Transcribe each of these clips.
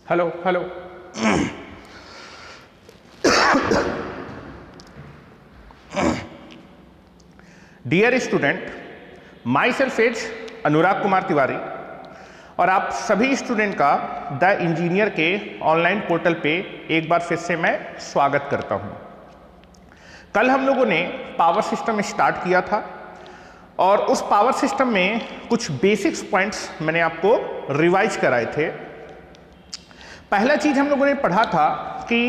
Hello hello. Dear student, myself is Anurag Kumar Tiwari और आप सभी स्टूडेंट का द इंजीनियर के ऑनलाइन पोर्टल पे एक बार फिर से मैं स्वागत करता हूं। कल हम लोगों ने पावर सिस्टम स्टार्ट किया था और उस पावर सिस्टम में कुछ बेसिक्स पॉइंट्स मैंने आपको रिवाइज कराए थे। पहला चीज हम लोगों ने पढ़ा था कि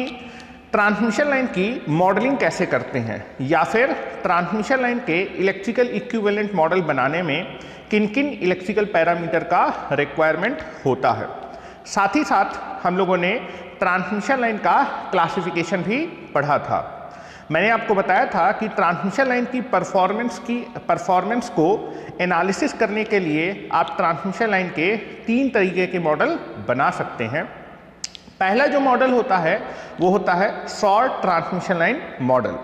ट्रांसमिशन लाइन की मॉडलिंग कैसे करते हैं या फिर ट्रांसमिशन लाइन के इलेक्ट्रिकल इक्विवेलेंट मॉडल बनाने में किन किन इलेक्ट्रिकल पैरामीटर का रिक्वायरमेंट होता है। साथ ही साथ हम लोगों ने ट्रांसमिशन लाइन का क्लासिफिकेशन भी पढ़ा था। मैंने आपको बताया था कि ट्रांसमिशन लाइन की परफॉर्मेंस को एनालिसिस करने के लिए आप ट्रांसमिशन लाइन के 3 तरीके के मॉडल बना सकते हैं। पहला जो मॉडल होता है वो होता है शॉर्ट ट्रांसमिशन लाइन मॉडल।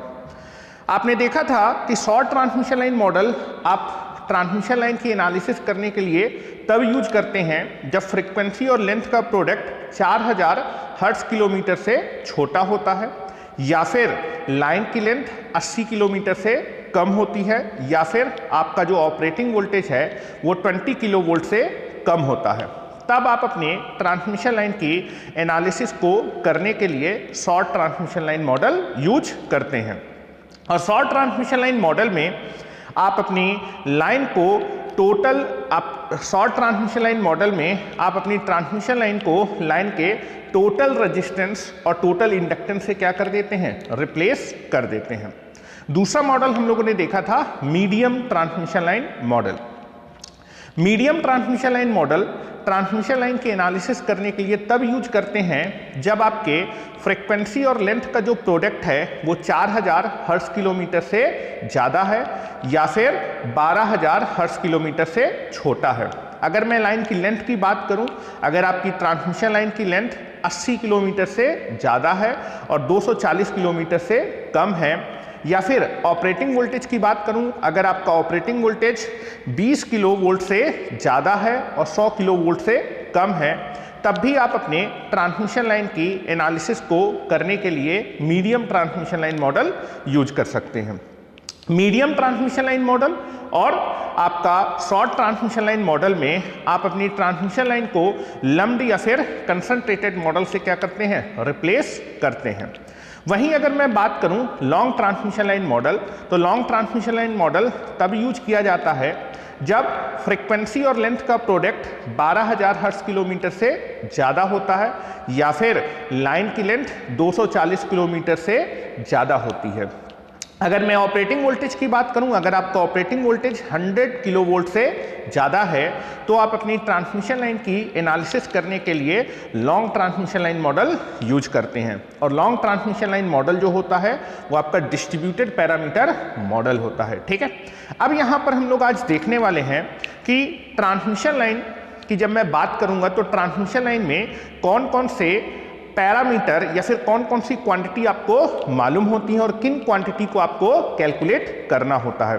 आपने देखा था कि शॉर्ट ट्रांसमिशन लाइन मॉडल आप ट्रांसमिशन लाइन की एनालिसिस करने के लिए तब यूज करते हैं जब फ्रीक्वेंसी और लेंथ का प्रोडक्ट 4000 हर्ट्ज किलोमीटर से छोटा होता है, या फिर लाइन की लेंथ 80 किलोमीटर से कम होती है, या फिर आपका जो ऑपरेटिंग वोल्टेज है वो 20 किलो वोल्ट से कम होता है। तब आप अपने ट्रांसमिशन लाइन की एनालिसिस को करने के लिए short transmission line model use करते हैं। और शॉर्ट ट्रांसमिशन लाइन मॉडल में आप अपनी लाइन को शॉर्ट ट्रांसमिशन लाइन मॉडल में आप अपनी ट्रांसमिशन लाइन को लाइन के टोटल रेजिस्टेंस और टोटल इंडक्टेंस से क्या कर देते हैं, रिप्लेस कर देते हैं। दूसरा मॉडल हम लोगों ने देखा था medium transmission line model. Medium transmission line model transmission line के एनालिसिस करने के लिए तब यूज करते हैं जब आपके फ्रीक्वेंसी और लेंथ का जो प्रोडक्ट है वो 4000 हर्ट्ज किलोमीटर से ज़्यादा है या फिर 12000 हर्ट्ज किलोमीटर से छोटा है। अगर मैं लाइन की लेंथ की बात करूं, अगर आपकी ट्रांसमिशन लाइन की लेंथ 80 किलोमीटर से ज़्यादा है और 240 किलोमीटर से कम है, या फिर ऑपरेटिंग वोल्टेज की बात करूं, अगर आपका ऑपरेटिंग वोल्टेज 20 किलो वोल्ट से ज़्यादा है और 100 किलो वोल्ट से कम है, तब भी आप अपने ट्रांसमिशन लाइन की एनालिसिस को करने के लिए medium transmission line model use कर सकते हैं। मीडियम ट्रांसमिशन लाइन मॉडल और आपका शॉर्ट ट्रांसमिशन लाइन मॉडल में आप अपनी ट्रांसमिशन लाइन को लम्प्ड या फिर कंसंट्रेटेड मॉडल से क्या करते हैं, रिप्लेस करते हैं। वहीं अगर मैं बात करूं लॉन्ग ट्रांसमिशन लाइन मॉडल, तो लॉन्ग ट्रांसमिशन लाइन मॉडल तब यूज किया जाता है जब फ्रीक्वेंसी और लेंथ का प्रोडक्ट 12000 हर्ट्ज किलोमीटर से ज़्यादा होता है या फिर लाइन की लेंथ 240 किलोमीटर से ज़्यादा होती है। अगर मैं ऑपरेटिंग वोल्टेज की बात करूं, अगर आपका ऑपरेटिंग वोल्टेज 100 किलो वोल्ट से ज़्यादा है तो आप अपनी ट्रांसमिशन लाइन की एनालिसिस करने के लिए long transmission line model use करते हैं। और लॉन्ग ट्रांसमिशन लाइन मॉडल जो होता है वो आपका डिस्ट्रीब्यूटेड पैरामीटर मॉडल होता है। ठीक है, अब यहाँ पर हम लोग आज देखने वाले हैं कि ट्रांसमिशन लाइन की जब मैं बात करूँगा तो ट्रांसमिशन लाइन में कौन कौन से पैरामीटर या फिर कौन कौन सी क्वांटिटी आपको मालूम होती है और किन क्वांटिटी को आपको कैलकुलेट करना होता है।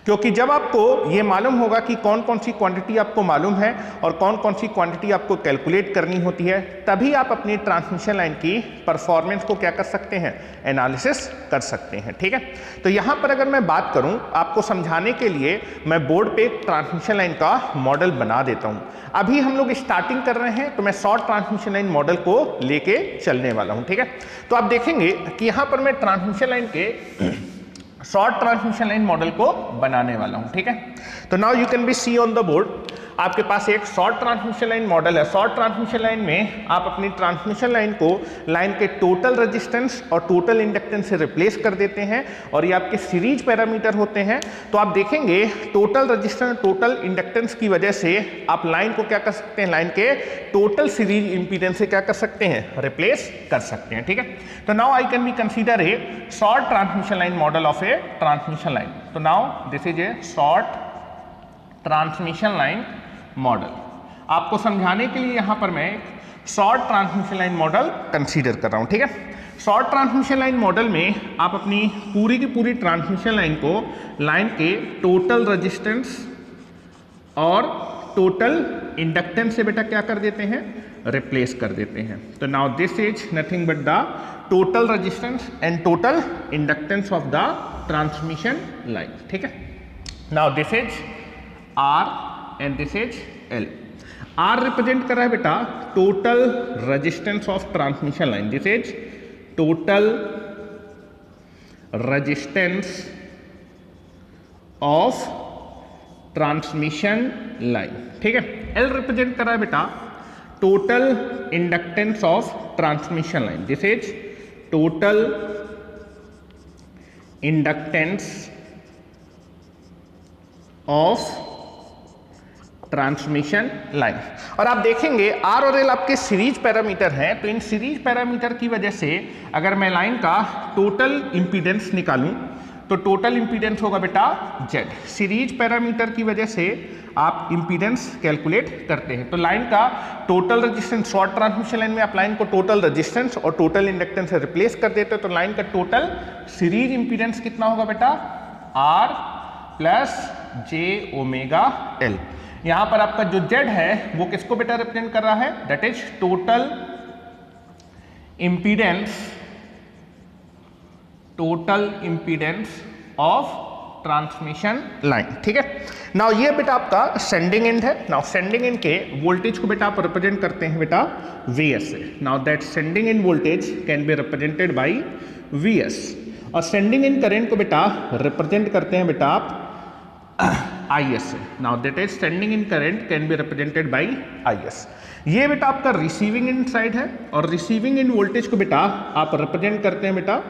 क्योंकि जब आपको ये मालूम होगा कि कौन कौन सी क्वांटिटी आपको मालूम है और कौन कौन सी क्वांटिटी आपको कैलकुलेट करनी होती है, तभी आप अपनी ट्रांसमिशन लाइन की परफॉर्मेंस को क्या कर सकते हैं, एनालिसिस कर सकते हैं। ठीक है, तो यहाँ पर अगर मैं बात करूँ आपको समझाने के लिए, मैं बोर्ड पे एक ट्रांसमिशन लाइन का मॉडल बना देता हूँ। अभी हम लोग स्टार्टिंग कर रहे हैं तो मैं शॉर्ट ट्रांसमिशन लाइन मॉडल को लेके चलने वाला हूँ। ठीक है, तो आप देखेंगे कि यहाँ पर मैं ट्रांसमिशन लाइन के शॉर्ट ट्रांसमिशन लाइन मॉडल को बनाने वाला हूं। ठीक है, तो now you can be see on the board, आपके पास एक शॉर्ट ट्रांसमिशन लाइन मॉडल है। शॉर्ट ट्रांसमिशन लाइन में आप अपनी ट्रांसमिशन लाइन को लाइन के टोटल रेजिस्टेंस और टोटल इंडक्टेंस से रिप्लेस कर देते हैं और ये आपके सीरीज पैरामीटर होते हैं। तो आप देखेंगे टोटल रेजिस्टेंस, टोटल इंडक्टेंस की वजह से आप लाइन को क्या कर सकते हैं, लाइन के टोटल सीरीज इंपीडेंस से क्या कर सकते हैं, रिप्लेस कर सकते हैं। ठीक है, तो now I can be consider a short transmission line model of a transmission line. तो now this is a short transmission line model. आपको समझाने के लिए यहां पर मैं short transmission line model consider कर रहा हूं। ठीक है, शॉर्ट ट्रांसमिशन लाइन मॉडल में आप अपनी पूरी की पूरी ट्रांसमिशन लाइन को लाइन के टोटल रेजिस्टेंस और टोटल इंडक्टेंस से बेटा क्या कर देते हैं, रिप्लेस कर देते हैं। तो now this is nothing but the total resistance and total inductance of the transmission line. ठीक है, now this is R and this is L. R represent कर रहा है बेटा total resistance of transmission line, this is total resistance of transmission line. ठीक है, L represent कर रहा है बेटा total inductance of transmission line, this is total inductance of transmission line. और आप देखेंगे आर और एल आपके सीरीज पैरामीटर हैं, तो इन सीरीज पैरामीटर की वजह से अगर मैं लाइन का टोटल इंपीडेंस निकालूं तो टोटल इंपीडेंस होगा बेटा जेड। सीरीज पैरामीटर की वजह से आप इंपीडेंस कैलकुलेट करते हैं। तो लाइन का total resistance, short transmission line में आप लाइन को टोटल रेजिस्टेंस और टोटल इंडक्टेंस से रिप्लेस कर देते हो, तो लाइन का टोटल सीरीज इंपीडेंस कितना होगा बेटा R plus j omega L. यहां पर आपका जो जेड है वो किसको बेटा रिप्रेजेंट कर रहा है, that is total impedance of transmission line. ठीक है, नाउ ये बेटा आपका सेंडिंग एंड है। नाउ सेंडिंग एंड के वोल्टेज को बेटा आप रिप्रेजेंट करते हैं बेटा Vs से। Now that sending end voltage can be represented by Vs, और सेंडिंग एंड करंट को बेटा रिप्रेजेंट करते हैं बेटा आप Is से। Now that is sending end current can be represented by Is। ये बेटा आपका रिसीविंग इन साइड है, और रिसीविंग इन वोल्टेज को बेटा आप रिप्रेजेंट करते हैं बेटा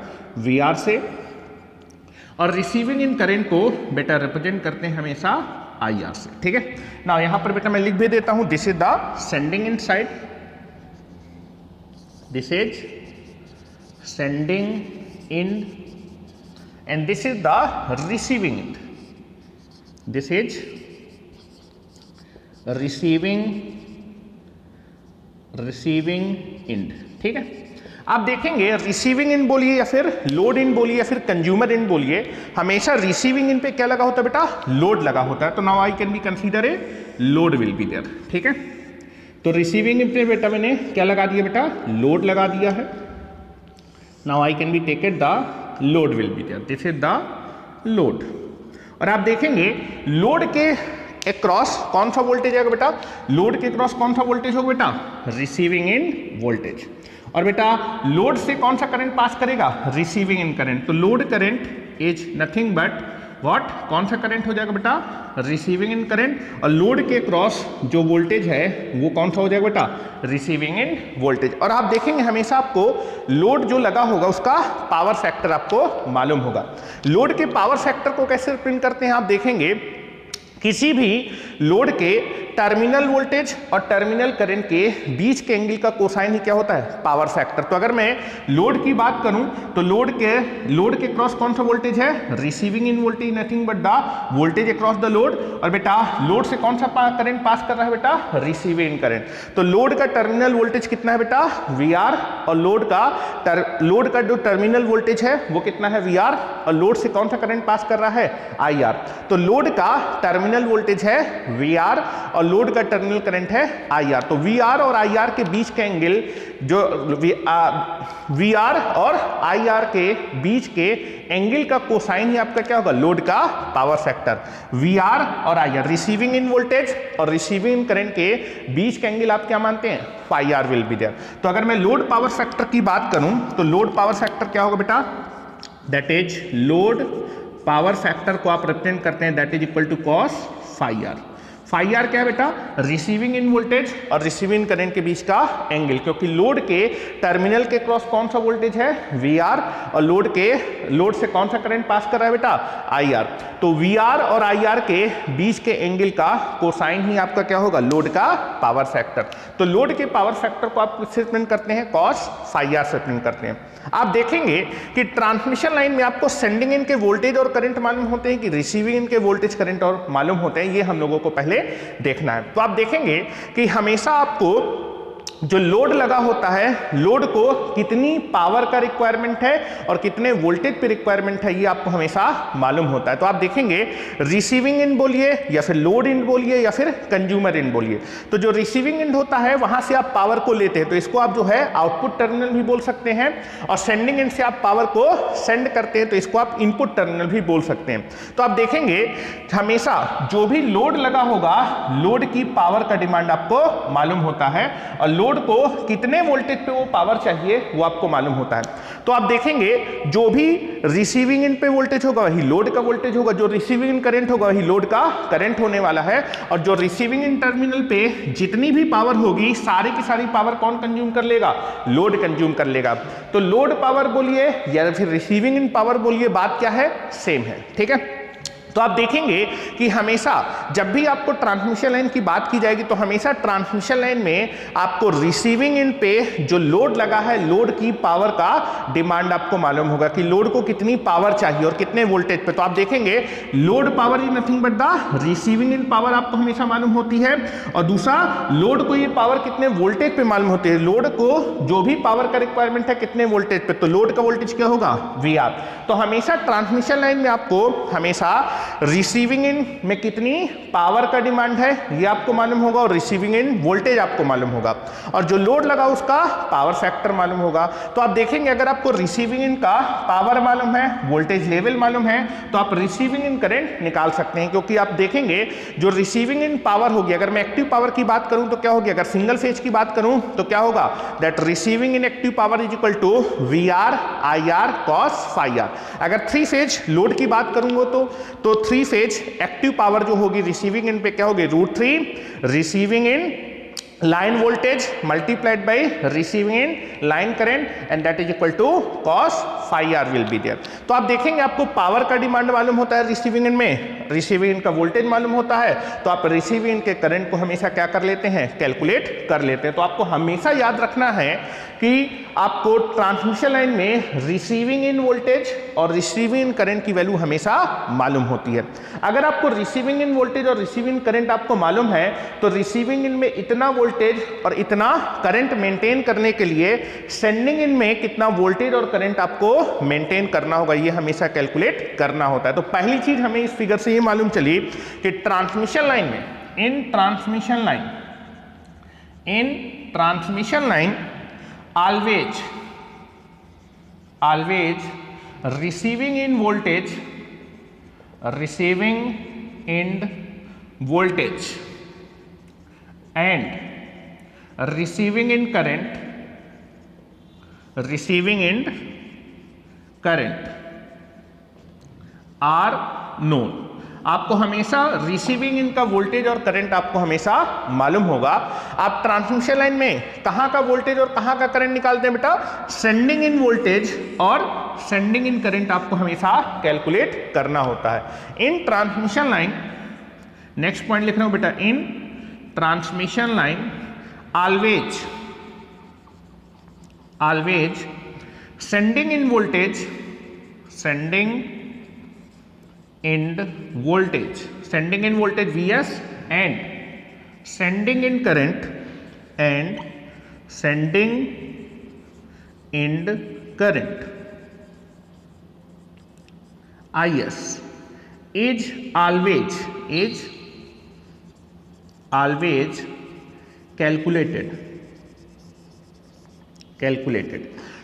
Vr से, और रिसीविंग इन करंट को बेटा रिप्रेजेंट करते हैं हमेशा IR से। ठीक है, नाउ यहां पर बेटा मैं लिख भी देता हूं, this is the sending end side, this is sending end, and this is the receiving end, this is receiving end. ठीक है, आप देखेंगे रिसीविंग इन बोलिए या फिर लोड इन बोलिए या फिर कंज्यूमर इन बोलिए, हमेशा रिसीविंग इन पे क्या लगा होता है बेटा, लोड लगा होता है। तो now I can be consider a load will be there. ठीक है, तो रिसीविंग इन पे बेटा मैंने क्या लगा दिया बेटा, लोड लगा दिया है। Now I can be take it the load will be there, this is the load. और आप देखेंगे लोड के अक्रॉस कौन सा वोल्टेज आएगा बेटा, लोड के अक्रॉस कौन सा वोल्टेज होगा बेटा, रिसीविंग इन वोल्टेज। और बेटा लोड से कौन सा करंट पास करेगा, रिसीविंग इन करंट। तो load current is nothing but what, कौन सा करंट हो जाएगा बेटा, रिसीविंग इन करंट। और लोड के क्रॉस जो वोल्टेज है वो कौन सा हो जाएगा बेटा, रिसीविंग इन वोल्टेज। और आप देखेंगे हमेशा आपको लोड जो लगा होगा उसका पावर फैक्टर आपको मालूम होगा। लोड के पावर फैक्टर को कैसे रिप्रेजेंट करते हैं, आप देखेंगे किसी भी लोड के टर्मिनल वोल्टेज और टर्मिनल करंट के बीच के एंगल का कोसाइन ही क्या होता है, पावर फैक्टर। तो अगर मैं लोड की बात करूं तो लोड के क्रॉस कौन सा वोल्टेज है, receiving end voltage, nothing but the voltage across the load. और बेटा लोड से कौन सा करंट पास कर रहा है बेटा, रिसीविंग इन करंट। तो लोड का टर्मिनल वोल्टेज कितना है बेटा, Vr, और लोड का जो टर्मिनल वोल्टेज है वो कितना है, Vr, और लोड से कौन सा करंट पास कर रहा है, IR। तो लोड का टर्मिनल वोल्टेज है Vr और लोड का टर्मिनल करंट है IR। तो Vr और IR के बीच के एंगल जो Vr और IR के बीच के एंगल का कोसाइन ही आपका क्या होगा, लोड का पावर फैक्टर। Vr और IR रिसीविंग इन वोल्टेज और रिसीविंग इन करंट के बीच के एंगल आप क्या मानते हैं, phi R will be there. तो अगर मैं लोड पावर फैक्टर की बात करूं तो लोड पावर फैक्टर क्या होगा बेटा, that is load power factor को आप रिप्रेजेंट करते हैं, that is equal to cos phi R. Phi R क्या है बेटा, रिसीविंग इन वोल्टेज और रिसीविंग इन करंट के बीच का एंगल, क्योंकि लोड के टर्मिनल के क्रॉस कौन सा वोल्टेज है, Vr, और लोड से कौन सा करंट पास कर रहा है बेटा, IR। तो Vr और IR के बीच के एंगल का कोसाइन ही आपका क्या होगा, लोड का पावर फैक्टर। तो लोड के पावर फैक्टर को आप किससे रिप्रेजेंट करते हैं, कॉस फाई आर से रिप्रेजेंट करते हैं। आप देखेंगे कि ट्रांसमिशन लाइन में आपको सेंडिंग इन के वोल्टेज और करंट मालूम होते हैं कि रिसीविंग इन के वोल्टेज करंट और मालूम होते हैं, ये हम लोगों को पहले देखना है। तो आप देखेंगे कि हमेशा आपको जो लोड लगा होता है, लोड को कितनी पावर का रिक्वायरमेंट है और कितने वोल्टेज पे रिक्वायरमेंट है, ये आपको हमेशा मालूम होता है। तो आप देखेंगे रिसीविंग एंड बोलिए या फिर लोड एंड बोलिए या फिर कंज्यूमर एंड बोलिए। तो जो रिसीविंग एंड होता है वहां से आप पावर को लेते हैं, तो इसको आप जो है आउटपुट टर्मिनल भी बोल सकते हैं, और सेंडिंग एंड से आप पावर को सेंड करते हैं तो इसको आप इनपुट टर्मिनल भी बोल सकते हैं। तो आप देखेंगे हमेशा जो भी लोड लगा होगा, लोड की पावर का डिमांड आपको मालूम होता है और लोड को कितने वोल्टेज पे वो पावर चाहिए वो आपको मालूम होता है। तो आप देखेंगे जो भी रिसीविंग एंड पे वोल्टेज होगा वही लोड का वोल्टेज होगा, जो रिसीविंग एंड करंट होगा वही लोड का करंट होने वाला है, और जो रिसीविंग एंड टर्मिनल पे जितनी भी पावर होगी सारी की सारी पावर कौन कंज्यूम कर लेगा, लोड कंज्यूम कर लेगा। तो लोड पावर बोलिए या फिर रिसीविंग एंड पावर बोलिए, बात क्या है, सेम है, ठीक है। तो आप देखेंगे कि हमेशा जब भी आपको ट्रांसमिशन लाइन की बात की जाएगी तो हमेशा ट्रांसमिशन लाइन में आपको रिसीविंग एंड पे जो लोड लगा है, लोड की पावर का डिमांड आपको मालूम होगा कि लोड को कितनी पावर चाहिए और कितने वोल्टेज पे। तो आप देखेंगे load power is nothing but the receiving and power आपको हमेशा मालूम होती है, और दूसरा लोड को ये पावर कितने वोल्टेज पे मालूम होती है, लोड को जो भी पावर का रिक्वायरमेंट है कितने वोल्टेज पे, तो लोड का वोल्टेज क्या होगा, VR। तो हमेशा ट्रांसमिशन लाइन में आपको हमेशा रिसीविंग एंड में कितनी पावर का डिमांड है ये आपको मालूम होगा, और रिसीविंग एंड वोल्टेज आपको मालूम होगा, और जो लोड लगा उसका पावर फैक्टर मालूम होगा। तो आप देखेंगे अगर आपको रिसीविंग एंड का पावर मालूम है, वोल्टेज लेवल मालूम है, तो आप रिसीविंग एंड करंट निकाल सकते हैं, क्योंकि आप देखेंगे जो रिसीविंग एंड पावर होगी, अगर मैं एक्टिव पावर की बात करूं तो क्या होगी, अगर सिंगल फेज की बात करूं तो क्या होगा, that receiving end active power is equal to VR IR cos phi R। अगर 3 फेज लोड की बात करूंगा तो 3 फेज एक्टिव पावर जो होगी रिसीविंग एंड पे क्या होगी, √3 receiving end line voltage multiplied by receiving end line current, and that is equal to cos phi R will be there. तो आप देखेंगे आपको पावर का डिमांड मालूम होता है रिसीविंग एंड में, रिसीविंग एंड का वोल्टेज मालूम होता है, तो आप रिसीविंग एंड के करंट को हमेशा क्या कर लेते हैं, कैलकुलेट कर लेते हैं। तो आपको हमेशा याद रखना है कि आपको ट्रांसमिशन लाइन में रिसीविंग इन वोल्टेज और रिसीविंग इन करंट की वैल्यू हमेशा मालूम होती है। अगर आपको रिसीविंग इन वोल्टेज और रिसीविंग करंट आपको मालूम है तो रिसीविंग इन में इतना वोल्टेज और इतना करंट मेंटेन करने के लिए सेंडिंग इन में कितना वोल्टेज और करंट आपको मेंटेन करना होगा, ये हमेशा कैलकुलेट करना होता है। तो पहली चीज हमें इस फिगर से ये मालूम चली कि ट्रांसमिशन लाइन में, in transmission line always receiving in voltage and receiving in current are known। आपको हमेशा रिसीविंग इन का वोल्टेज और करंट आपको हमेशा मालूम होगा। आप ट्रांसमिशन लाइन में कहां का वोल्टेज और कहां का करंट निकालते हैं बेटा, सेंडिंग इन वोल्टेज और सेंडिंग इन करंट आपको हमेशा कैलकुलेट करना होता है। In transmission line, next point लिख रहा हूं बेटा, in transmission line always sending end voltage, sending in voltage Vs and sending in current Is is always calculated।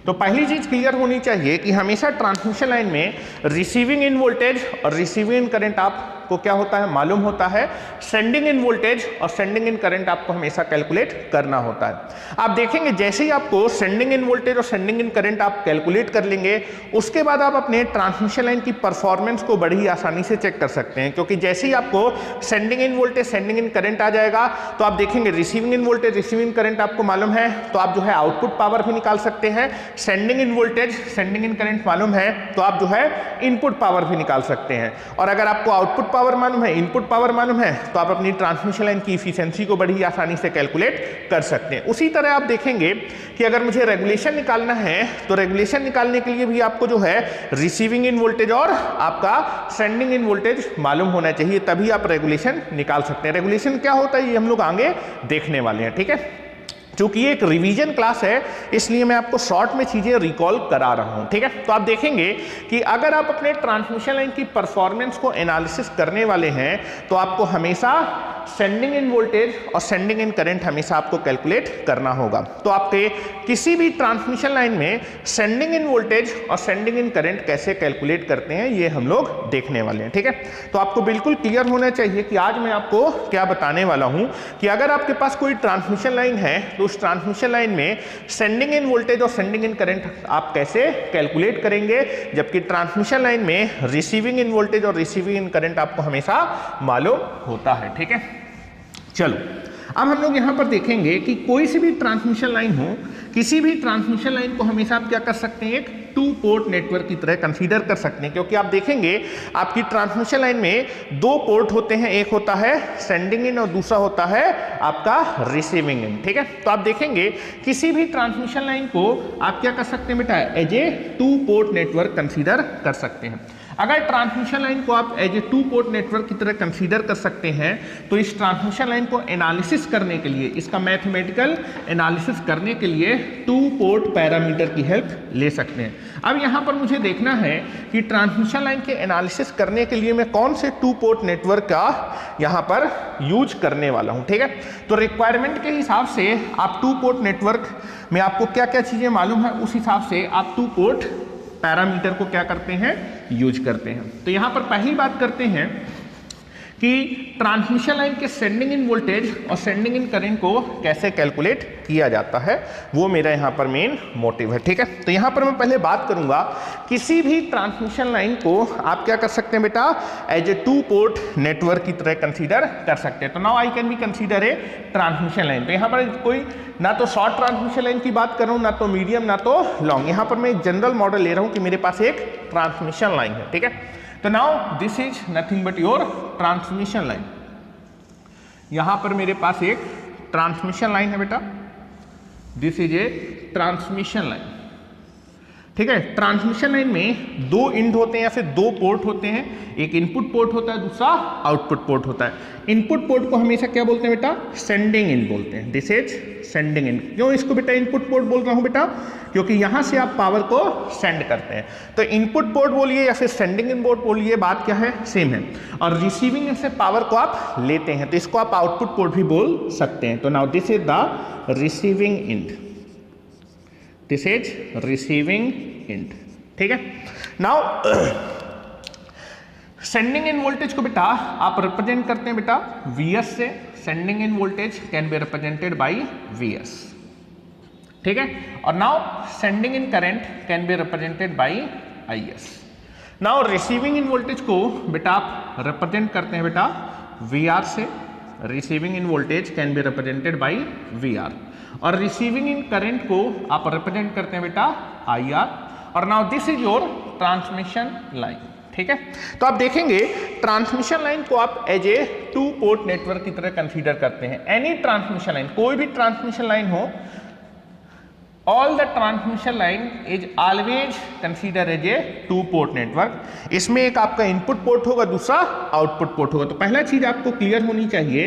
तो पहली चीज क्लियर होनी चाहिए कि हमेशा ट्रांसमिशन लाइन में रिसीविंग इन वोल्टेज और रिसीविंग इन करंट आपको क्या होता है, मालूम होता है। सेंडिंग इन वोल्टेज और सेंडिंग इन करंट आपको हमेशा कैलकुलेट करना होता है। आप देखेंगे जैसे ही आपको सेंडिंग इन वोल्टेज और सेंडिंग इन करंट आप कैलकुलेट कर लेंगे, उसके बाद आप अपने ट्रांसमिशन लाइन की परफॉर्मेंस को बड़ी आसानी से चेक कर सकते हैं, क्योंकि जैसे ही आपको sending end voltage sending end current आ जाएगा तो आप देखेंगे receiving end voltage receiving end current आपको मालूम है, तो आप जो है आउटपुट पावर भी निकाल सकते हैं। Sending end voltage sending end current मालूम है तो आप जो है इनपुट पावर भी निकाल सकते हैं। और अगर आपको आउटपुट पावर मालूम है, इनपुट पावर मालूम है, तो आप अपनी ट्रांसमिशन लाइन की इफिशिएंसी को बड़ी आसानी से कैलकुलेट कर सकते हैं। उसी तरह आप देखेंगे कि अगर मुझे रेगुलेशन निकालना है तो रेगुलेशन निकालने के लिए भी आपको जो है रिसीविंग इन वोल्टेज और आपका सेंडिंग इन वोल्टेज मालूम होना चाहिए, तभी आप रेगुलेशन निकाल सकते हैं। रेगुलेशन क्या होता है ये हम लोग आगे देखने वाले हैं, ठीक है। क्योंकि ये एक रिवीजन क्लास है इसलिए मैं आपको शॉर्ट में चीजें रिकॉल करा रहा हूं, ठीक है। तो आप देखेंगे कि अगर आप अपने ट्रांसमिशन लाइन की परफॉर्मेंस को एनालिसिस करने वाले हैं तो आपको हमेशा सेंडिंग इन वोल्टेज और सेंडिंग इन करंट हमेशा आपको कैलकुलेट करना होगा। तो आपके किसी भी ट्रांसमिशन लाइन में सेंडिंग इन वोल्टेज और सेंडिंग इन करंट कैसे कैलकुलेट करते हैं ये हम लोग देखने वाले हैं, ठीक है। तो आपको बिल्कुल क्लियर होना चाहिए कि आज मैं आपको क्या बताने वाला हूं कि अगर आपके पास कोई ट्रांसमिशन लाइन है तो उस ट्रांसमिशन लाइन में सेंडिंग इन वोल्टेज और सेंडिंग इन करंट आप कैसे कैलकुलेट करेंगे, जबकि ट्रांसमिशन लाइन में रिसीविंग इन वोल्टेज और रिसीविंग इन करंट आपको हमेशा मालूम होता है, ठीक है। चलो अब हम लोग यहां पर देखेंगे कि कोई सी भी ट्रांसमिशन लाइन हो, किसी भी ट्रांसमिशन लाइन को हमेशा आप क्या कर सकते हैं, एक टू पोर्ट नेटवर्क की तरह कंसीडर कर सकते हैं, क्योंकि आप देखेंगे आपकी ट्रांसमिशन लाइन में दो पोर्ट होते हैं, एक होता है सेंडिंग इन और दूसरा होता है आपका रिसीविंग इन, ठीक है। तो आप देखेंगे किसी भी ट्रांसमिशन लाइन को आप क्या कर सकते हैं बेटा, as a two port network consider कर सकते हैं। अगर ट्रांसमिशन लाइन को आप as a two port network की तरह कंसीडर कर सकते हैं तो इस ट्रांसमिशन लाइन को एनालिसिस करने के लिए, इसका मैथमेटिकल एनालिसिस करने के लिए टू पोर्ट पैरामीटर की हेल्प ले सकते हैं। अब यहां पर मुझे देखना है कि ट्रांसमिशन लाइन के एनालिसिस करने के लिए मैं कौन से टू पोर्ट नेटवर्क का यहां पर यूज करने वाला हूं, ठीक है। तो रिक्वायरमेंट के हिसाब से आप टू पोर्ट नेटवर्क में आपको क्या क्या चीजें मालूम है उस हिसाब से आप टू पोर्ट पैरामीटर को क्या करते हैं, यूज करते हैं। तो यहां पर पहली बात करते हैं कि ट्रांसमिशन लाइन के सेंडिंग इन वोल्टेज और सेंडिंग इन करंट को कैसे कैलकुलेट किया जाता है, वो मेरा यहां पर मेन मोटिव है, ठीक है। तो यहां पर मैं पहले बात करूंगा किसी भी ट्रांसमिशन लाइन को आप क्या कर सकते हैं बेटा, as a two port network की तरह कंसीडर कर सकते हैं। तो now I can be consider a transmission line. तो यहां पर कोई ना तो शॉर्ट ट्रांसमिशन लाइन की बात कर रहा हूं, ना तो मीडियम, ना तो लॉन्ग। यहां पर मैं एक जनरल मॉडल ले रहा हूं कि मेरे पास एक ट्रांसमिशन लाइन है, ठीक है। तो now this is nothing but your transmission line. यहां पर मेरे पास एक ट्रांसमिशन लाइन है बेटा, this is A transmission line, ठीक है। ट्रांसमिशन लाइन में दो इंड होते हैं या फिर दो पोर्ट होते हैं, एक इनपुट पोर्ट होता है, दूसरा आउटपुट पोर्ट होता है। इनपुट पोर्ट को हमेशा क्या बोलते हैं बेटा, सेंडिंग इन बोलते हैं, दिस इज सेंडिंग इन। क्यों इसको बेटा इनपुट पोर्ट बोल रहा हूं बेटा, क्योंकि यहां से आप पावर को सेंड करते हैं। तो इनपुट पोर्ट बोलिए या फिर सेंडिंग इन पोर्ट बोलिए, बात क्या है, सेम है। और रिसीविंग इन से पावर को आप लेते हैं तो इसको आप आउटपुट पोर्ट भी बोल सकते हैं। तो now this is the receiving end, this is receiving end, ठीक है। नाउ सेंडिंग इन वोल्टेज को बेटा आप रिप्रेजेंट करते हैं बेटा Vs से। Sending end voltage can be represented by Vs, ठीक है। और now sending end current can be represented by Is। Now receiving end voltage को बेटा आप रिप्रेजेंट करते हैं बेटा Vr से। Receiving end voltage can be represented by Vr। और रिसीविंग इन करंट को आप रिप्रेजेंट करते हैं बेटा IR। और now this is your transmission line, ठीक है। तो आप देखेंगे ट्रांसमिशन लाइन को आप as a two port network की तरह कंसीडर करते हैं। एनी ट्रांसमिशन लाइन, कोई भी ट्रांसमिशन लाइन हो, all the transmission line is always consider as a two port network. इसमें एक आपका इनपुट पोर्ट होगा, दूसरा आउटपुट पोर्ट होगा। तो पहला चीज आपको क्लियर होनी चाहिए,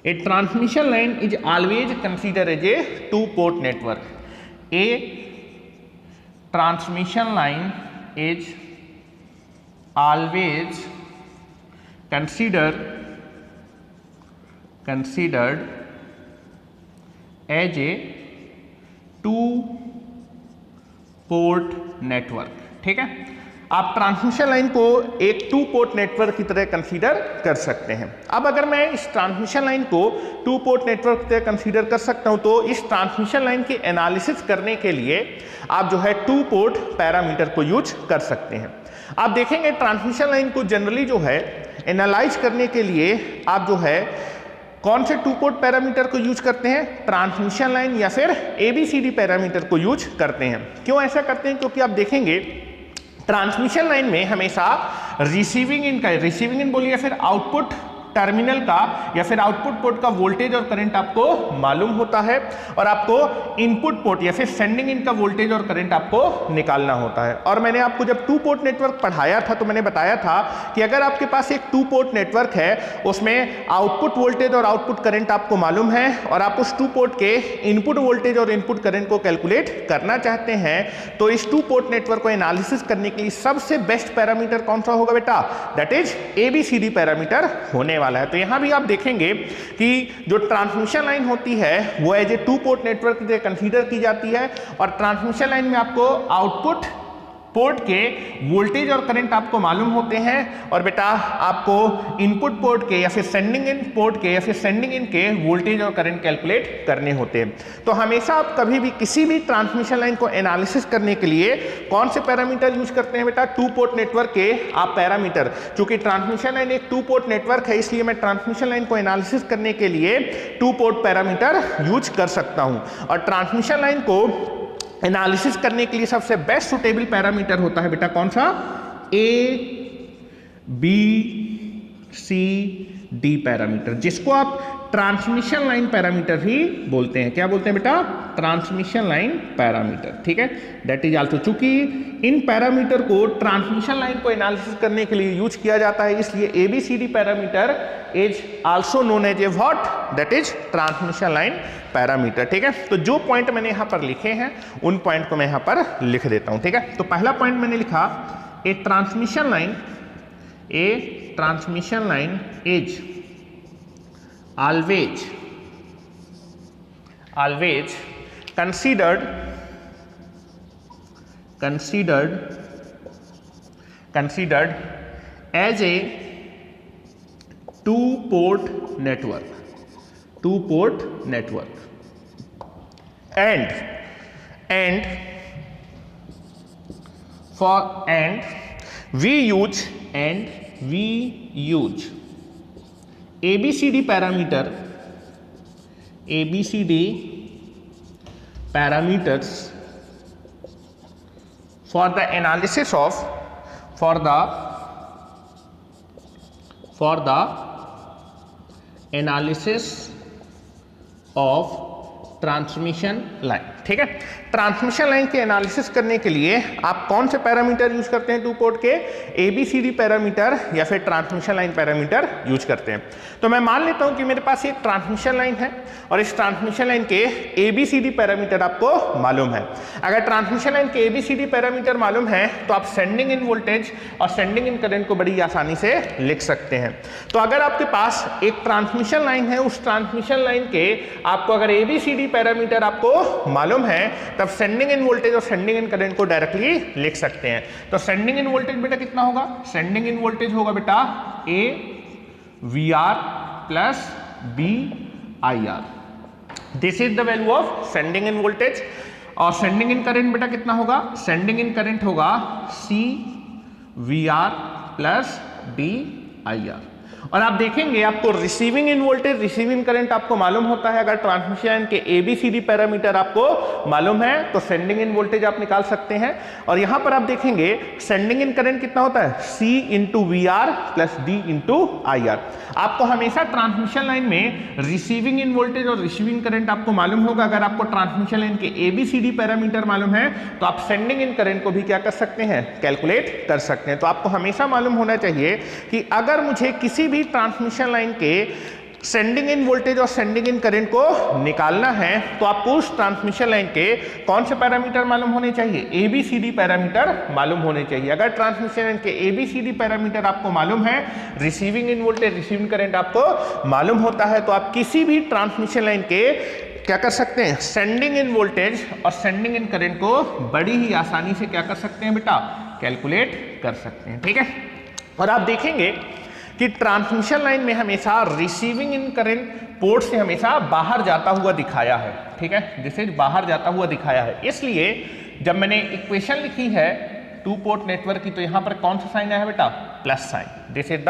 a transmission line is always consider as a two port network. A transmission line is always considered as a two port network, ठीक है। आप ट्रांसमिशन लाइन को एक टू पोर्ट नेटवर्क की तरह कंसीडर कर सकते हैं। अब अगर मैं इस ट्रांसमिशन लाइन को टू पोर्ट नेटवर्क की तरह कंसीडर कर सकता हूं तो इस ट्रांसमिशन लाइन की एनालिसिस करने के लिए आप जो है टू पोर्ट पैरामीटर को यूज कर सकते हैं। आप देखेंगे ट्रांसमिशन लाइन को जनरली जो है एनालाइज करने के लिए आप जो है कौन से टू पोर्ट पैरामीटर को यूज करते हैं, ट्रांसमिशन लाइन या फिर ABCD पैरामीटर को यूज करते हैं। क्यों ऐसा करते हैं, क्योंकि आप देखेंगे ट्रांसमिशन लाइन में हमेशा रिसीविंग इन बोलिए या फिर आउटपुट टर्मिनल का या फिर आउटपुट पोर्ट का वोल्टेज और करंट आपको मालूम होता है, और आपको इनपुट पोर्ट या फिर सेंडिंग इन का वोल्टेज और करंट आपको निकालना होता है। और मैंने आपको जब 2 पोर्ट नेटवर्क पढ़ाया था तो मैंने बताया था कि अगर आपके पास एक 2 पोर्ट नेटवर्क है, उसमें आउटपुट वोल्टेज और आउटपुट करंट आपको मालूम है, और आप उस 2 पोर्ट के इनपुट वोल्टेज और इनपुट करंट को कैलकुलेट करना चाहते हैं, तो इस 2 पोर्ट नेटवर्क को एनालिसिस करने के लिए सबसे बेस्ट पैरामीटर कौन सा होगा बेटा? दैट इज ABCD पैरामीटर होने वाला है। तो यहां भी आप देखेंगे कि जो ट्रांसमिशन लाइन होती है वो as a 2 port network consider की जाती है, और ट्रांसमिशन लाइन में आपको आउटपुट पोर्ट के वोल्टेज और करंट आपको मालूम होते हैं, और बेटा आपको इनपुट पोर्ट के या फिर सेंडिंग इन पोर्ट के या फिर सेंडिंग इन के वोल्टेज और करंट कैलकुलेट करने होते हैं। तो हमेशा आप कभी भी किसी भी ट्रांसमिशन लाइन को एनालिसिस करने के लिए कौन से पैरामीटर यूज करते हैं बेटा? 2 पोर्ट नेटवर्क के आप पैरामीटर। चूंकि ट्रांसमिशन लाइन एक 2 पोर्ट नेटवर्क है, इसलिए मैं ट्रांसमिशन लाइन को एनालिसिस करने के लिए 2 पोर्ट पैरामीटर यूज कर सकता हूं। और ट्रांसमिशन लाइन को एनालिसिस करने के लिए सबसे बेस्ट सुटेबल पैरामीटर होता है बेटा कौन सा? ABCD पैरामीटर, जिसको आप ट्रांसमिशन लाइन पैरामीटर ही बोलते हैं। क्या बोलते हैं बेटा? ट्रांसमिशन लाइन पैरामीटर, ठीक है। दैट इज आल्सो, चूंकि इन पैरामीटर को ट्रांसमिशन लाइन को एनालिसिस करने के लिए यूज किया जाता है, इसलिए ABCD parameter is also known as a what? That is transmission line parameter, ठीक है। तो जो पॉइंट मैंने यहां पर लिखे हैं उन पॉइंट को मैं यहां पर लिख देता हूं, ठीक है। तो पहला पॉइंट मैंने लिखा a transmission line is always considered as a 2 port network and we use ABCD parameters for the analysis of transmission line, ठीक है। ट्रांसमिशन लाइन के एनालिसिस करने के लिए आप कौन से पैरामीटर यूज करते हैं? 2 पोर्ट के ABCD पैरामीटर या फिर ट्रांसमिशन लाइन पैरामीटर यूज करते हैं। तो मैं मान लेता हूं कि मेरे पास एक ट्रांसमिशन लाइन है और इस ट्रांसमिशन लाइन के ABCD पैरामीटर आपको मालूम है। अगर ट्रांसमिशन लाइन के ABCD पैरामीटर मालूम है तो आप सेंडिंग इन वोल्टेज और सेंडिंग इन करंट को बड़ी आसानी से लिख सकते हैं। तो अगर आपके पास एक ट्रांसमिशन लाइन है, उस ट्रांसमिशन लाइन के आपको अगर ABCD पैरामीटर आपको मालूम है, तब सेंडिंग इन वोल्टेज और सेंडिंग इन करंट को डायरेक्टली लिख सकते हैं। तो सेंडिंग इन वोल्टेज बेटा कितना होगा? सेंडिंग इन वोल्टेज होगा बेटा AVR plus BIR। This is the value of sending end voltage. और सेंडिंग इन करंट बेटा कितना होगा? सेंडिंग इन करंट होगा CVR प्लस BIR। और आप देखेंगे आपको receiving end voltage, receiving current आपको मालूम होता है। अगर ट्रांसमिशन के ABCD पैरामीटर आपको मालूम है तो सेंडिंग इन वोल्टेज आप निकाल सकते हैं। और यहां पर आप देखेंगे सेंडिंग इन करंट कितना होता है? C into VR plus D into IR। आपको हमेशा ट्रांसमिशन लाइन में रिसीविंग इन वोल्टेज और रिसीविंग करंट आपको मालूम होगा। अगर आपको ट्रांसमिशन लाइन के ABCD पैरामीटर मालूम है तो आप सेंडिंग इन करंट को भी क्या कर सकते हैं? कैलकुलेट कर सकते हैं। तो आपको हमेशा मालूम होना चाहिए कि अगर मुझे किसी भी ट्रांसमिशन लाइन के सेंडिंग इन वोल्टेज और सेंडिंग इन करंट को निकालना है तो आपको उस ट्रांसमिशन लाइन के कौन से पैरामीटर मालूम होने चाहिए? ABCD पैरामीटर मालूम होने चाहिए। अगर ट्रांसमिशन लाइन के ABCD पैरामीटर आपको मालूम है, receiving end voltage, receiving current आपको मालूम होता है, तो आप किसी भी ट्रांसमिशन लाइन के क्या कर सकते हैं? सेंडिंग इन वोल्टेज और सेंडिंग इन करंट को बड़ी ही आसानी से क्या कर सकते हैं बेटा? कैलकुलेट कर सकते हैं, ठीक है। और आप देखेंगे कि ट्रांसमिशन लाइन में हमेशा रिसीविंग इन करंट पोर्ट से हमेशा बाहर जाता हुआ दिखाया है, ठीक है। जिसे बाहर जाता हुआ दिखाया है, इसलिए जब मैंने इक्वेशन लिखी है 2 पोर्ट नेटवर्क की तो यहां पर कौन सा साइन आया है बेटा? Plus sign. This is the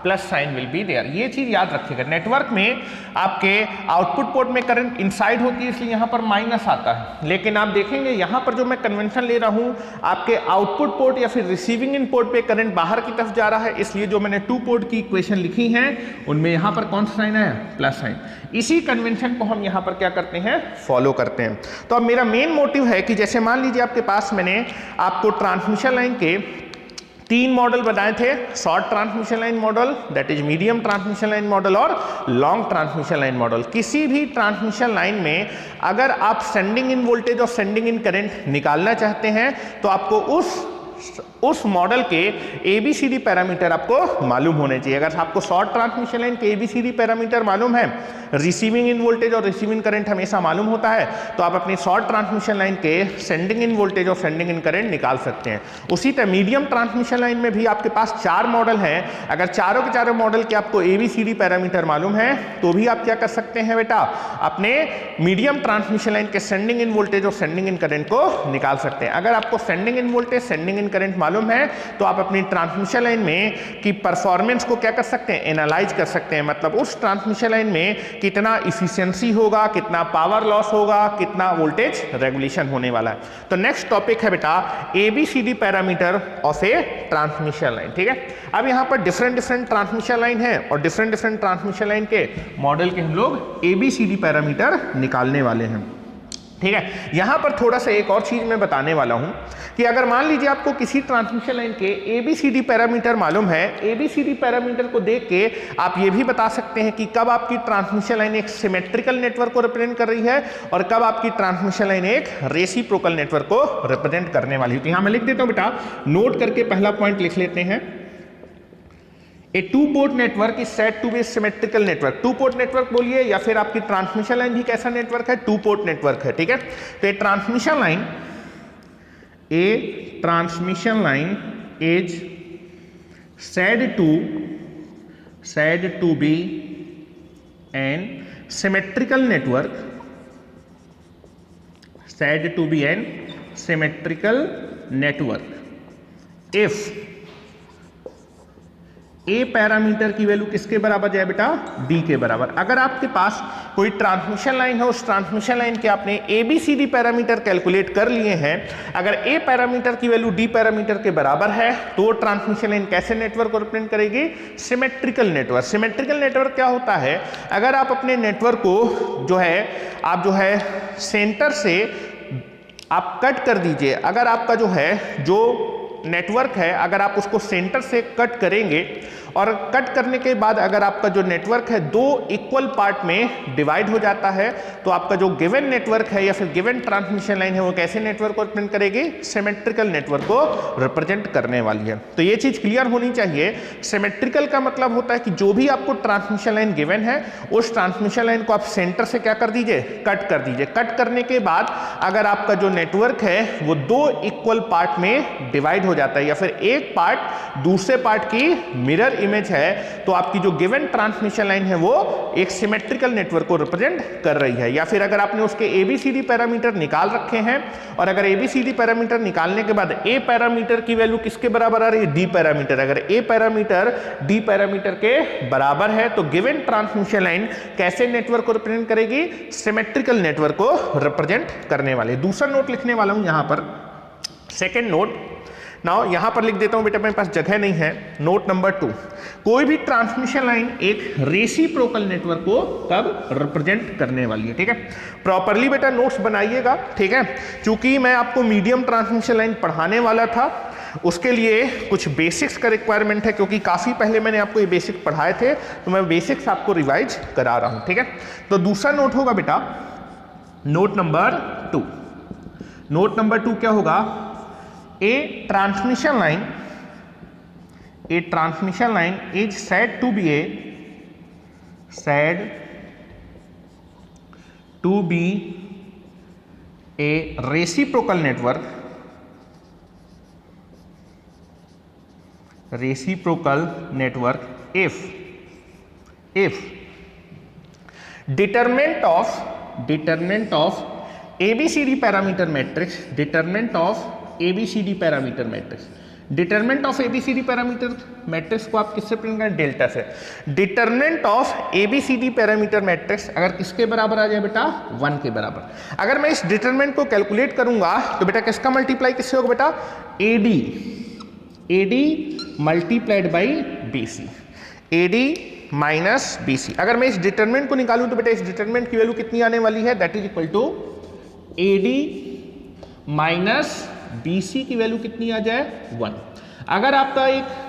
plus sign will be there. ये चीज याद रखिएगा। नेटवर्क में आपके आउटपुट पोर्ट में करंट इनसाइड होती है, इसलिए यहाँ पर माइनस आता है, लेकिन आप देखेंगे यहाँ पर जो मैं कन्वेंशन ले रहा हूँ, आपके आउटपुट पोर्ट या फिर रिसीविंग इन पोर्ट पे करंट बाहर की तरफ जा रहा है, इसलिए जो मैंने 2 पोर्ट की इक्वेशन लिखी है उनमें यहाँ पर कौन सा साइन आया, प्लस साइन। इसी कन्वेंशन को हम यहाँ पर क्या करते हैं, फॉलो करते हैं। तो अब मेरा मेन मोटिव है कि जैसे मान लीजिए आपके पास मैंने आपको ट्रांसमिशन लाइन के 3 मॉडल बनाए थे, short transmission line model, that is medium transmission line model और लॉन्ग ट्रांसमिशन लाइन मॉडल। किसी भी ट्रांसमिशन लाइन में अगर आप सेंडिंग इन वोल्टेज और सेंडिंग इन करंट निकालना चाहते हैं तो आपको उस मॉडल के ABCD पैरामीटर आपको मालूम होने चाहिए। अगर आपको शॉर्ट ट्रांसमिशन लाइन के ABCD पैरामीटर मालूम है, रिसीविंग इन वोल्टेज और रिसीविंग करंट हमेशा मालूम होता है, तो आप अपनी शॉर्ट ट्रांसमिशन लाइन के सेंडिंग इन वोल्टेज और सेंडिंग इन करंट निकाल सकते हैं। उसी तरह मीडियम ट्रांसमिशन लाइन में भी आपके पास 4 मॉडल हैं। अगर चारों के चारों मॉडल के आपको ABCD पैरामीटर मालूम है तो भी आप क्या कर सकते हैं बेटा, अपने मीडियम ट्रांसमिशन लाइन के सेंडिंग इन वोल्टेज और सेंडिंग इन करंट को निकाल सकते हैं। अगर आपको sending end voltage sending end current मालूम है तो आप अपनी ट्रांसमिशन लाइन में की परफॉर्मेंस को क्या कर सकते हैं, एनालाइज कर सकते हैं। मतलब उस ट्रांसमिशन लाइन में कितना इफिशिएंसी होगा, कितना पावर लॉस होगा, कितना वोल्टेज रेगुलेशन होने वाला है। तो नेक्स्ट टॉपिक है बेटा ABCD parameter of a transmission line. ठीक है, अब यहां पर डिफरेंट ट्रांसमिशन लाइन है और डिफरेंट ट्रांसमिशन लाइन के मॉडल के हम लोग ABCD पैरामीटर निकालने वाले हैं। ठीक है, यहां पर थोड़ा सा एक और चीज मैं बताने वाला हूं कि अगर मान लीजिए आपको किसी ट्रांसमिशन लाइन के ABCD पैरामीटर मालूम है, ABCD पैरामीटर को देख के आप ये भी बता सकते हैं कि कब आपकी ट्रांसमिशन लाइन एक सिमेट्रिकल नेटवर्क को रिप्रेजेंट कर रही है और कब आपकी ट्रांसमिशन लाइन एक रेसिप्रोकल नेटवर्क को रिप्रेजेंट करने वाली है। तो यहां मैं लिख देता हूं बेटा, नोट करके पहला पॉइंट लिख लेते हैं। A 2-port network is said to be a symmetrical network। 2-port network बोलिए या फिर आपकी ट्रांसमिशन लाइन भी कैसा नेटवर्क है, 2-port नेटवर्क है। ठीक है, तो a transmission line is said to be an symmetrical network, said to be an symmetrical network if A parameter की वैल्यू किसके बराबर जाए बेटा, D के बराबर। अगर आपके पास कोई ट्रांसमिशन लाइन है, उस ट्रांसमिशन लाइन के आपने ABCD पैरामीटर कैलकुलेट कर लिए हैं, अगर A पैरामीटर की वैल्यू D पैरामीटर के बराबर है तो ट्रांसमिशन लाइन कैसे नेटवर्क को रिप्रेजेंट करेगी, सिमेट्रिकल नेटवर्क। सिमेट्रिकल नेटवर्क क्या होता है, अगर आप अपने नेटवर्क को जो है सेंटर से आप कट कर दीजिए, अगर आपका जो नेटवर्क है अगर आप उसको सेंटर से कट करेंगे और कट करने के बाद अगर आपका जो नेटवर्क है 2 इक्वल पार्ट में डिवाइड हो जाता है तो आपका जो गिवन नेटवर्क है या फिर गिवन ट्रांसमिशन लाइन है वो कैसे नेटवर्क को रिप्रेजेंट करेगी, सिमेट्रिकल नेटवर्क को रिप्रेजेंट करने वाली है। तो ये चीज क्लियर होनी चाहिए। सिमेट्रिकल का मतलब होता है कि जो भी आपको ट्रांसमिशन लाइन गिवन है उस ट्रांसमिशन लाइन को आप सेंटर से क्या कर दीजिए, कट कर दीजिए। कट करने के बाद अगर आपका जो नेटवर्क है वो 2 इक्वल पार्ट में डिवाइड हो जाता है या फिर एक पार्ट दूसरे पार्ट की मिरर इमेज है तो आपकी जो गिवन ट्रांसमिशन लाइन है वो एक सिमेट्रिकल नेटवर्क को रिप्रेजेंट कर रही है। या फिर अगर आपने उसके ABCD पैरामीटर निकाल रखे हैं और अगर ABCD पैरामीटर निकालने के बाद A पैरामीटर की वैल्यू किसके बराबर आ रही है, D पैरामीटर। अगर A पैरामीटर D पैरामीटर के बराबर है तो गिवन ट्रांसमिशन लाइन कैसे नेटवर्क को रिप्रेजेंट करेगी, सिमेट्रिकल नेटवर्क को रिप्रेजेंट करने वाले। दूसरा नोट लिखने वाला हूं यहां पर, सेकेंड नोट। नाउ यहां पर लिख देता हूं बेटा, मेरे पास जगह नहीं है। नोट नंबर 2, कोई भी ट्रांसमिशन लाइन एक रेसिप्रोकल नेटवर्क को कब रिप्रेजेंट करने वाली है। ठीक है, प्रॉपरली बेटा नोट्स बनाइएगा। ठीक है, क्योंकि मैं आपको मीडियम ट्रांसमिशन लाइन पढ़ाने वाला था, उसके लिए कुछ बेसिक्स का रिक्वायरमेंट है, क्योंकि काफी पहले मैंने आपको ये बेसिक पढ़ाए थे तो मैं बेसिक्स आपको रिवाइज करा रहा हूं। ठीक है, तो दूसरा नोट होगा बेटा नोट नंबर 2। नोट नंबर 2 क्या होगा, A transmission line is said to be a reciprocal network if determinant of ABCD parameter matrix, determinant of ABCD parameter matrix, determinant of ABCD parameter matrix को आप किससे print करें? Delta से। Determinant of ABCD parameter matrix अगर किसके बराबर आ जाए बेटा? 1 के बराबर। अगर मैं इस डिटरमिनेंट को कैलकुलेट करूंगा तो बेटा किसका मल्टीप्लाई किससे होगा बेटा? AD multiplied by BC, AD minus BC. अगर मैं इस डिटरमिनेंट को निकालूं तो बेटा इस डिटरमिनेंट की वैल्यू कितनी आने वाली है? That is equal to AD minus BC की वैल्यू कितनी आ जाए? 1। अगर आपका एक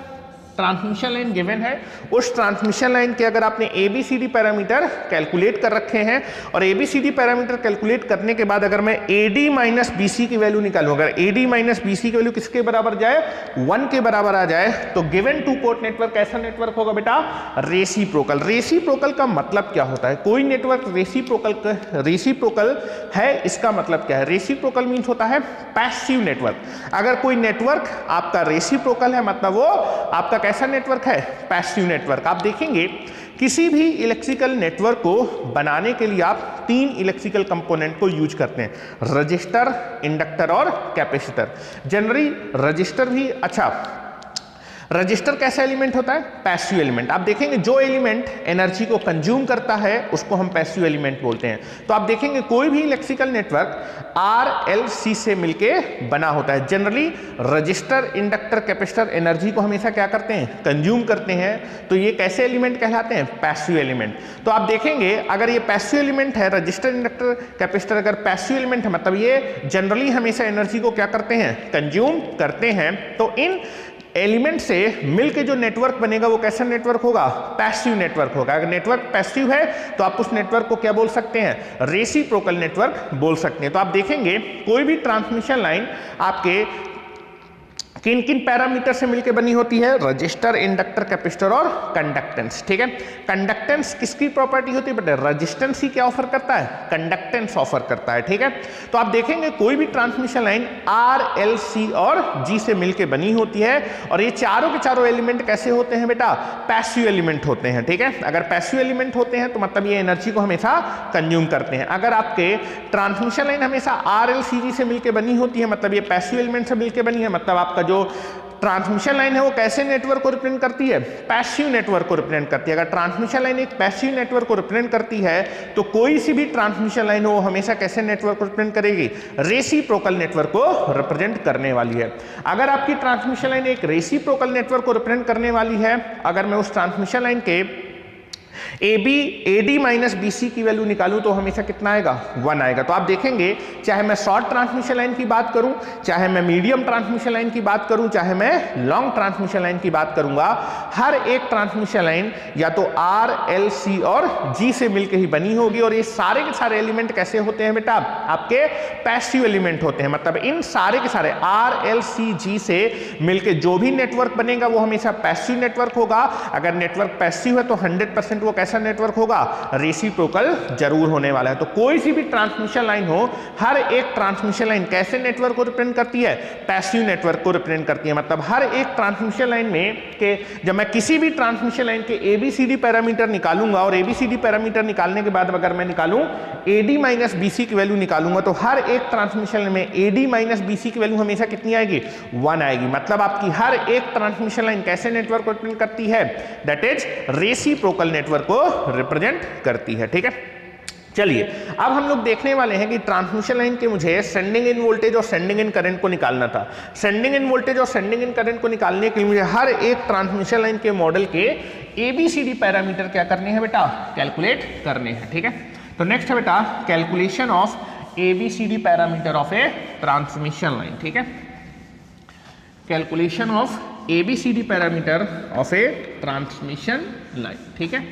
ट्रांसमिशन लाइन गिवन है, उस ट्रांसमिशन लाइन के अगर आपने एबीसीडी पैरामीटर कैलकुलेट कर रखे हैं और एबीसीडी पैरामीटर कैलकुलेट करने के बाद अगर मैं एडी माइनस बीसी की वैल्यू निकालूं, अगर एडी माइनस बीसी की वैल्यू किसके बराबर जाए? 1 के बराबर आ जाए, तो गिवन टू पोर्ट नेटवर्क कैसा नेटवर्क होगा बेटा? रेसिप्रोकल। रेसिप्रोकल का मतलब क्या होता है? कोई नेटवर्क रेसिप्रोकल है, इसका मतलब क्या है? रेसिप्रोकल मीन्स होता है पैसिव नेटवर्क। अगर कोई नेटवर्क आपका रेसिप्रोकल है मतलब वो आपका कैसा नेटवर्क है? Passive network. आप देखेंगे किसी भी इलेक्ट्रिकल नेटवर्क को बनाने के लिए आप 3 इलेक्ट्रिकल कंपोनेंट को यूज करते हैं, रजिस्टर, इंडक्टर और कैपेसिटर। जनरली रजिस्टर भी, अच्छा रजिस्टर कैसा एलिमेंट होता है? Passive element. आप देखेंगे जो एलिमेंट एनर्जी को कंज्यूम करता है उसको हम पैसिव एलिमेंट बोलते हैं। तो आप देखेंगे कोई भी इलेक्ट्रिकल नेटवर्क RLC से मिलके बना होता है। Generally register, inductor, capacitor energy को हमेशा क्या करते हैं? कंज्यूम करते हैं। तो ये कैसे एलिमेंट कहलाते हैं? Passive element. तो आप देखेंगे अगर ये पैसिव एलिमेंट है, रजिस्टर, इंडक्टर, कैपेसिटर अगर पैसिव एलिमेंट है मतलब ये जनरली हमेशा एनर्जी को क्या करते हैं? कंज्यूम करते हैं। तो इन एलिमेंट से मिलके जो नेटवर्क बनेगा वो कैसा नेटवर्क होगा? पैसिव नेटवर्क होगा। अगर नेटवर्क पैसिव है तो आप उस नेटवर्क को क्या बोल सकते हैं? रेसिप्रोकल नेटवर्क बोल सकते हैं। तो आप देखेंगे कोई भी ट्रांसमिशन लाइन आपके किन किन पैरामीटर से मिलकर बनी होती है? रजिस्टर, इंडक्टर, कैपेसिटर और कंडक्टेंस। ठीक है, कंडक्टेंस किसकी प्रॉपर्टी होती है बेटा? रजिस्टेंस ही क्या ऑफर करता है? कंडक्टेंस ऑफर करता है। ठीक है, तो आप देखेंगे कोई भी ट्रांसमिशन लाइन RLC और G से मिलकर बनी होती है और ये चारों के चारों एलिमेंट कैसे होते हैं बेटा? पैसिव एलिमेंट होते हैं। ठीक है, अगर पैसिव एलिमेंट होते हैं तो मतलब ये एनर्जी को हमेशा कंज्यूम करते हैं। अगर आपके ट्रांसमिशन लाइन हमेशा RLCG से मिलकर बनी होती है मतलब ये पैसिव एलिमेंट से मिलकर बनी है, मतलब आपका जो ट्रांसमिशन लाइन है वो कैसे नेटवर्क को रिप्रेजेंट करती है? पैसिव नेटवर्क को रिप्रेजेंट करती है। अगर ट्रांसमिशन लाइन एक पैसिव नेटवर्क को रिप्रेजेंट करती है तो कोई सी भी ट्रांसमिशन लाइन हो वो हमेशा कैसे नेटवर्क को रिप्रेजेंट करेगी? रेसिप्रोकल नेटवर्क को रिप्रेजेंट करने वाली है। अगर आपकी ट्रांसमिशन लाइन एक रेसिप्रोकल नेटवर्क को रिप्रेजेंट करने वाली है, अगर मैं उस ट्रांसमिशन लाइन के एडी माइनस बीसी की वैल्यू निकालूं तो हमेशा कितना आएगा? 1 आएगा। तो आप देखेंगे चाहे मैं शॉर्ट ट्रांसमिशन लाइन की बात करूं, चाहे मैं मीडियम ट्रांसमिशन लाइन की बात करूं, चाहे मैं लॉन्ग ट्रांसमिशन लाइन की बात करूंगा, हर एक ट्रांसमिशन लाइन या तो RLC और G से मिलकर ही बनी होगी और ये सारे के सारे एलिमेंट कैसे होते हैं बेटा? आपके पैसिव एलिमेंट होते हैं। मतलब इन सारे के सारे RLC G से मिलकर जो भी नेटवर्क बनेगा वो हमेशा पैसिव नेटवर्क होगा। अगर नेटवर्क पैसिव है तो 100% वो कैसा नेटवर्क होगा? रेसिप्रोकल जरूर होने वाला है। तो कोई सी भी ट्रांसमिशन लाइन हो, हर एक ट्रांसमिशन लाइन कैसे नेटवर्क को रिप्रेजेंट करती है? पैसिव नेटवर्क को रिप्रेजेंट करती है। मतलब हर एक ट्रांसमिशन लाइन में के जब मैं किसी भी ट्रांसमिशन लाइन के ABCD पैरामीटर निकालूंगा और ABCD पैरामीटर निकालने के बाद अगर मैं निकालूं AD माइनस BC की वैल्यू निकालूंगा तो हर एक ट्रांसमिशन लाइन में AD माइनस BC की वैल्यू हमेशा कितनी आएगी? 1 आएगी। मतलब आपकी हर एक ट्रांसमिशन लाइन कैसे नेटवर्क को रिप्रेजेंट करती है? दैट इज रेसिप्रोकल नेटवर्क को रिप्रेजेंट करती है। ठीक है, चलिए अब हम लोग देखने वाले हैं कि ट्रांसमिशन लाइन के मुझे सेंडिंग इन वोल्टेज और सेंडिंग इन करंट को निकालना था। सेंडिंग इन वोल्टेज और सेंडिंग इन करंट को निकालने के लिए मुझे हर एक ट्रांसमिशन लाइन के मॉडल के ABCD पैरामीटर क्या करने हैं बेटा? कैलकुलेट करने हैं। ठीक है, तो नेक्स्ट है बेटा calculation of ABCD parameter of a transmission line. ठीक है, calculation of ABCD parameter of a transmission line. ठीक है,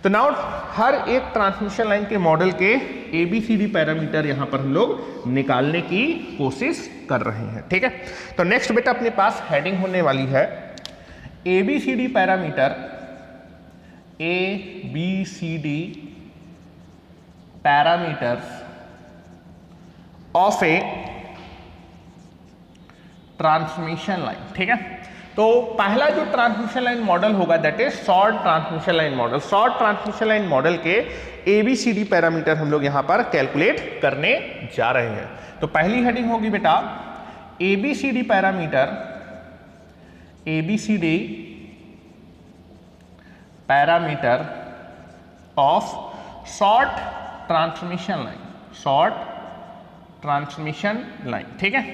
तो नाउ हर एक ट्रांसमिशन लाइन के मॉडल के ABCD पैरामीटर यहां पर हम लोग निकालने की कोशिश कर रहे हैं। ठीक है, तो नेक्स्ट बेटा अपने पास हेडिंग होने वाली है ABCD parameter, ABCD parameters of a transmission line. ठीक है, तो पहला जो ट्रांसमिशन लाइन मॉडल होगा that is short transmission line model. Short transmission line model के ABCD पैरामीटर हम लोग यहां पर कैलकुलेट करने जा रहे हैं। तो पहली हेडिंग होगी बेटा ABCD parameter ABCD parameter of short transmission line, short transmission line, ठीक है।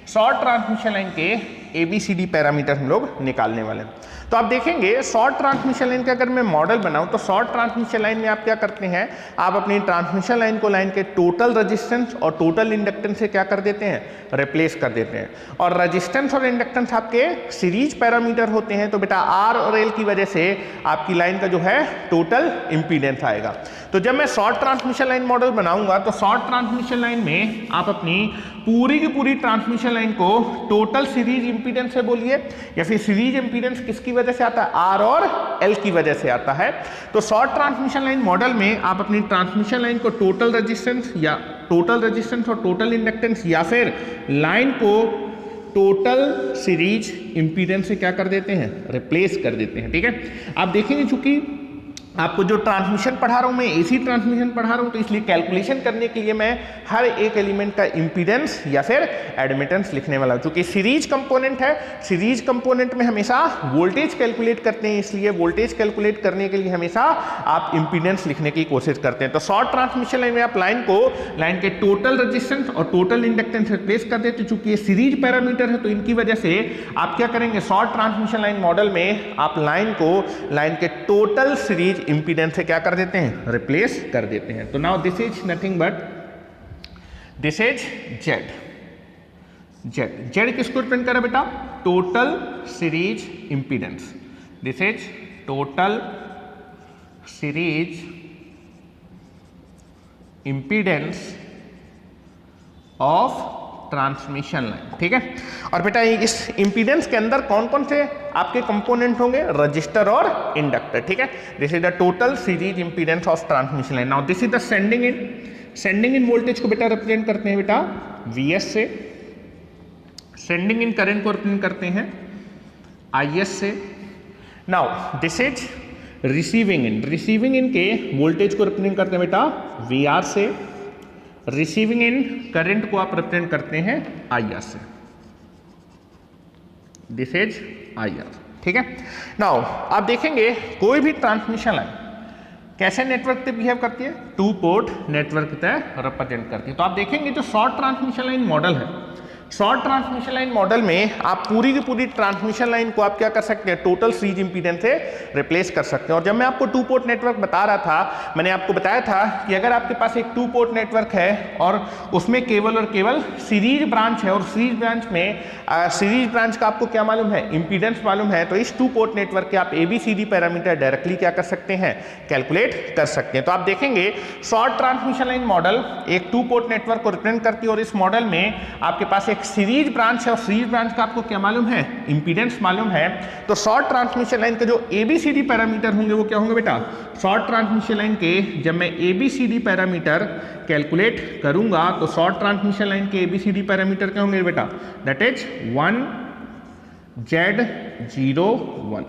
शॉर्ट ट्रांसमिशन लाइन के ABCD पैरामीटर हम लोग निकालने वाले हैं। तो आप देखेंगे शॉर्ट ट्रांसमिशन लाइन का अगर मैं मॉडल बनाऊं तो शॉर्ट ट्रांसमिशन लाइन में आप क्या करते हैं, आप अपनी ट्रांसमिशन लाइन को लाइन के टोटल रेजिस्टेंस और टोटल इंडक्टेंस से क्या कर देते हैं, रिप्लेस कर देते हैं। और रेजिस्टेंस और इंडक्टेंस आपके सीरीज पैरामीटर होते हैं, तो बेटा R और L की वजह से आपकी लाइन का जो है टोटल इंपीडेंस आएगा। तो जब मैं शॉर्ट ट्रांसमिशन लाइन मॉडल बनाऊंगा तो शॉर्ट ट्रांसमिशन लाइन में आप अपनी पूरी की पूरी ट्रांसमिशन लाइन को टोटल सीरीज इंपीडेंस से बोलिए, या फिर सीरीज इंपीडेंस किसकी वजह से आता है, R और L की वजह से आता है। तो शॉर्ट ट्रांसमिशन लाइन मॉडल में आप अपनी ट्रांसमिशन लाइन को टोटल रेजिस्टेंस और टोटल इंडक्टेंस या फिर लाइन को टोटल सीरीज इंपीडेंस से क्या कर देते हैं, रिप्लेस कर देते हैं, ठीक है। आप देखेंगे चूंकि आपको जो ट्रांसमिशन पढ़ा रहा हूं मैं, AC ट्रांसमिशन पढ़ा रहा हूं, तो इसलिए कैलकुलेशन करने के लिए मैं हर एक एलिमेंट का इंपीडेंस या फिर एडमिटेंस लिखने वाला हूं। क्योंकि सीरीज कंपोनेंट है, सीरीज कंपोनेंट में हमेशा वोल्टेज कैलकुलेट करते हैं, इसलिए वोल्टेज कैलकुलेट करने के लिए हमेशा आप इंपीडेंस लिखने की कोशिश करते हैं। तो शॉर्ट ट्रांसमिशन लाइन में आप लाइन को लाइन के टोटल रेजिस्टेंस और टोटल इंडक्टेंस रिप्लेस कर देते हैं। चूंकि ये सीरीज पैरामीटर है तो इनकी वजह से आप क्या करेंगे, शॉर्ट ट्रांसमिशन लाइन मॉडल में आप लाइन को लाइन के टोटल सीरीज इंपीडेंस से क्या कर देते हैं, रिप्लेस कर देते हैं। तो now this is nothing but this is Z किसको रिप्रेजेंट कर रहा है बेटा, total series impedance. This is total series impedance of transmission line, ठीक है। और बेटा इस इंपीडेंस के अंदर कौन कौन से आपके कंपोनेंट होंगे, रजिस्टर और इंडक्टर, ठीक है। This is the total series impedance of transmission line. Now this is the sending end voltage को बेटा रिप्रेजेंट करते हैं बेटा VS से, सेंडिंग इन करंट को रिप्रेजेंट करते हैं IS से। Now this is receiving end के वोल्टेज को रिप्रेजेंट करते हैं बेटा VR से, रिसीविंग इन करंट को आप रिप्रेजेंट करते हैं IR से। दिस इज IR, ठीक है। नाउ आप देखेंगे कोई भी ट्रांसमिशन लाइन कैसे नेटवर्क पे बिहेव करती है, 2 पोर्ट नेटवर्क पे रिप्रेजेंट करती है। तो आप देखेंगे जो शॉर्ट ट्रांसमिशन लाइन मॉडल है, शॉर्ट ट्रांसमिशन लाइन मॉडल में आप पूरी की पूरी ट्रांसमिशन लाइन को आप क्या कर सकते हैं, टोटल सीरीज इंपीडेंस से रिप्लेस कर सकते हैं। और जब मैं आपको 2 पोर्ट नेटवर्क बता रहा था, मैंने आपको बताया था कि अगर आपके पास एक 2 पोर्ट नेटवर्क है और उसमें केवल और केवल सीरीज ब्रांच है, और सीरीज ब्रांच में सीरीज ब्रांच का आपको क्या मालूम है, इंपीडेंस मालूम है, तो इस 2 पोर्ट नेटवर्क के आप ABCD पैरामीटर डायरेक्टली क्या कर सकते हैं, कैलकुलेट कर सकते हैं। तो आप देखेंगे शॉर्ट ट्रांसमिशन लाइन मॉडल एक 2 पोर्ट नेटवर्क को रिप्रेजेंट करती है, और इस मॉडल में आपके पास एक सीरीज ब्रांच है, और सीरीज ब्रांच का आपको क्या मालूम है, इंपीडेंस मालूम है। तो शॉर्ट ट्रांसमिशन लाइन के जो ABCD पैरामीटर होंगे वो क्या होंगे बेटा, शॉर्ट ट्रांसमिशन लाइन के जब मैं ABCD पैरामीटर कैलकुलेट करूंगा तो शॉर्ट ट्रांसमिशन लाइन के ABCD पैरामीटर क्या होंगे बेटा, दैट इज 1 Z01,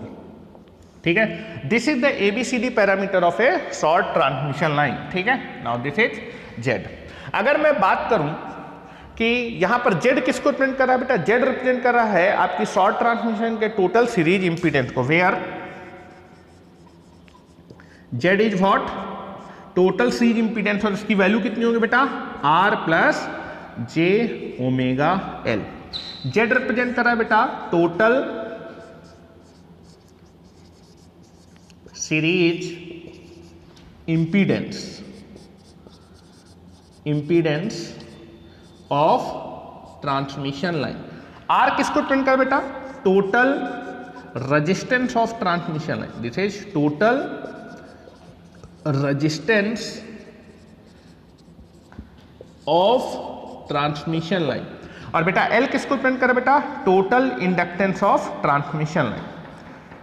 ठीक है। This is the ABCD parameter of A short transmission line, ठीक है। Now this is Z। अगर मैं बात करूं कि यहां पर Z किसको रिप्रेजेंट कर रहा है बेटा, Z रिप्रेजेंट कर रहा है आपकी शॉर्ट ट्रांसमिशन के टोटल सीरीज इंपीडेंस को, where Z is what, total series impedance, और इसकी वैल्यू कितनी होगी बेटा, R plus j⍵L। Z represent कर रहा है बेटा total series impedance of transmission line. R किसको रिप्रेजेंट कर बेटा, total resistance of transmission line. This is total resistance of transmission line. और बेटा L किसको रिप्रेजेंट कर बेटा, total inductance of transmission line,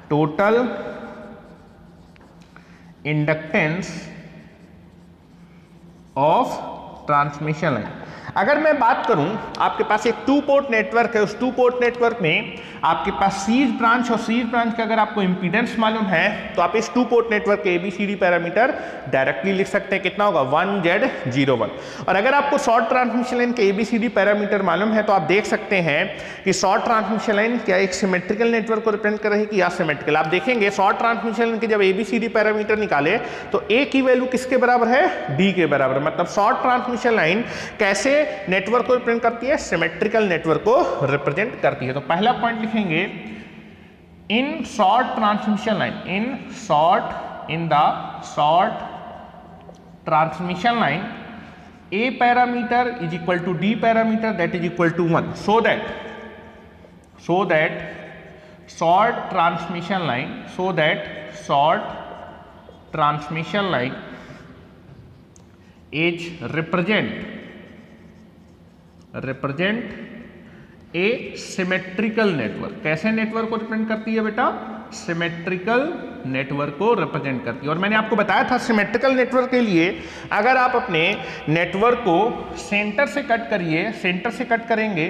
total inductance of transmission line. अगर मैं बात करूं, आपके पास एक 2 पोर्ट नेटवर्क है, उस 2 पोर्ट नेटवर्क में आपके पास सीरीज ब्रांच और सीरीज ब्रांच का अगर आपको इंपीडेंस मालूम है तो आप इस 2 पोर्ट नेटवर्क के ABCD पैरामीटर डायरेक्टली लिख सकते हैं। कितना होगा 1Z01। और अगर आपको शॉर्ट ट्रांसमिशन लाइन के ABCD पैरामीटर मालूम है तो आप देख सकते हैं कि शॉर्ट ट्रांसमिशन लाइन क्या एक सिमेट्रिकल नेटवर्क को रिप्रेजेंट कर रही है कि असिमेट्रिकल। आप देखेंगे शॉर्ट ट्रांसमिशन लाइन के जब ABCD पैरामीटर निकाले तो A की वैल्यू किसके बराबर है, D के बराबर। मतलब शॉर्ट ट्रांसमिशन लाइन कैसे नेटवर्क को रिप्रेजेंट करती है, सिमेट्रिकल नेटवर्क को रिप्रेजेंट करती है। तो पहला पॉइंट लिखेंगे in short transmission line, in the short transmission line A parameter is equal to D parameter that is equal to 1, so that short transmission line is represent a symmetrical network। कैसे network को represent करती है बेटा, symmetrical network को represent करती है। और मैंने आपको बताया था सिमेट्रिकल नेटवर्क के लिए अगर आप अपने नेटवर्क को सेंटर से कट करेंगे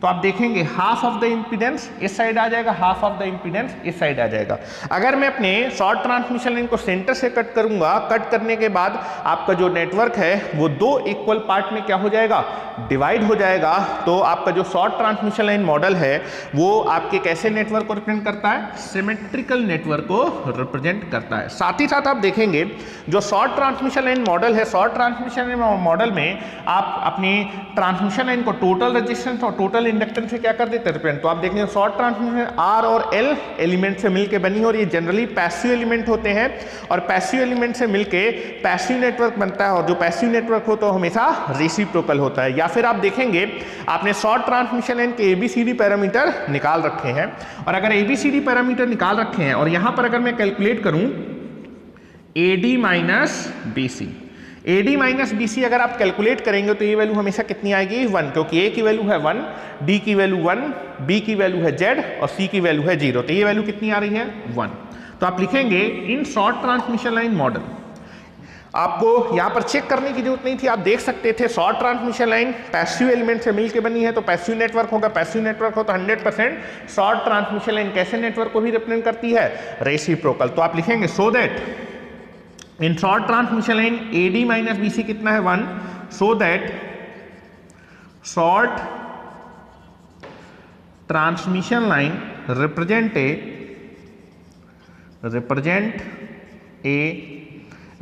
तो आप देखेंगे हाफ ऑफ द इंपीडेंस इस साइड आ जाएगा, हाफ ऑफ द इंपीडेंस इस साइड आ जाएगा। अगर मैं अपने शॉर्ट ट्रांसमिशन लाइन को सेंटर से कट करूंगा, कट करने के बाद आपका जो नेटवर्क है वो 2 इक्वल पार्ट में क्या हो जाएगा, डिवाइड हो जाएगा। तो आपका जो शॉर्ट ट्रांसमिशन लाइन मॉडल है वो आपके कैसे नेटवर्क को रिप्रेजेंट करता है, सिमेट्रिकल नेटवर्क को रिप्रेजेंट करता है। साथ ही साथ आप देखेंगे जो शॉर्ट ट्रांसमिशन लाइन मॉडल है, शॉर्ट ट्रांसमिशन लाइन मॉडल में आप अपनी ट्रांसमिशन लाइन को टोटल रेजिस्टेंस और टोटल इंडक्टेंस से क्या कर देते हैं, रिप्रेजेंट। तो आप देखेंगे शॉर्ट ट्रांसमिशन R और L एलिमेंट से मिलकर बनी और ये जनरली पैसिव एलिमेंट होते हैं और पैसिव एलिमेंट से मिलके पैसिव नेटवर्क बनता है। और जो पैसिव नेटवर्क हो तो हमेशा रेसिप्रोकल होता है। या फिर आप देखेंगे आपने शॉर्ट ट्रांसमिशन लाइन के ABCD पैरामीटर निकाल रखे हैं और अगर ABCD पैरामीटर निकाल रखे हैं और यहां पर अगर मैं कैलकुलेट करूं AD माइनस BC अगर आप कैलकुलेट करेंगे तो ये वैल्यू हमेशा कितनी आएगी, 1, क्योंकि A की वैल्यू है 1, D की वैल्यू 1, B की वैल्यू है Z और C की वैल्यू है 0। तो ये वैल्यू कितनी आ रही है, 1। तो आप लिखेंगे in short transmission line model. आपको यहां पर चेक करने की जरूरत नहीं थी, आप देख सकते थे short transmission line passive element से मिलकर बनी है तो पैसिव नेटवर्क होगा। पैसिव नेटवर्क हो तो 100% शॉर्ट ट्रांसमिशन लाइन कैसे नेटवर्क को भी रिप्रेजेंट करती है, रेसिप्रोकल। तो आप लिखेंगे so that in short transmission line AD minus BC कितना है, 1, so that short transmission line represent a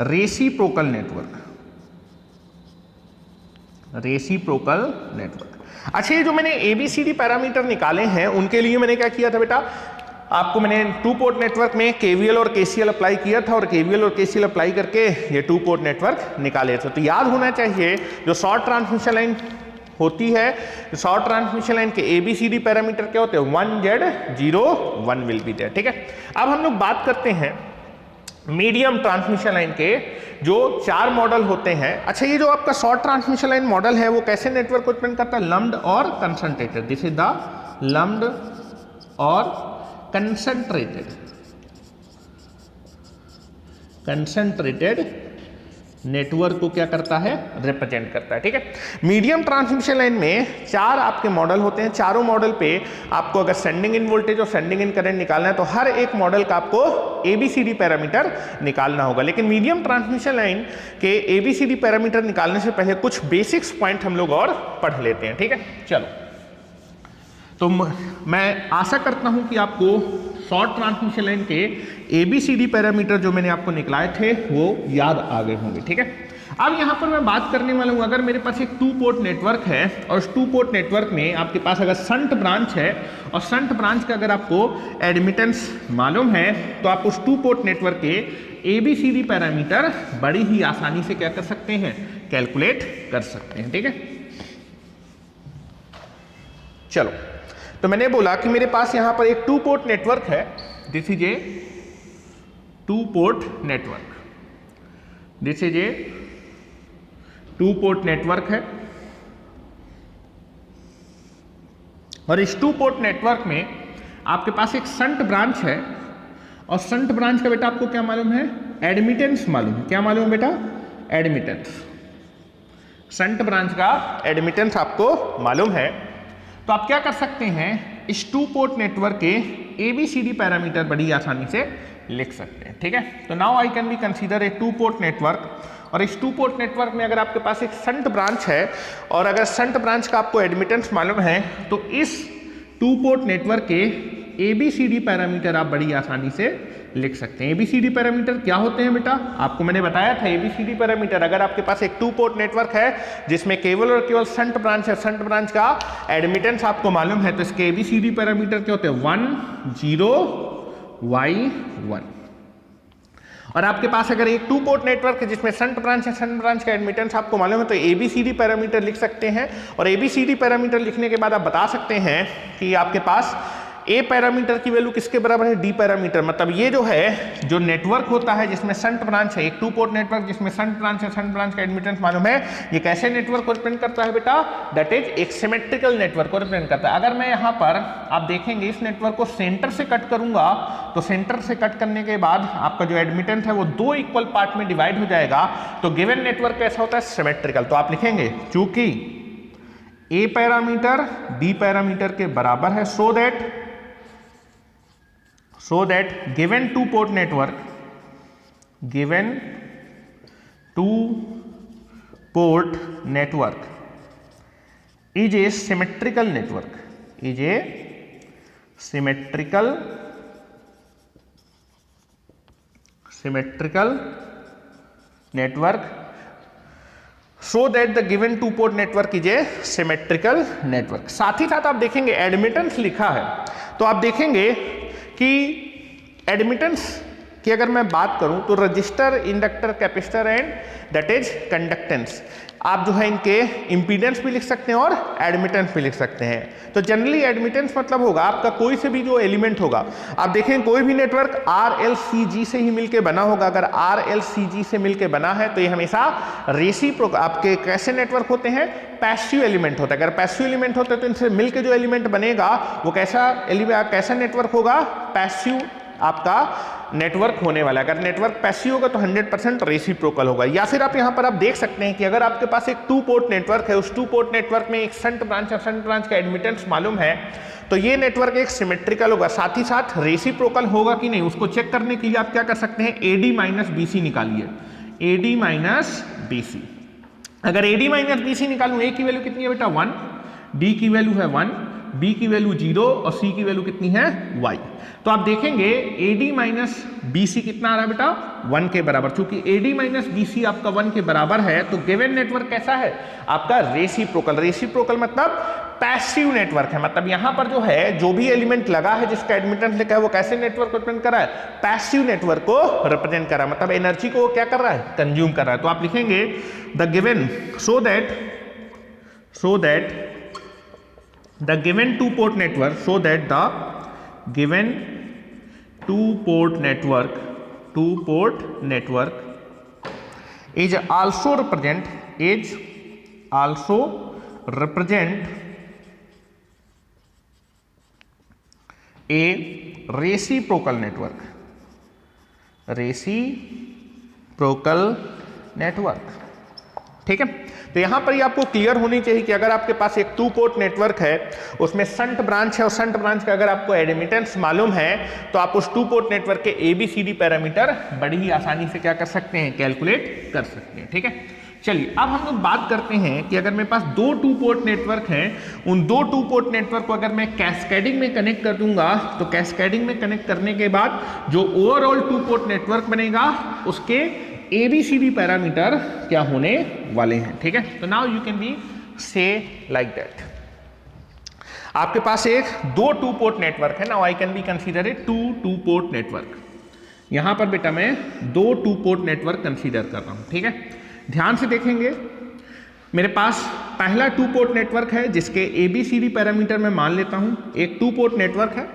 reciprocal network. अच्छा, ये जो मैंने ABCD पैरामीटर निकाले हैं उनके लिए मैंने क्या किया था बेटा, आपको मैंने 2 पोर्ट नेटवर्क में KVL और KCL अप्लाई किया था और KVL और KCL अप्लाई करके ये 2 पोर्ट नेटवर्क निकाले थे। तो याद होना चाहिए जो शॉर्ट ट्रांसमिशन लाइन होती है, शॉर्ट ट्रांसमिशन लाइन के ABCD पैरामीटर क्या होते हैं, 1Z01 विल बी देयर। ठीक है, अब हम लोग बात करते हैं मीडियम ट्रांसमिशन लाइन के जो 4 मॉडल होते हैं। अच्छा, ये जो आपका शॉर्ट ट्रांसमिशन लाइन मॉडल है वो कैसे नेटवर्क को रिप्रेजेंट करता है, लम्प्ड और concentrated. This is the lumped और कंसंट्रेटेड नेटवर्क को क्या करता है, रिप्रेजेंट करता है। ठीक है, मीडियम ट्रांसमिशन लाइन में 4 आपके मॉडल होते हैं। चारों मॉडल पे आपको अगर सेंडिंग इन वोल्टेज और सेंडिंग इन करंट निकालना है तो हर एक मॉडल का आपको ABCD पैरामीटर निकालना होगा। लेकिन मीडियम ट्रांसमिशन लाइन के ABCD पैरामीटर निकालने से पहले कुछ बेसिक्स पॉइंट हम लोग और पढ़ लेते हैं। ठीक है, चलो। तो मैं आशा करता हूं कि आपको शॉर्ट ट्रांसमिशन लाइन के ABCD पैरामीटर जो मैंने आपको निकाले थे वो याद आ गए होंगे। ठीक है, अब यहां पर मैं बात करने वाला हूं, अगर मेरे पास एक 2 पोर्ट नेटवर्क है और उस 2 पोर्ट नेटवर्क में आपके पास अगर शंट ब्रांच है और शंट ब्रांच का अगर आपको एडमिटेंस मालूम है तो आप उस 2 पोर्ट नेटवर्क के ABCD पैरामीटर बड़ी ही आसानी से क्या कर सकते हैं, कैलकुलेट कर सकते हैं। ठीक है, चलो। तो मैंने बोला कि मेरे पास यहां पर एक 2 पोर्ट नेटवर्क है, this is A 2 port network, this is A 2 port network है और इस 2 पोर्ट नेटवर्क में आपके पास एक शंट ब्रांच है और शंट ब्रांच का बेटा आपको क्या मालूम है, एडमिटेंस मालूम है। क्या मालूम है बेटा, एडमिटेंस। शंट ब्रांच का एडमिटेंस आपको मालूम है, तो आप क्या कर सकते हैं, इस 2 पोर्ट नेटवर्क के ABCD पैरामीटर बड़ी आसानी से लिख सकते हैं। ठीक है, तो now I can be consider A 2 port network, और इस 2 पोर्ट नेटवर्क में अगर आपके पास एक शंट ब्रांच है और अगर शंट ब्रांच का आपको एडमिटेंस मालूम है, तो इस 2 पोर्ट नेटवर्क के ABCD पैरामीटर आप बड़ी आसानी से लिख सकते हैं। ABCD पैरामीटर क्या होते हैं बेटा, आपको मैंने बताया था। ABCD पैरामीटर, अगर आपके पास एक 2 पोर्ट नेटवर्क है जिसमें केवल और केवल शंट ब्रांच है, शंट ब्रांच का एडमिटेंस आपको मालूम है, तो इसके ABCD पैरामीटर क्या होते हैं, 1 0 Y 1। और आपके पास अगर एक 2 पोर्ट नेटवर्क है जिसमें शंट ब्रांच है, शंट ब्रांच का एडमिटेंस आपको मालूम है, तो ABCD पैरामीटर लिख सकते हैं। और ABCD पैरामीटर लिखने के बाद आप बता सकते हैं कि आपके पास A पैरामीटर की वैल्यू किसके बराबर है, D पैरामीटर। मतलब ये जो है, जो नेटवर्क होता है जिसमें शंट ब्रांच है, एक 2 पोर्ट नेटवर्क जिसमें शंट ब्रांच है, शंट ब्रांच का एडमिटेंस मालूम है, ये कैसे नेटवर्क को रिप्रेजेंट करता है बेटा, दैट इज एक सिमेट्रिकल नेटवर्क को रिप्रेजेंट करता है। अगर मैं यहाँ पर आप देखेंगे इस नेटवर्क को सेंटर से कट करूंगा, तो सेंटर से कट करने के बाद आपका जो एडमिटेंस है वो 2 इक्वल पार्ट में डिवाइड हो जाएगा, तो गिवन नेटवर्क कैसा होता है, सिमेट्रिकल। तो आप लिखेंगे चूंकि A पैरामीटर D पैरामीटर के बराबर है, so that given 2 port network is a symmetrical network, network, so that the given 2 port network is a symmetrical network। साथ ही साथ आप देखेंगे एडमिटेंस लिखा है, तो आप देखेंगे कि एडमिटेंस की अगर मैं बात करूं तो register, inductor, capacitor and that is conductance, आप जो है इनके इंपीडेंस भी लिख सकते हैं और एडमिटेंस भी लिख सकते हैं। तो जनरली एडमिटेंस मतलब होगा आपका कोई से भी जो एलिमेंट होगा, आप देखें कोई भी नेटवर्क RLCG से ही मिलके बना होगा। अगर RLCG से मिलके बना है तो ये हमेशा रेसिप्रोकल, आपके कैसे नेटवर्क होते हैं, पैसिव एलिमेंट होता है। अगर पैसिव एलिमेंट होते हैं तो इनसे मिलके जो एलिमेंट बनेगा वो कैसा नेटवर्क होगा, पैसिव आपका नेटवर्क होने वाला है। अगर नेटवर्क पैसिव होगा तो 100% रेसिप्रोकल होगा। या फिर आप यहां पर आप देख सकते हैं कि अगर आपके पास एक 2 पोर्ट नेटवर्क है, उस 2 पोर्ट नेटवर्क में एक शंट ब्रांच और शंट ब्रांच का एडमिटेंस मालूम है, तो ये नेटवर्क एक सिमेट्रिकल होगा। साथ ही साथ रेसिप्रोकल होगा कि नहीं उसको चेक करने के लिए आप क्या कर सकते हैं, AD माइनस BC निकालिए, AD माइनस BC। अगर AD माइनस BC निकालूं, A की वैल्यू कितनी है बेटा 1, D की वैल्यू है 1, B की वैल्यू 0 और C की वैल्यू कितनी है Y। तो आप देखेंगे AD माइनस BC कितना आ रहा है बेटा 1 के बराबर। चूंकि AD माइनस BC आपका 1 के बराबर है तो गिवन नेटवर्क कैसा है आपका, रेसिप्रोकल। रेसिप्रोकल मतलब पैसिव नेटवर्क है, मतलब यहां पर जो है जो भी एलिमेंट लगा है जिसका एडमिटेंस लिखा है वो कैसे नेटवर्क को रिप्रेजेंट कर रहा है, पैसिव नेटवर्क को रिप्रेजेंट कर रहा है, मतलब एनर्जी को क्या कर रहा है, कंज्यूम कर रहा है। तो आप लिखेंगे the given so that the given 2 port network, so that the given 2 port network is also represent a reciprocal network। ठीक है, तो यहां पर ही आपको क्लियर होनी चाहिए कि अगर आपके पास एक 2 पोर्ट नेटवर्क है, उसमें शंट ब्रांच है और शंट ब्रांच का अगर आपको एडमिटेंस मालूम है तो आप उस 2 पोर्ट नेटवर्क के ABCD पैरामीटर बड़ी ही आसानी से क्या कर सकते हैं, कैलकुलेट कर सकते हैं। ठीक है, चलिए अब हम लोग बात करते हैं कि अगर मेरे पास 2 पोर्ट नेटवर्क हैं, उन 2 पोर्ट नेटवर्क को अगर मैं कैस्केडिंग में कनेक्ट कर दूंगा, तो कैस्केडिंग में कनेक्ट करने के बाद जो ओवरऑल 2 पोर्ट नेटवर्क बनेगा उसके ABCD पैरामीटर क्या होने वाले हैं। ठीक है, तो नाउ यू कैन बी से लाइक दैट, आपके पास एक 2 पोर्ट नेटवर्क है। Now I can be consider A 2 port network. यहां पर बेटा मैं 2 पोर्ट नेटवर्क कंसीडर कर रहा हूं। ठीक है, ध्यान से देखेंगे, मेरे पास पहला 2 पोर्ट नेटवर्क है जिसके ABCD पैरामीटर मैं मान लेता हूं। एक 2 पोर्ट नेटवर्क है,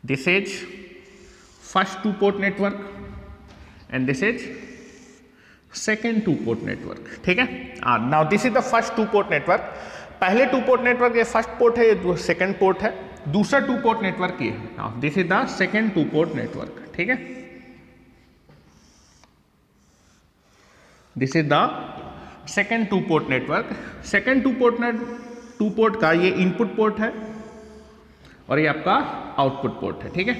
this is first 2 port network and this is second 2 port network। ठीक है, now this is the first 2 port network। पहले 2 पोर्ट नेटवर्क ये फर्स्ट पोर्ट है, ये सेकंड पोर्ट है। दूसरा 2 पोर्ट नेटवर्क ये है, now this is the second 2 port network. ठीक है, this is the second to port network. Second two port का ये इनपुट पोर्ट है और ये आपका आउटपुट पोर्ट है, ठीक है।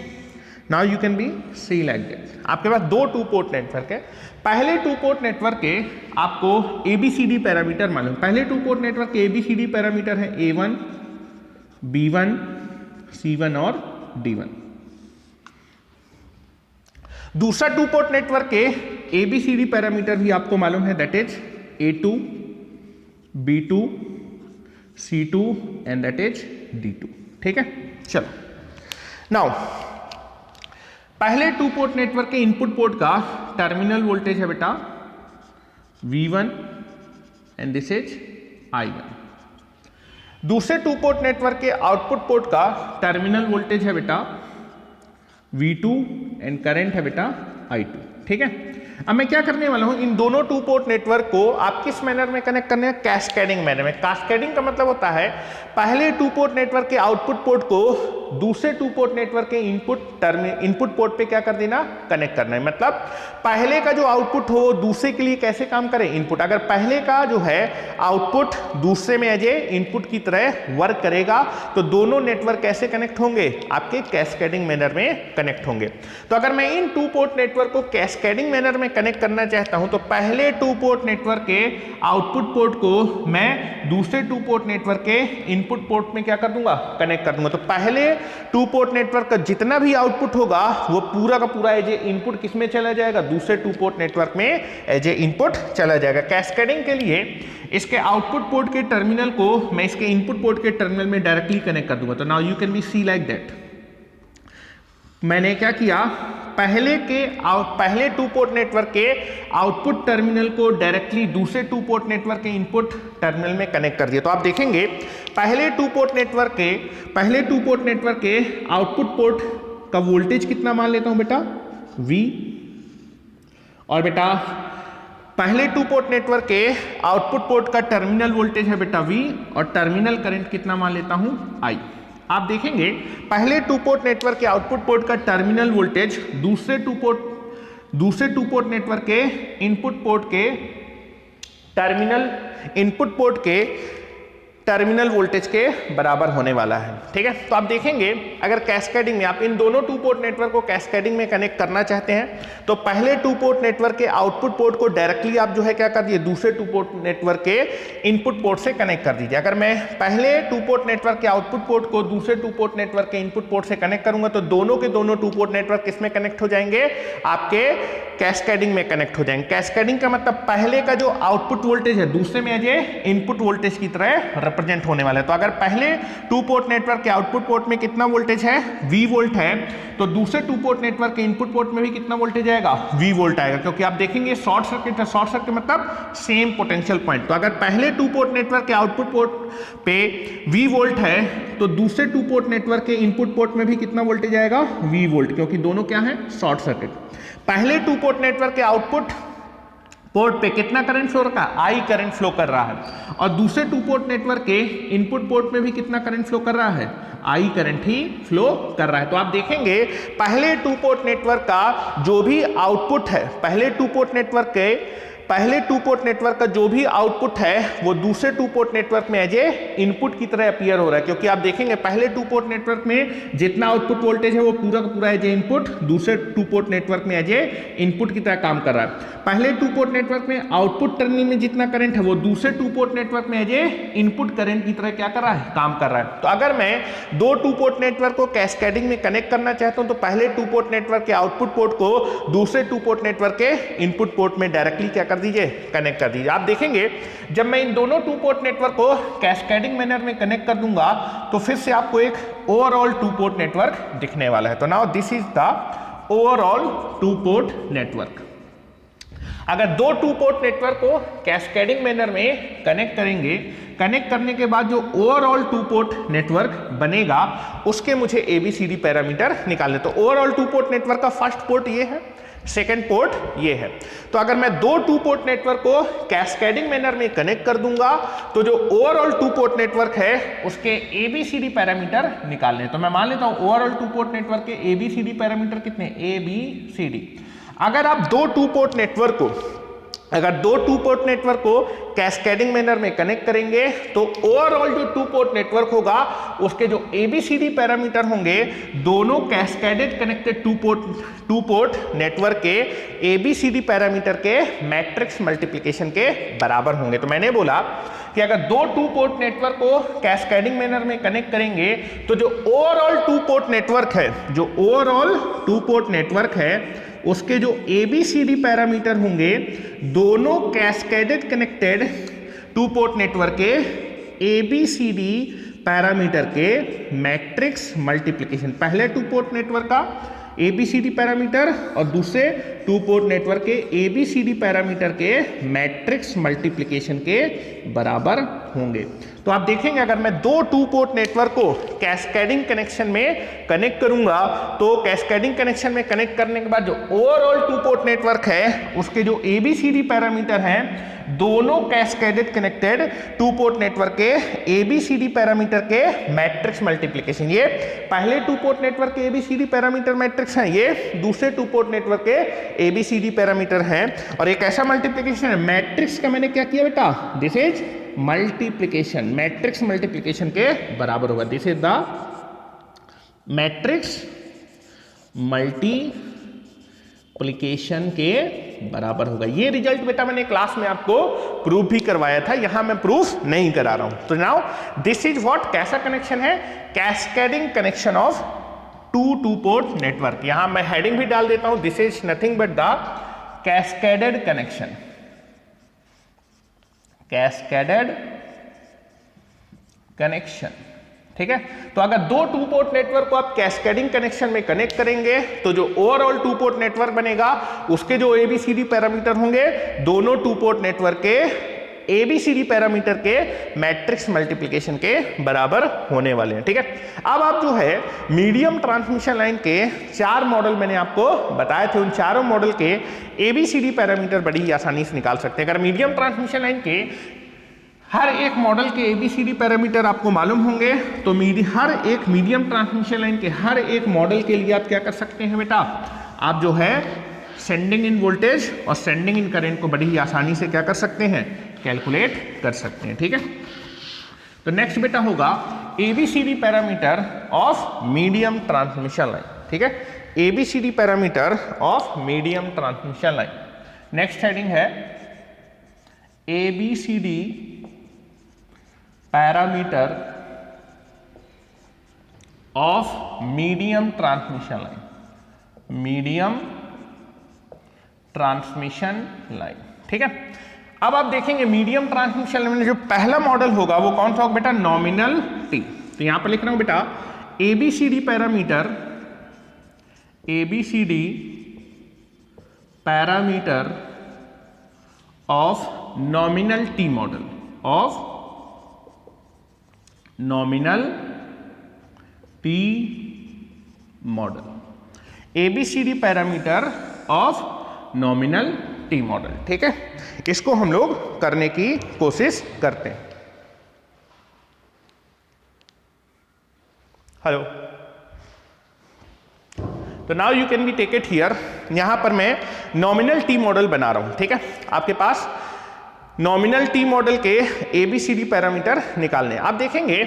Now you can be see like that. आपके पास दो टू पोर्ट नेटवर्क है। पहले टू पोर्ट नेटवर्क के आपको ABCD पैरामीटर मालूम। पहले टू पोर्ट नेटवर्क के ABCD पैरामीटर है A1, B1, C1 और D1। दूसरा टू पोर्ट नेटवर्क के ABCD पैरामीटर भी आपको मालूम है, that is A2, B2, C2 and that is D2, ठीक है। चलो नाउ पहले टू पोर्ट नेटवर्क के इनपुट पोर्ट का टर्मिनल वोल्टेज है बेटा V1 and this is I1। दूसरे टू पोर्ट नेटवर्क के आउटपुट पोर्ट का टर्मिनल वोल्टेज है बेटा V2 एंड करंट है बेटा I2, ठीक है। अब मैं क्या करने वाला हूं, इन दोनों टू पोर्ट नेटवर्क को आप किस मैनर में कनेक्ट करने हैं, कैस्केडिंग मैनर में। कैस्केडिंग का मतलब होता है पहले टू पोर्ट नेटवर्क के आउटपुट पोर्ट को दूसरे टू पोर्ट नेटवर्क के इनपुट पोर्ट पे क्या कर देना, कनेक्ट करना है। मतलब पहले का जो आउटपुट हो दूसरे के लिए कैसे काम करे, इनपुट। अगर पहले का जो है आउटपुट दूसरे में एज ए इनपुट की तरह वर्क करेगा तो दोनों नेटवर्क कैसे कनेक्ट होंगे, आपके कैस्केडिंग मैनर में कनेक्ट होंगे। तो अगर मैं इन टू पोर्ट नेटवर्क को कैस्केडिंग मैनर में कनेक्ट करना चाहता हूं तो पहले टू पोर्ट नेटवर्क के आउटपुट पोर्ट को मैं दूसरे टू पोर्ट नेटवर्क के इनपुट पोर्ट में क्या कर दूंगा, कनेक्ट कर दूंगा। तो पहले टू पोर्ट नेटवर्क का जितना भी आउटपुट होगा वो पूरा का पूरा एज ए इनपुट किस में चला जाएगा, दूसरे टू पोर्ट नेटवर्क में एज ए इनपुट चला जाएगा। कैस्केडिंग के लिए इसके आउटपुट पोर्ट के टर्मिनल को मैं इसके इनपुट पोर्ट के टर्मिनल में डायरेक्टली कनेक्ट कर दूंगा। तो now you can be see like that. मैंने क्या किया, पहले टू पोर्ट नेटवर्क के आउटपुट टर्मिनल को डायरेक्टली दूसरे टू पोर्ट नेटवर्क के इनपुट टर्मिनल में कनेक्ट कर दिया। तो आप देखेंगे पहले टू पोर्ट नेटवर्क के आउटपुट पोर्ट का वोल्टेज कितना मान लेता हूं बेटा, V। और बेटा पहले टू पोर्ट नेटवर्क के आउटपुट पोर्ट का टर्मिनल वोल्टेज है बेटा V और टर्मिनल करंट कितना मान लेता हूं, I। आप देखेंगे पहले टू पोर्ट नेटवर्क के आउटपुट पोर्ट का टर्मिनल वोल्टेज दूसरे टू पोर्ट नेटवर्क के इनपुट पोर्ट के टर्मिनल वोल्टेज के बराबर होने वाला है, ठीक है। तो आप देखेंगे अगर कैस्केडिंग में आप इन दोनों टू पोर्ट नेटवर्क को कैस्केडिंग में कनेक्ट करना चाहते हैं तो पहले टू पोर्ट नेटवर्क के आउटपुट पोर्ट को डायरेक्टली आप जो है क्या कर दिए, दूसरे टू पोर्ट नेटवर्क के इनपुट पोर्ट से कनेक्ट कर दीजिए। अगर मैं पहले टू पोर्ट नेटवर्क के आउटपुट पोर्ट को दूसरे टू पोर्ट नेटवर्क के इनपुट पोर्ट से कनेक्ट करूंगा तो दोनों के दोनों टू पोर्ट नेटवर्क किस में कनेक्ट हो जाएंगे, आपके कैस्केडिंग में कनेक्ट हो जाएंगे। कैस्केडिंग का मतलब पहले का जो आउटपुट वोल्टेज है दूसरे में एज ए इनपुट वोल्टेज की तरह रिप्रेजेंट होने वाला है। तो अगर पहले टू पोर्ट नेटवर्क के आउटपुट पोर्ट में कितना वोल्टेज है, V वोल्ट है, तो दूसरे टू पोर्ट नेटवर्क के इनपुट पोर्ट में भी कितना वोल्टेज आएगा, V वोल्ट आएगा। क्योंकि आप देखेंगे शॉर्ट सर्किट है, शॉर्ट सर्किट मतलब सेम पोटेंशियल पॉइंट। तो अगर पहले टू पोर्ट नेटवर्क के आउटपुट पोर्ट पे V वोल्ट है तो दूसरे टू पोर्ट नेटवर्क के इनपुट पोर्ट में भी कितना वोल्टेज आएगा, V वोल्ट, क्योंकि दोनों क्या है, शॉर्ट सर्किट। पहले टू पोर्ट नेटवर्क के आउटपुट पोर्ट पे कितना करंट फ्लो रहा है, I करंट फ्लो कर रहा है। और दूसरे टू पोर्ट नेटवर्क के इनपुट पोर्ट में भी कितना करंट फ्लो कर रहा है, I करंट ही फ्लो कर रहा है। तो आप देखेंगे पहले टू पोर्ट नेटवर्क का जो भी आउटपुट है, पहले टू पोर्ट नेटवर्क का जो भी आउटपुट है वो दूसरे टू पोर्ट नेटवर्क में एज ए इनपुट की तरह अपीयर हो रहा है। क्योंकि आप देखेंगे पहले टू पोर्ट नेटवर्क में जितना आउटपुट वोल्टेज है वो पूरा का पूरा एज ए इनपुट दूसरे टू पोर्ट नेटवर्क में एज ए इनपुट की तरह काम कर रहा है। पहले टू पोर्ट नेटवर्क में आउटपुट टर्मिनल में जितना करंट है वो दूसरे टू पोर्ट नेटवर्क में एज ए इनपुट करंट की तरह क्या कर रहा है, काम कर रहा है। तो अगर मैं दो टू पोर्ट नेटवर्क को कैस्केडिंग में कनेक्ट करना चाहता हूं तो पहले टू पोर्ट नेटवर्क के आउटपुट पोर्ट को दूसरे टू पोर्ट नेटवर्क के इनपुट पोर्ट में डायरेक्टली क्या कर दीजिए, कनेक्ट कर दीजिए। आप देखेंगे जब मैं इन दोनों टू पोर्ट नेटवर्क को कैस्केडिंग मैनर में कनेक्ट कर दूंगा तो फिर से आपको एक ओवरऑल टू पोर्ट नेटवर्क दिखने वाला है। तो now this is the overall to port network. अगर दो टू पोर्ट नेटवर्क को कैस्केडिंग मैनर में कनेक्ट करेंगे, कनेक्ट करने के बाद जो ओवरऑल टू पोर्ट नेटवर्क बनेगा उसके मुझे ABCD पैरामीटर निकालने। तो ओवरऑल टू पोर्ट नेटवर्क का फर्स्ट पोर्ट ये है, सेकेंड पोर्ट ये है। तो अगर मैं दो टू पोर्ट नेटवर्क को कैस्केडिंग मैनर में कनेक्ट कर दूंगा तो जो ओवरऑल टू पोर्ट नेटवर्क है उसके ABCD पैरामीटर निकालने। तो मैं मान लेता हूं ओवरऑल टू पोर्ट नेटवर्क के ABCD पैरामीटर कितने, ABCD। अगर आप दो टू पोर्ट नेटवर्क को अगर दो टू पोर्ट नेटवर्क को कैस्केडिंग मैनर में कनेक्ट करेंगे तो ओवरऑल जो टू पोर्ट नेटवर्क होगा उसके जो ABCD पैरामीटर होंगे दोनों cascaded connected to port network के ABCD पैरामीटर के मैट्रिक्स मल्टीप्लिकेशन के बराबर होंगे। तो मैंने बोला कि अगर दो टू पोर्ट नेटवर्क को कैस्केडिंग मैनर में कनेक्ट करेंगे तो जो ओवरऑल टू पोर्ट नेटवर्क है उसके जो ABCD पैरामीटर होंगे दोनों cascaded connected to port network के ABCD पैरामीटर के मैट्रिक्स मल्टीप्लिकेशन, पहले टू पोर्ट नेटवर्क का ABCD पैरामीटर और दूसरे टू पोर्ट नेटवर्क के ABCD पैरामीटर के मैट्रिक्स मल्टीप्लिकेशन के बराबर होंगे। तो आप देखेंगे अगर मैं दो टू पोर्ट नेटवर्क को कैस्केडिंग कनेक्शन में कनेक्ट करूंगा तो कैस्केडिंग कनेक्शन में कनेक्ट करने के बाद जो ओवरऑल टू पोर्ट नेटवर्क है उसके जो ABCD पैरामीटर हैं दोनों cascaded connected to port network के ABCD पैरामीटर के मैट्रिक्स मल्टीप्लिकेशन, ये पहले टू पोर्ट नेटवर्क के ABCD पैरामीटर मैट्रिक्स हैं, ये दूसरे टू पोर्ट नेटवर्क के ABCD पैरामीटर हैं और एक ऐसा मल्टीप्लिकेशन है मैट्रिक्स का मैंने क्या किया बेटा, this is multiplication, matrix multiplication के बराबर होगा। This is the matrix multiplication के बराबर होगा। ये रिजल्ट बेटा मैंने क्लास में आपको प्रूफ भी करवाया था, यहां मैं प्रूफ नहीं करा रहा हूं। तो नाउ दिस इज व्हाट, कैसा कनेक्शन है, cascading connection of to port network. यहां मैं हेडिंग भी डाल देता हूं, this is nothing but the cascaded connection, cascaded connection, ठीक है। तो अगर दो टू पोर्ट नेटवर्क को आप कैस्केडिंग कनेक्शन में कनेक्ट करेंगे तो जो ओवरऑल टू पोर्ट नेटवर्क बनेगा उसके जो ABCD पैरामीटर होंगे दोनों टू पोर्ट नेटवर्क के ABCD पैरामीटर के मैट्रिक्स मल्टीप्लिकेशन के बराबर होने वाले हैं, ठीक है। अब आप जो है मीडियम ट्रांसमिशन लाइन के 4 मॉडल मैंने आपको बताए थे, उन चारों मॉडल के ABCD पैरामीटर बड़ी आसानी से निकाल सकते हैं। अगर मीडियम ट्रांसमिशन लाइन के हर एक मॉडल के ABCD पैरामीटर आपको मालूम होंगे तो हर एक मीडियम ट्रांसमिशन लाइन के हर एक मॉडल के लिए आप क्या कर सकते हैं बेटा, आप जो है सेंडिंग इन वोल्टेज और सेंडिंग इन करंट को बड़ी ही आसानी से क्या कर सकते हैं, कैलकुलेट कर सकते हैं, ठीक है। तो नेक्स्ट बेटा होगा ABCD parameter of medium transmission line, ठीक है, ABCD parameter of medium transmission line. Next heading है ABCD parameter of medium transmission line, medium transmission line, ठीक है। अब आप देखेंगे मीडियम ट्रांसमिशन लाइन में जो पहला मॉडल होगा वो कौन सा होगा बेटा, नॉमिनल T। तो यहां पर लिख रहा हूं बेटा ABCD parameter, ABCD parameter of nominal T model, of nominal T model, ABCD parameter of nominal T model, ठीक है। इसको हम लोग करने की कोशिश करते हैं। हेलो, तो now you can be take it here, यहां पर मैं नॉमिनल T मॉडल बना रहा हूं, ठीक है। आपके पास नॉमिनल T मॉडल के ABCD पैरामीटर निकालने। आप देखेंगे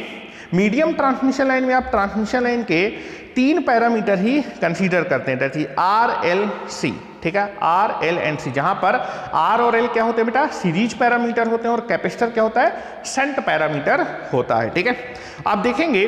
मीडियम ट्रांसमिशन लाइन में आप ट्रांसमिशन लाइन के 3 पैरामीटर ही कंसीडर करते हैं, जैसे RLC, ठीक है, RL एंड C, जहां पर R और L क्या होते हैं बेटा, सीरीज पैरामीटर होते हैं और कैपेसिटर क्या होता है, शंट पैरामीटर होता है, ठीक है। आप देखेंगे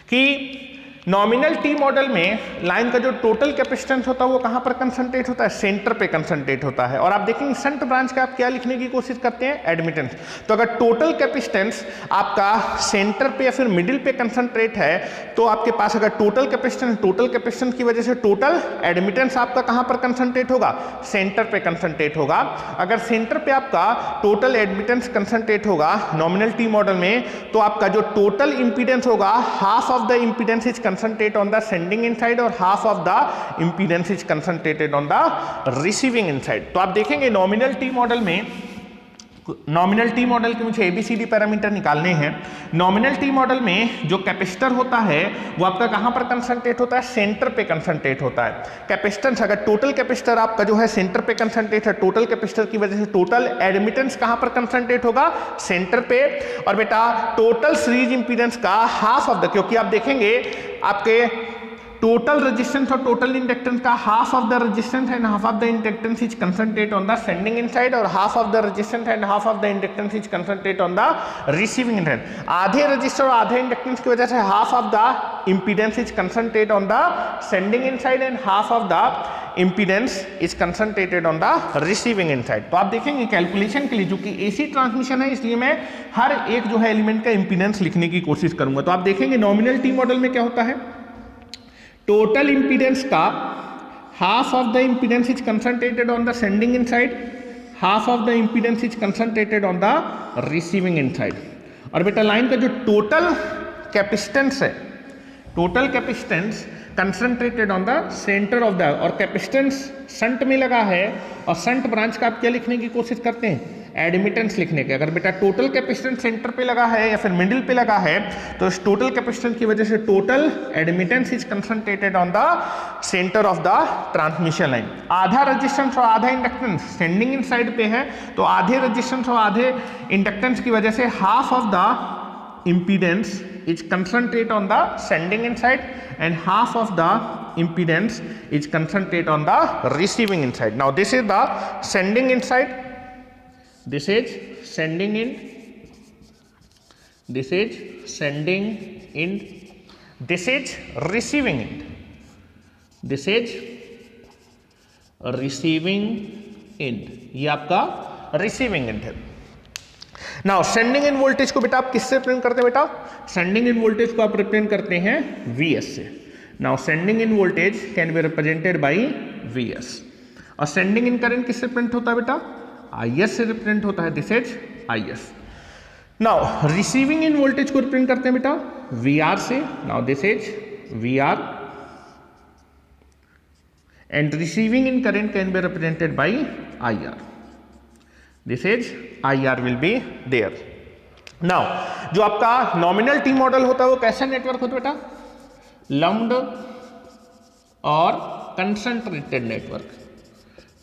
कि नॉमिनल T मॉडल में लाइन का जो टोटल कैपेसिटेंस होता है वो कहां पर कंसंट्रेट होता है, सेंटर पे कंसंट्रेट होता है। और आप देखेंगे शंट ब्रांच का आप क्या लिखने की कोशिश करते हैं, एडमिटेंस। तो अगर टोटल कैपेसिटेंस आपका सेंटर पे या फिर मिडिल पे कंसंट्रेट है तो आपके पास अगर टोटल कैपेसिटेंस की वजह से टोटल एडमिटेंस आपका कहां पर कंसंट्रेट होगा, सेंटर पे कंसंट्रेट होगा। अगर सेंटर पे आपका टोटल एडमिटेंस कंसंट्रेट होगा नॉमिनल T मॉडल में तो आपका जो टोटल इंपीडेंस होगा, half of the impedance is concentrated on the sending end side और half of the impedance is concentrated on the receiving end side। तो आप देखेंगे नॉमिनल T मॉडल में नॉमिनल टी मॉडल के मुझे ABCD पैरामीटर निकालने हैं। नॉमिनल टी मॉडल में जो कैपेसिटर होता है वो आपका कहाँ पर कंसंट्रेट होता है, सेंटर पे कंसंट्रेट होता है। कैपेसिटेंस, अगर टोटल कैपेसिटर आपका जो है सेंटर पे कंसंट्रेट है, टोटल कैपेसिटर की वजह से टोटल एडमिटेंस कहाँ पर कंसंट्रेट होगा, सेंटर पे। और बेटा टोटल सीरीज इंपीडेंस का हाफ ऑफ द, क्योंकि आप देखेंगे आपके टोटल रेजिस्टेंस और टोटल इंडक्टेंस का half of the resistance and half of the inductance is concentrate on the sending end side, और half of the resistance and half of the inductance is concentrate on the receiving end side. आधे resistor और आधे inductance की वजह से half of the impedance is concentrate on the sending end side and half of the impedance is concentrated on the receiving end side. तो आप देखेंगे calculation के लिए, जो कि AC ट्रांसमिशन है, इसलिए मैं हर एक जो है एलिमेंट का इंपीडेंस लिखने की कोशिश करूंगा। तो आप देखेंगे नॉमिनल टी मॉडल में क्या होता है, टोटल इंपीडेंस का half of the impedance is concentrated on the sending end side, half of the impedance is concentrated on the receiving end side. और बेटा लाइन का जो टोटल कैपेसिटेंस है, total capacitance concentrated on the centre of the, और capacitance shunt में लगा है, और शंट ब्रांच का आप क्या लिखने की कोशिश करते हैं, एडमिटेंस लिखने के। अगर बेटा टोटल कैपेसिटेंस सेंटर पे लगा है या फिर मिडिल पे लगा है, तो इस टोटल कैपेसिटेंस की वजह से total admittance is concentrated on the centre of the transmission line. आधा रेजिस्टेंस और आधा इंडक्टेंस सेंडिंग इन साइड पे है, तो आधे रेजिस्टेंस और आधे इंडक्टेंस की वजह से half of the impedance is concentrate on the sending end side and half of the impedance is concentrate on the receiving end side. Now this is the sending end side, this is sending end, this is sending end, this is receiving end, this is receiving end, ये आपका receiving end है। Now sending end voltage को बेटा आप किससे represent करते हैं, बेटा सेंडिंग इन वोल्टेज को आप रिप्रेजेंट करते हैं Vs से। Now sending end voltage can be represented by Vs, और सेंडिंग इन करंट किससे रिप्रेजेंट होता है बेटा, Is से रिप्रेजेंट होता है, this is Is। Now receiving end voltage को रिप्रेजेंट करते हैं बेटा Vr से। Now this is Vr, and receiving end current can be represented by IR, this is IR will be there. Now जो आपका नॉमिनल टी मॉडल होता है वो कैसा नेटवर्क होता है बेटा, लम्प्ड और कंसंट्रेटेड नेटवर्क,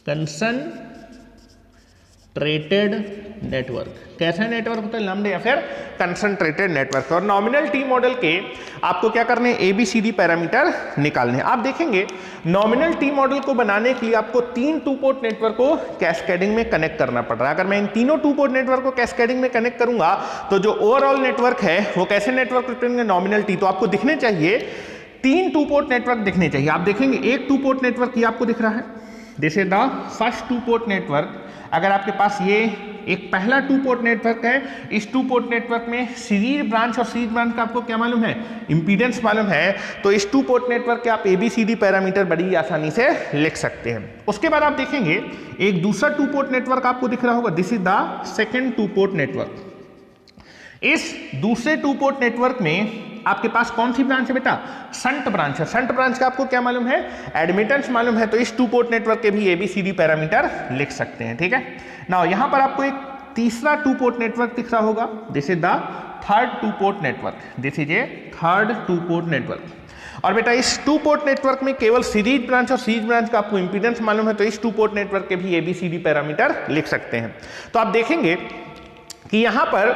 कंसंट्रेटेड नेटवर्क। कैसा नेटवर्क होता है, लम्प्ड या फिर कंसंट्रेटेड नेटवर्क। और नॉमिनल टी मॉडल के आपको क्या करने हैं, ABCD पैरामीटर निकालने हैं। आप देखेंगे नॉमिनल टी मॉडल को बनाने के लिए आपको 3 टू पोर्ट नेटवर्क को कैस्केडिंग में कनेक्ट करना पड़ रहा है। अगर मैं इन तीनों टू पोर्ट नेटवर्क को कैस्केडिंग में कनेक्ट करूंगा तो जो ओवरऑल नेटवर्क है वो कैसे नेटवर्क रिप्रेजेंट, नॉमिनल टी। तो आपको दिखने चाहिए 3 टू पोर्ट नेटवर्क दिखने चाहिए। आप देखेंगे एक टू पोर्ट नेटवर्क ये आपको दिख रहा है, this is the first to port network. अगर आपके पास ये एक पहला टू पोर्ट नेटवर्क है, इस टू पोर्ट नेटवर्क में सीरीज ब्रांच और सीरीज ब्रांच का आपको क्या मालूम है, इंपीडेंस मालूम है, तो इस टू पोर्ट नेटवर्क के आप ABCD पैरामीटर बड़ी आसानी से लिख सकते हैं। उसके बाद आप देखेंगे एक दूसरा टू पोर्ट नेटवर्क आपको दिख रहा होगा, this is the second to port network. इस दूसरे टू पोर्ट नेटवर्क में आपके पास कौन सी ब्रांच है बेटा, शंट ब्रांच है। शंट ब्रांच का आपको क्या मालूम है, एडमिटेंस मालूम है, तो इस टू पोर्ट नेटवर्क के भी ABCD पैरामीटर लिख सकते हैं, ठीक है। नाउ यहां पर आपको एक तीसरा टू पोर्ट नेटवर्क दिख रहा होगा, this is the third to port network, this is A third to port network. और बेटा इस टू पोर्ट नेटवर्क में केवल सीरीज ब्रांच और सीरीज ब्रांच का आपको इंपीडेंस मालूम है, तो इस टू पोर्ट नेटवर्क के भी ABCD पैरामीटर लिख सकते हैं। तो आप देखेंगे कि यहां पर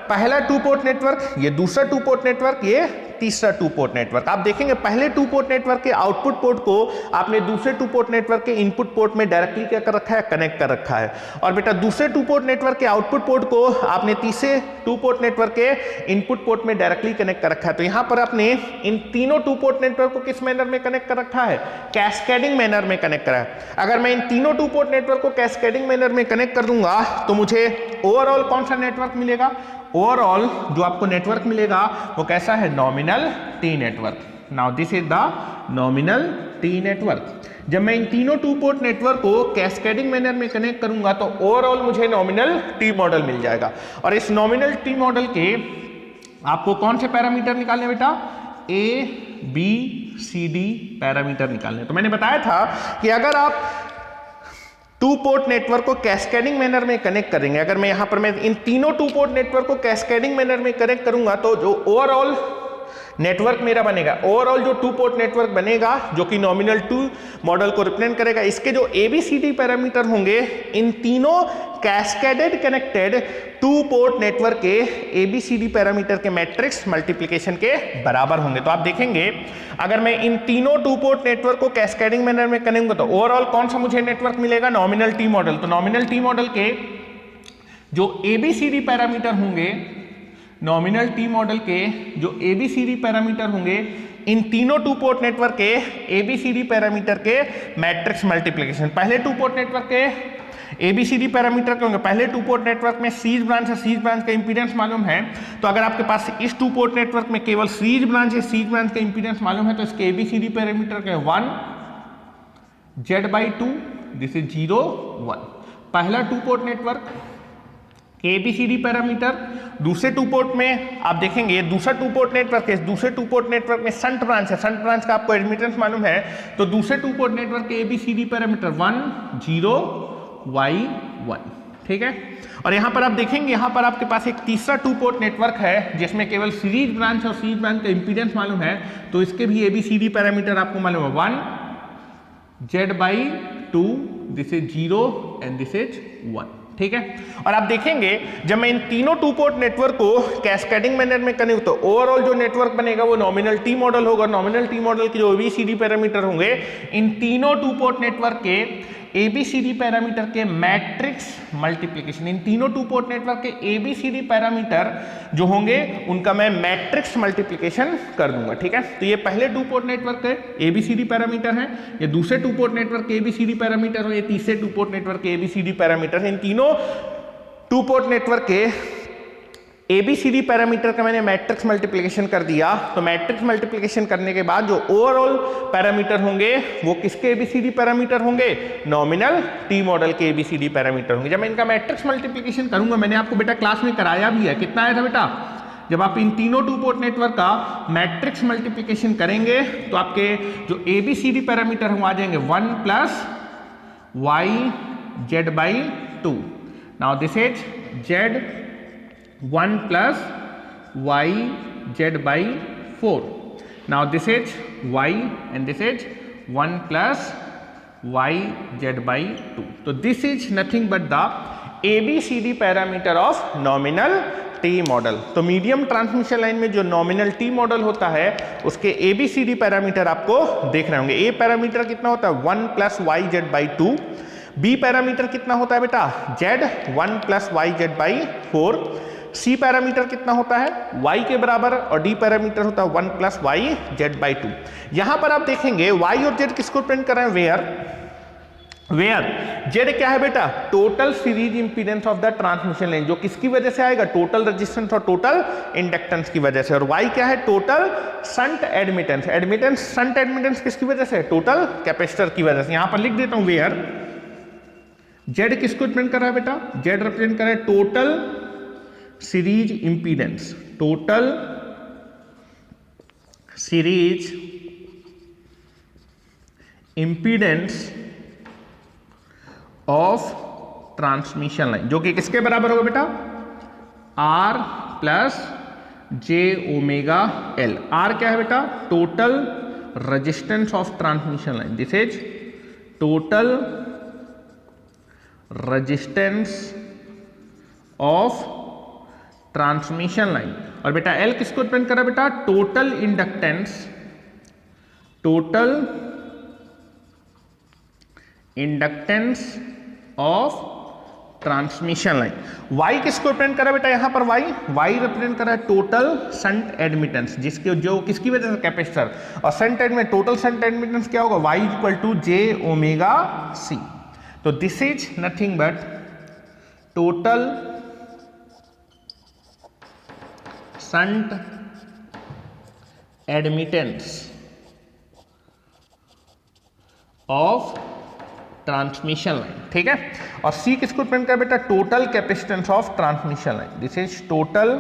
पहला टू पोर्ट नेटवर्क, ये दूसरा टू पोर्ट नेटवर्क, ये तीसरा टू पोर्ट नेटवर्क। आप देखेंगे पहले टू पोर्ट नेटवर्क के आउटपुट पोर्ट को आपने दूसरे टू पोर्ट नेटवर्क के इनपुट पोर्ट में डायरेक्टली क्या कर रखा है, कनेक्ट कर रखा है। और बेटा दूसरे टू पोर्ट नेटवर्क के आउटपुट पोर्ट को आपने तीसरे टू पोर्ट नेटवर्क के इनपुट पोर्ट में डायरेक्टली कनेक्ट कर रखा है। तो यहां पर आपने इन तीनों टू पोर्ट नेटवर्क को किस मैनर में कनेक्ट कर रखा है, कैस्केडिंग मैनर में कनेक्ट करा है। अगर मैं इन तीनों टू पोर्ट नेटवर्क को कैस्केडिंग मैनर में कनेक्ट कर दूंगा तो मुझे ओवरऑल कौन सा नेटवर्क मिलेगा, ओवरऑल जो आपको नेटवर्क मिलेगा वो कैसा है, nominal T network. Now this is the nominal T network. जब मैं इन तीनों टू पोर्ट नेटवर्क को कैस्केडिंग मैनर में कनेक्ट करूंगा तो ओवरऑल मुझे नॉमिनल टी मॉडल मिल जाएगा। और इस नॉमिनल टी मॉडल के आपको कौन से पैरामीटर निकालने बेटा, ABCD पैरामीटर निकालने। तो मैंने बताया था कि अगर आप टू पोर्ट नेटवर्क को कैस्केडिंग मैनर में कनेक्ट करेंगे। अगर मैं यहां पर मैं इन तीनों टू पोर्ट नेटवर्क को कैस्केडिंग मैनर में कनेक्ट करूंगा तो जो ओवरऑल नेटवर्क मेरा बनेगा, ओवरऑल जो टू पोर्ट नेटवर्क बनेगा जो कि नॉमिनल टू मॉडल को रिप्रेजेंट करेगा, इसके जो ABCD पैरामीटर होंगे इन तीनों cascaded connected to port network के ABCD पैरामीटर के मैट्रिक्स मल्टीप्लिकेशन के बराबर होंगे। तो आप देखेंगे अगर मैं इन तीनों टू पोर्ट नेटवर्क को कैस्केडिंग मैनर में कनेक्ट करूंगा तो ओवरऑल कौन सा मुझे नेटवर्क मिलेगा, नॉमिनल टी मॉडल। तो नॉमिनल टी मॉडल के जो ABCD पैरामीटर होंगे, नॉमिनल टी मॉडल के जो ABCD पैरामीटर होंगे इन तीनों टू पोर्ट नेटवर्क के ABCD पैरामीटर के मैट्रिक्स मल्टीप्लिकेशन। पहले टू पोर्ट नेटवर्क के ABCD पैरामीटर के होंगे, पहले टू पोर्ट नेटवर्क में सीरीज ब्रांच है, सीरीज ब्रांच का इंपीडेंस मालूम है, तो अगर आपके पास इस टू पोर्ट नेटवर्क में केवल सीरीज ब्रांच है, सीरीज ब्रांच का इंपीडेंस मालूम है, तो इसके ABCD पैरामीटर के 1 Z/2, दिस इज 0 1। पहला to port network ABCD parameter. दूसरे टू पोर्ट में आप देखेंगे दूसरा टू पोर्ट नेटवर्क है, दूसरे टू पोर्ट नेटवर्क में शंट ब्रांच है, शंट ब्रांच का आपको एडमिटेंस मालूम है, तो दूसरे टू पोर्ट नेटवर्क के ABCD पैरामीटर 1 0 Y 1। ठीक है, और यहां पर आप देखेंगे यहां पर आपके पास एक तीसरा टू पोर्ट नेटवर्क है जिसमें केवल सीरीज ब्रांच और सीरीज ब्रांच का इंपीडेंस मालूम है, तो इसके भी ABCD पैरामीटर आपको मालूम है 1 Z/2, this is 0 and this is 1। ठीक है, और आप देखेंगे जब मैं इन तीनों टू पोर्ट नेटवर्क को कैस्केडिंग मैनर में कनेक्ट तो ओवरऑल जो नेटवर्क बनेगा वो नॉमिनल टी मॉडल होगा। नॉमिनल टी मॉडल के जो ABCD पैरामीटर होंगे इन तीनों टू पोर्ट नेटवर्क के ABCD पैरामीटर के मैट्रिक्स मल्टीप्लिकेशन, इन तीनों टू पोर्ट नेटवर्क के ABCD पैरामीटर जो होंगे उनका मैं मैट्रिक्स मल्टीप्लिकेशन कर दूंगा। ठीक है, तो ये पहले टू पोर्ट नेटवर्क के ABCD पैरामीटर हैं, ये दूसरे टू पोर्ट नेटवर्क के ABCD पैरामीटर और ये तीसरे टू पोर्ट नेटवर्क के ABCD पैरामीटर हैं। इन तीनों टू पोर्ट नेटवर्क के ABCD पैरामीटर का मैंने मैट्रिक्स मल्टीप्लिकेशन कर दिया, तो मैट्रिक्स मल्टीप्लिकेशन करने के बाद जो ओवरऑल पैरामीटर होंगे वो किसके ABCD पैरामीटर होंगे, नॉमिनल टी मॉडल के ABCD पैरामीटर होंगे। जब मैं इनका मैट्रिक्स मल्टीप्लिकेशन करूंगा, मैंने आपको बेटा क्लास में कराया भी है, कितना आया था बेटा, जब आप इन तीनों टू पोर्ट नेटवर्क का मैट्रिक्स मल्टीप्लिकेशन करेंगे तो आपके जो ABCD पैरामीटर हैं वो आ जाएंगे 1 + Y Z/2। Now this is Z1 + Y Z/4। Now this is Y and this is 1 + Y Z/2. So this is nothing but the ABCD parameter of nominal T model. तो medium transmission line में जो nominal T model होता है उसके ABCD parameter आपको देख रहे होंगे। A पैरामीटर कितना होता है 1 + Y Z/2। B पैरामीटर कितना होता है बेटा Z 1 + Y Z/4। C parameter कितना होता है Y के बराबर और D पैरामीटर होता है 1 + Y Z/2। यहां पर आप देखेंगे Y और Z किसको रिप्रेजेंट कर रहे हैं, वेयर Z क्या है बेटा, total series impedance of the transmission line, जो किसकी वजह से आएगा, टोटल रेजिस्टेंस और टोटल इंडक्टेंस की वजह से। और Y क्या है, total shunt admittance. Admittance shunt admittance किसकी वजह से, टोटल कैपेसिटर की वजह से। यहां पर लिख देता हूं वेयर Z किसको रिप्रेजेंट कर रहा है बेटा, Z रिप्रेजेंट कर रहा है total series impedance, total series impedance of transmission line, जो कि किसके बराबर होगा बेटा, R + jωL। R क्या है बेटा, total resistance of transmission line, this is total resistance of transmission line. और बेटा L किसको डिपेंड कर रहा है बेटा, total inductance, total inductance of transmission line. Y किसको रिप्रेजेंट कर रहा है बेटा, यहां पर Y रिप्रेजेंट कर रहा है टोटल शंट एडमिटेंस, जिसके जो किसकी वजह से, कैपेसिटर। और shunt admittance, total shunt admittance क्या होगा, Y = jωC। तो this is nothing but total shunt admittance of transmission line. ठीक है, और C किसको रिप्रेजेंट कर बेटा, total capacitance of transmission line, this is total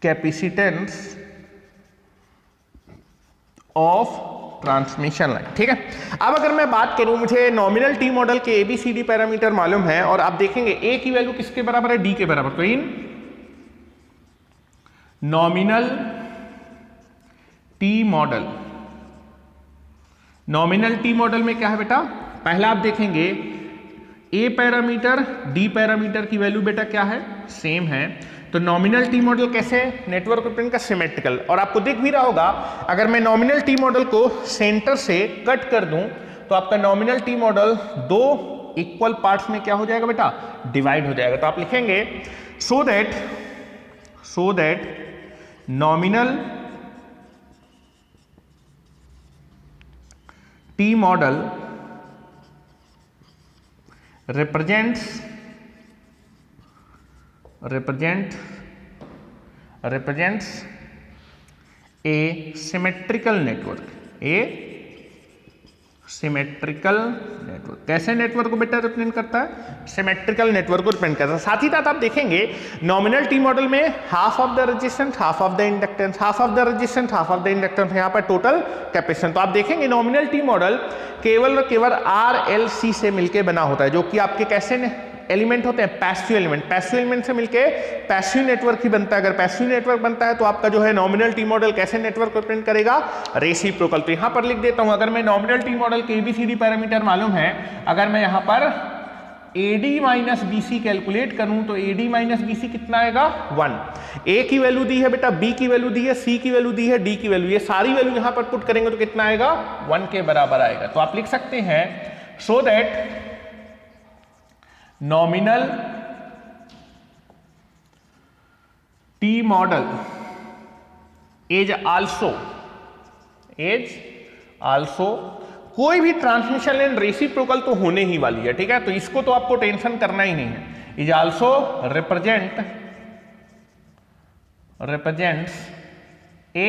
capacitance of transmission line. ठीक है, अब अगर मैं बात करूं, मुझे नॉमिनल टी मॉडल के ABCD पैरामीटर मालूम है और आप देखेंगे ए की वैल्यू किसके बराबर है, डी के बराबर। तो इन nominal T model, nominal T model में क्या है बेटा, पहला आप देखेंगे ए पैरामीटर डी पैरामीटर की वैल्यू बेटा क्या है, सेम है। तो नॉमिनल टी मॉडल कैसे, नेटवर्क रिप्रेजेंट का सिमेट्रिकल। और आपको दिख भी रहा होगा, अगर मैं नॉमिनल टी मॉडल को सेंटर से कट कर दूं तो आपका नॉमिनल टी मॉडल दो इक्वल पार्ट्स में क्या हो जाएगा बेटा, डिवाइड हो जाएगा। तो आप लिखेंगे सो that nominal T model represents a symmetrical network, कैसे नेटवर्क को बेटा रिप्रेजेंट करता है, सिमेट्रिकल नेटवर्क को रिप्रेजेंट करता है। साथ ही साथ आप देखेंगे नॉमिनल टी मॉडल में half of the resistance, half of the inductance, half of the resistance, half of the inductance, यहाँ पर टोटल कैपेसिटेंस। तो आप देखेंगे नॉमिनल टी मॉडल केवल और केवल RLC से मिलकर बना होता है, जो कि आपके कैसे एलिमेंट होते हैं, पैसिव एलिमेंट। पैसिव एलिमेंट से मिलके पैसिव नेटवर्क ही बनता है। अगर पैसिव नेटवर्क बनता है तो आपका जो है नॉमिनल टी मॉडल कैसे नेटवर्क को रिप्रेजेंट करेगा, रेसिप्रोकल। तो यहां पर लिख देता हूं, अगर मैं नॉमिनल टी मॉडल के ABCD पैरामीटर मालूम है, अगर मैं यहां पर AD माइनस BC कैलकुलेट करूं तो AD माइनस BC कितना आएगा, 1। A की वैल्यू दी है बेटा, B की वैल्यू दी है, C की वैल्यू दी है, D की वैल्यू, ये सारी वैल्यू यहां पर पुट करेंगे तो कितना आएगा, 1 के बराबर आएगा। तो आप लिख सकते हैं so that nominal T model is also कोई भी ट्रांसमिशन लाइन रेसिप्रोकल तो होने ही वाली है। ठीक है, तो इसको तो आपको टेंशन करना ही नहीं है। Is also represents a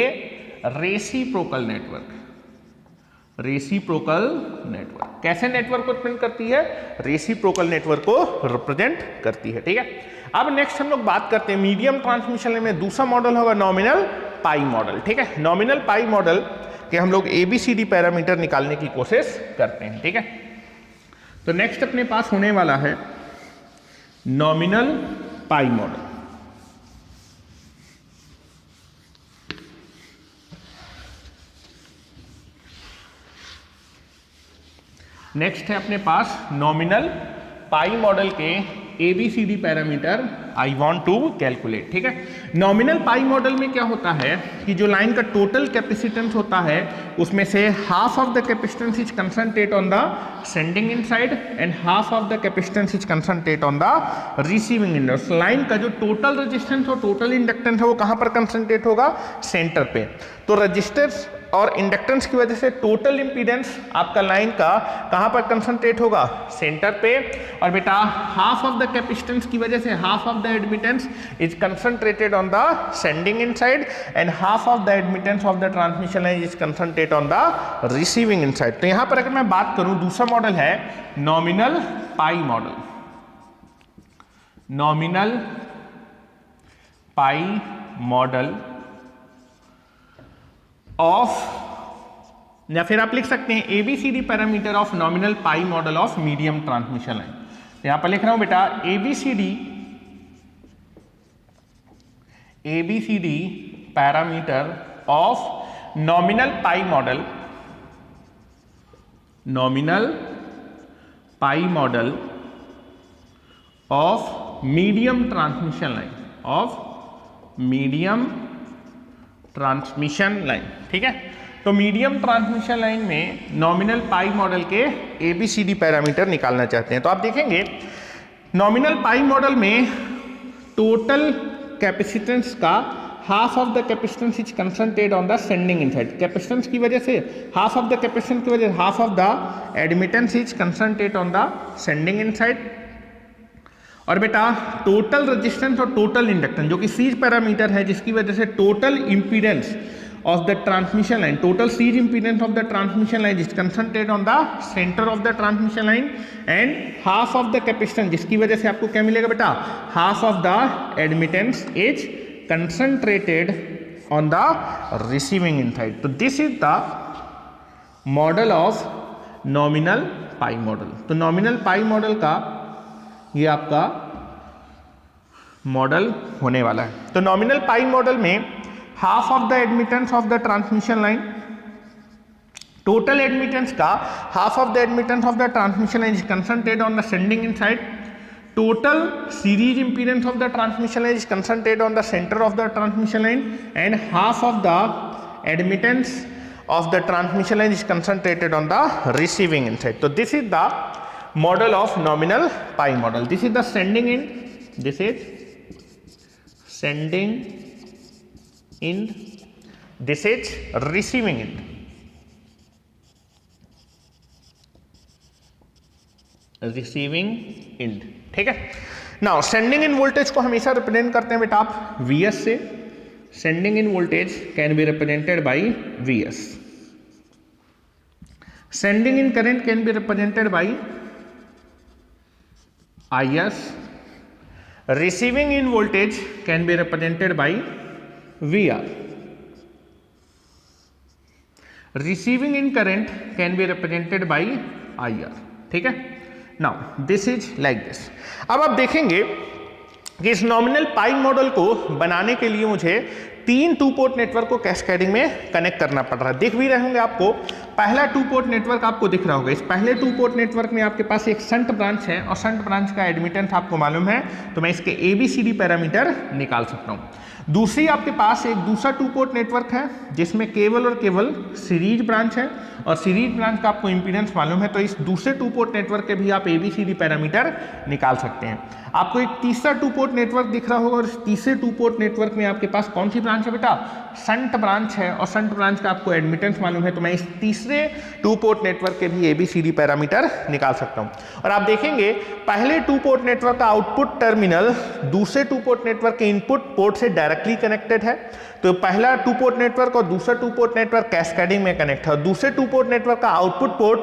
reciprocal network. कैसे नेटवर्क को रिप्रेजेंट करती है, रेसिप्रोकल नेटवर्क को रिप्रेजेंट करती है। ठीक है, अब नेक्स्ट हम लोग बात करते हैं मीडियम ट्रांसमिशन लाइन में दूसरा मॉडल होगा नॉमिनल पाई मॉडल। ठीक है, नॉमिनल पाई मॉडल के हम लोग ABCD पैरामीटर निकालने की कोशिश करते हैं। ठीक है, तो नेक्स्ट अपने पास होने वाला है नॉमिनल पाई मॉडल। नेक्स्ट है अपने पास नॉमिनल पाई मॉडल के ABCD parameter I want to calculate. ठीक है, नॉमिनल पाई मॉडल में क्या होता है कि जो लाइन का टोटल कैपेसिटेंस होता है उसमें से half of the capacitance is concentrate on the sending end side and half of the capacitance is concentrate on the receiving इन। उस लाइन का जो टोटल रेजिस्टेंस और टोटल इंडक्टेंस है वो कहाँ पर कंसंट्रेट होगा, सेंटर पे। तो रेजिस्टेंस और इंडक्टेंस की वजह से टोटल इंपीडेंस आपका लाइन का कहां पर कंसंट्रेट होगा, सेंटर पे। और बेटा हाफ ऑफ द कैपेसिटेंस की वजह से half of the admittance is concentrated on the sending end side and half of the admittance of the transmission line is concentrate on the receiving end side. तो यहां पर अगर मैं बात करूं, दूसरा मॉडल है nominal pi model. Nominal pi model of, या फिर आप लिख सकते हैं ABCD parameter of nominal pi model of medium transmission line. तो यहां पर लिख रहा हूं बेटा ABCD parameter of nominal pi model, nominal pi model of medium transmission line, of medium transmission line. ठीक है, तो मीडियम ट्रांसमिशन लाइन में नॉमिनल पाई मॉडल के ABCD पैरामीटर निकालना चाहते हैं। तो आप देखेंगे नॉमिनल पाई मॉडल में टोटल कैपेसिटेंस का half of the capacitance is concentrated on the sending end side. Capacitance की वजह से हाफ ऑफ द कैपेसिटेंस की वजह से half of the admittance is concentrated on the sending end side. और बेटा टोटल रेजिस्टेंस और टोटल इंडक्टेंस जो कि सीरीज पैरामीटर है, जिसकी वजह से total impedance of the transmission line, total series impedance of the transmission line is concentrated on the centre of the transmission line and half of the capacitance, जिसकी वजह से आपको क्या मिलेगा बेटा, half of the admittance is concentrated on the receiving end side. तो this is the model of nominal pi model. तो nominal pi model का ये आपका मॉडल होने वाला है। तो नॉमिनल पाई मॉडल में half of the admittance of the transmission line, total admittance का half of the admittance of the transmission line is concentrated on the sending end side, total series impedance of the transmission line is concentrated on the center of the transmission line, and half of the admittance of the transmission line is concentrated on the receiving end side. So this is the model of nominal pi model. This is the sending end, this is sending end, this is receiving end. Receiving end, ठीक है। Now sending end voltage को हमेशा represent करते हैं बेटा आप Vs से। Sending end voltage can be represented by Vs। Sending end current can be represented by Is। Receiving end voltage can be represented by Vr। Receiving end current can be represented by IR, ठीक है। Now this is like this. अब आप देखेंगे कि इस nominal pi model को बनाने के लिए मुझे 3 टू पोर्ट नेटवर्क को कैस्केडिंग में कनेक्ट करना पड़ रहा है। दिख भी रहे होंगे आपको, पहला टू पोर्ट नेटवर्क आपको दिख रहा होगा। इस पहले टू पोर्ट नेटवर्क में आपके पास एक शंट ब्रांच है और शंट ब्रांच का एडमिटेंस आपको मालूम है, तो मैं इसके ABCD पैरामीटर निकाल सकता हूँ। दूसरी आपके पास एक दूसरा टू पोर्ट नेटवर्क है जिसमें केवल और केवल सीरीज ब्रांच है और सीरीज ब्रांच का आपको इंपीडेंस मालूम है, तो इस दूसरे टू पोर्ट नेटवर्क के भी आप ABCD पैरामीटर निकाल सकते हैं। आपको एक तीसरा टू पोर्ट नेटवर्क दिख रहा होगा और इस तीसरे टू पोर्ट नेटवर्क में आपके पास कौन सी ब्रांच है बेटा? शंट ब्रांच है और शंट ब्रांच का आपको एडमिटेंस मालूम है, तो मैं इस तीसरे टू पोर्ट नेटवर्क के भी ABCD पैरामीटर निकाल सकता हूं। और आप देखेंगे पहले टू पोर्ट नेटवर्क का आउटपुट टर्मिनल दूसरे टू पोर्ट नेटवर्क के इनपुट पोर्ट से डायरेक्टली कनेक्टेड है, तो पहला टू पोर्ट नेटवर्क और दूसरा टू पोर्ट नेटवर्क कैस्केडिंग में कनेक्ट है और दूसरे टू पोर्ट नेटवर्क का आउटपुट पोर्ट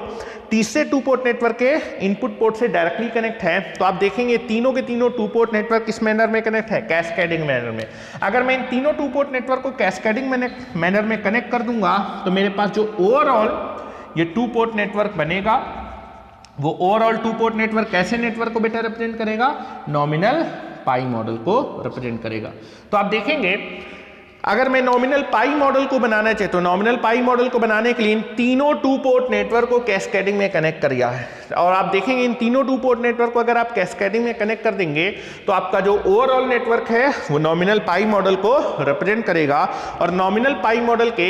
तीसरे टू पोर्ट नेटवर्क के इनपुट पोर्ट से डायरेक्टली कनेक्ट है। तो आप देखेंगे तीनों के तीनों टू पोर्ट नेटवर्क किस मैनर में कनेक्ट है? कैस्केडिंग मैनर में। अगर मैं इन तीनों टू पोर्ट नेटवर्क को कैस्केडिंग मैनर में कनेक्ट कर दूंगा तो मेरे पास जो ओवरऑल ये टू पोर्ट नेटवर्क बनेगा वो ओवरऑल टू पोर्ट नेटवर्क कैसे नेटवर्क को बेटा रिप्रेजेंट करेगा? नॉमिनल पाई मॉडल को रिप्रेजेंट करेगा। तो आप देखेंगे अगर मैं नॉमिनल पाई मॉडल को बनाना चाहे तो नॉमिनल पाई मॉडल को बनाने के लिए इन तीनों टू पोर्ट नेटवर्क को कैस्केडिंग में कनेक्ट कर दिया है और आप देखेंगे इन तीनों टू पोर्ट नेटवर्क को अगर आप कैस्केडिंग में कनेक्ट कर देंगे तो आपका जो ओवरऑल नेटवर्क है वो नॉमिनल पाई मॉडल को रिप्रेजेंट करेगा। और नॉमिनल पाई मॉडल के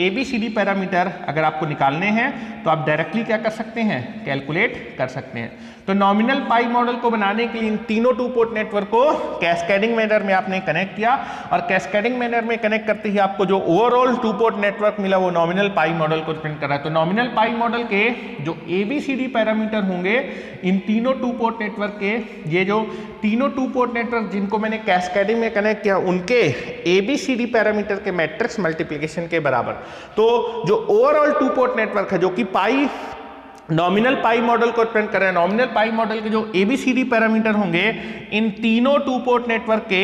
ABCD पैरामीटर अगर आपको निकालने हैं तो आप डायरेक्टली क्या कर सकते हैं? कैलकुलेट कर सकते हैं। तो नॉमिनल पाई मॉडल को बनाने के लिए इन तीनों टू पोर्ट नेटवर्क को कैस्केडिंग मैनर में आपने कनेक्ट किया और कैस्केडिंग मैनर में कनेक्ट करते ही आपको जो ओवरऑल टू पोर्ट नेटवर्क मिला वो नॉमिनल पाई मॉडल को रिप्रेजेंट कर रहा है। तो नॉमिनल पाई मॉडल के जो ABCD पैरामीटर होंगे इन तीनों टू पोर्ट नेटवर्क के, ये जो तीनों टू पोर्ट नेटवर्क जिनको मैंने कैस्केडिंग में कनेक्ट किया उनके ABCD पैरामीटर के मैट्रिक्स मल्टीप्लिकेशन के बराबर। तो जो ओवरऑल टू पोर्ट नेटवर्क है जो कि पाई नॉमिनल पाई मॉडल को रिप्रेजेंट कर रहे हैं, नॉमिनल पाई मॉडल के जो ABCD पैरामीटर होंगे इन तीनों टू पोर्ट नेटवर्क के